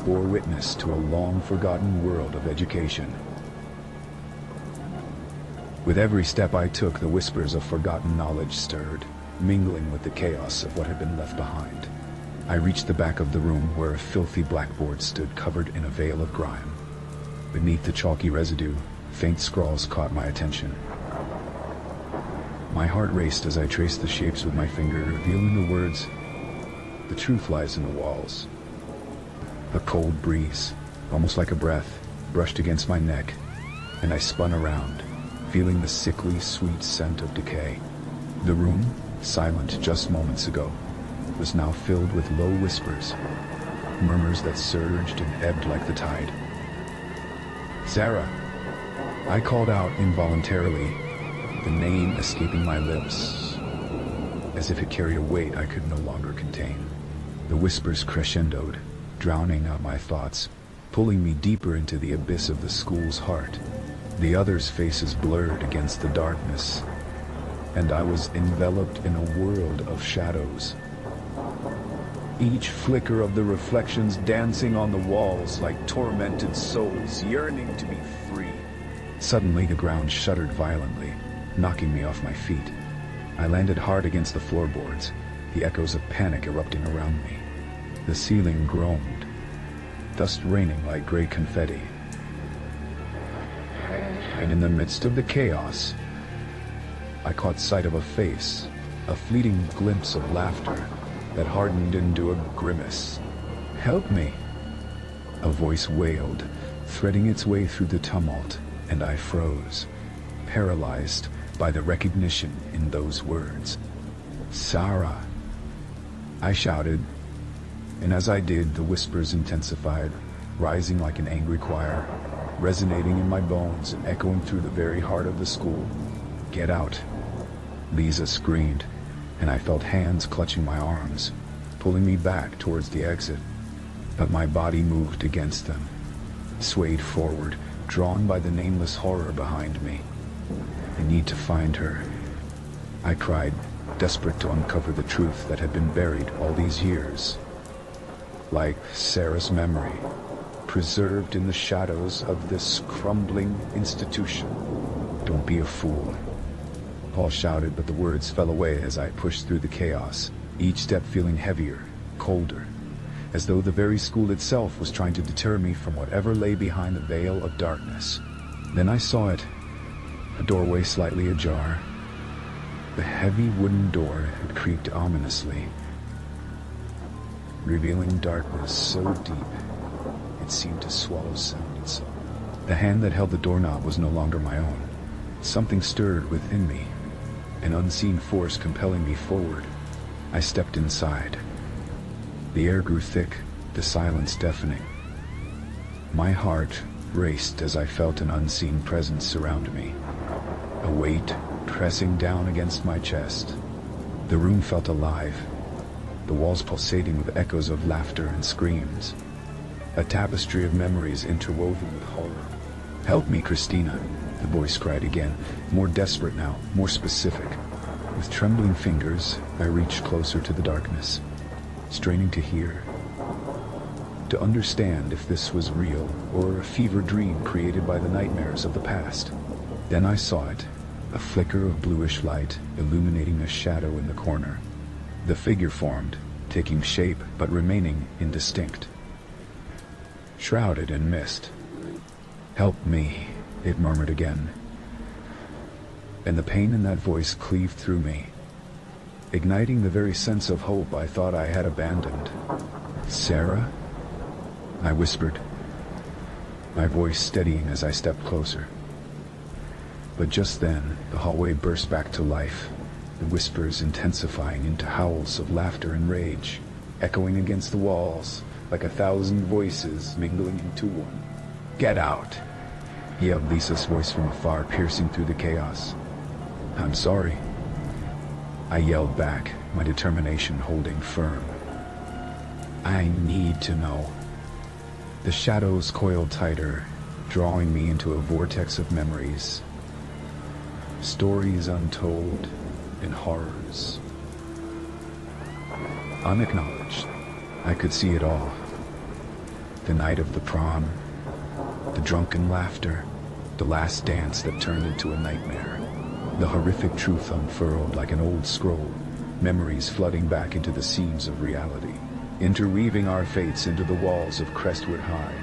bore witness to a long-forgotten world of education. With every step I took, the whispers of forgotten knowledge stirred, mingling with the chaos of what had been left behind. I reached the back of the room where a filthy blackboard stood covered in a veil of grime. Beneath the chalky residue, faint scrawls caught my attention. My heart raced as I traced the shapes with my finger, revealing the words, "The truth lies in the walls." A cold breeze, almost like a breath, brushed against my neck, and I spun around, feeling the sickly, sweet scent of decay. The room, silent just moments ago, was now filled with low whispers, murmurs that surged and ebbed like the tide. "Sarah!" I called out involuntarily, the name escaping my lips, as if it carried a weight I could no longer contain. The whispers crescendoed, drowning out my thoughts, pulling me deeper into the abyss of the school's heart. The others' faces blurred against the darkness, and I was enveloped in a world of shadows. Each flicker of the reflections dancing on the walls like tormented souls yearning to be free. Suddenly the ground shuddered violently, knocking me off my feet. I landed hard against the floorboards, the echoes of panic erupting around me. The ceiling groaned, dust raining like gray confetti. And in the midst of the chaos, I caught sight of a face, a fleeting glimpse of laughter that hardened into a grimace. "Help me!" A voice wailed, threading its way through the tumult, and I froze, paralyzed by the recognition in those words. "Sarah!" I shouted, and as I did, the whispers intensified, rising like an angry choir, resonating in my bones and echoing through the very heart of the school. "Get out!" Lisa screamed, and I felt hands clutching my arms, pulling me back towards the exit. But my body moved against them, swayed forward, drawn by the nameless horror behind me. "I need to find her," I cried, desperate to uncover the truth that had been buried all these years. Like Sarah's memory, preserved in the shadows of this crumbling institution. "Don't be a fool," Paul shouted, but the words fell away as I pushed through the chaos, each step feeling heavier, colder, as though the very school itself was trying to deter me from whatever lay behind the veil of darkness. Then I saw it, a doorway slightly ajar. The heavy wooden door had creaked ominously, revealing darkness so deep it seemed to swallow sound itself. The hand that held the doorknob was no longer my own. Something stirred within me, an unseen force compelling me forward. I stepped inside. The air grew thick, the silence deafening. My heart raced as I felt an unseen presence surround me, a weight pressing down against my chest. The room felt alive, the walls pulsating with echoes of laughter and screams, a tapestry of memories interwoven with horror. "Help me, Christina," the voice cried again, more desperate now, more specific. With trembling fingers, I reached closer to the darkness, straining to hear, to understand if this was real or a fever dream created by the nightmares of the past. Then I saw it, a flicker of bluish light illuminating a shadow in the corner. The figure formed, taking shape but remaining indistinct, shrouded in mist. "Help me," it murmured again, and the pain in that voice cleaved through me, igniting the very sense of hope I thought I had abandoned. "Sarah?" I whispered. my voice steadying as I stepped closer. But just then, the hallway burst back to life, the whispers intensifying into howls of laughter and rage, echoing against the walls like 1,000 voices mingling into one. "Get out!" yelled Lisa's voice from afar, piercing through the chaos. "I'm sorry," I yelled back, my determination holding firm. "I need to know." The shadows coiled tighter, drawing me into a vortex of memories. Stories untold and horrors unacknowledged. I could see it all. The night of the prom, the drunken laughter, the last dance that turned into a nightmare. The horrific truth unfurled like an old scroll, memories flooding back into the seams of reality, interweaving our fates into the walls of Crestwood High.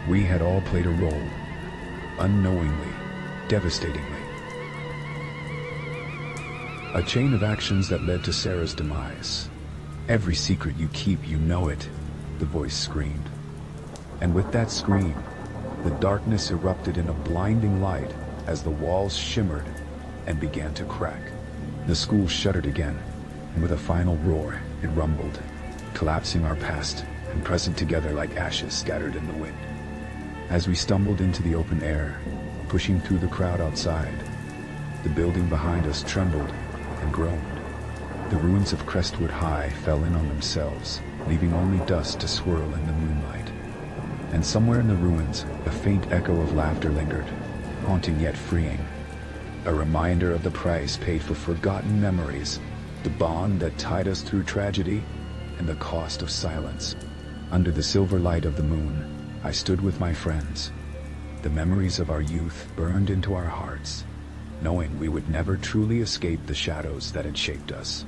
We had all played a role, unknowingly, devastatingly. A chain of actions that led to Sarah's demise. "Every secret you keep, you know it," the voice screamed. And with that scream, the darkness erupted in a blinding light as the walls shimmered and began to crack. The school shuddered again, and with a final roar, it rumbled, collapsing our past and present together like ashes scattered in the wind. As we stumbled into the open air, pushing through the crowd outside, the building behind us trembled and groaned. The ruins of Crestwood High fell in on themselves, leaving only dust to swirl in the moonlight. And somewhere in the ruins, a faint echo of laughter lingered, haunting yet freeing. A reminder of the price paid for forgotten memories, the bond that tied us through tragedy, and the cost of silence. Under the silver light of the moon, I stood with my friends. The memories of our youth burned into our hearts, knowing we would never truly escape the shadows that had shaped us.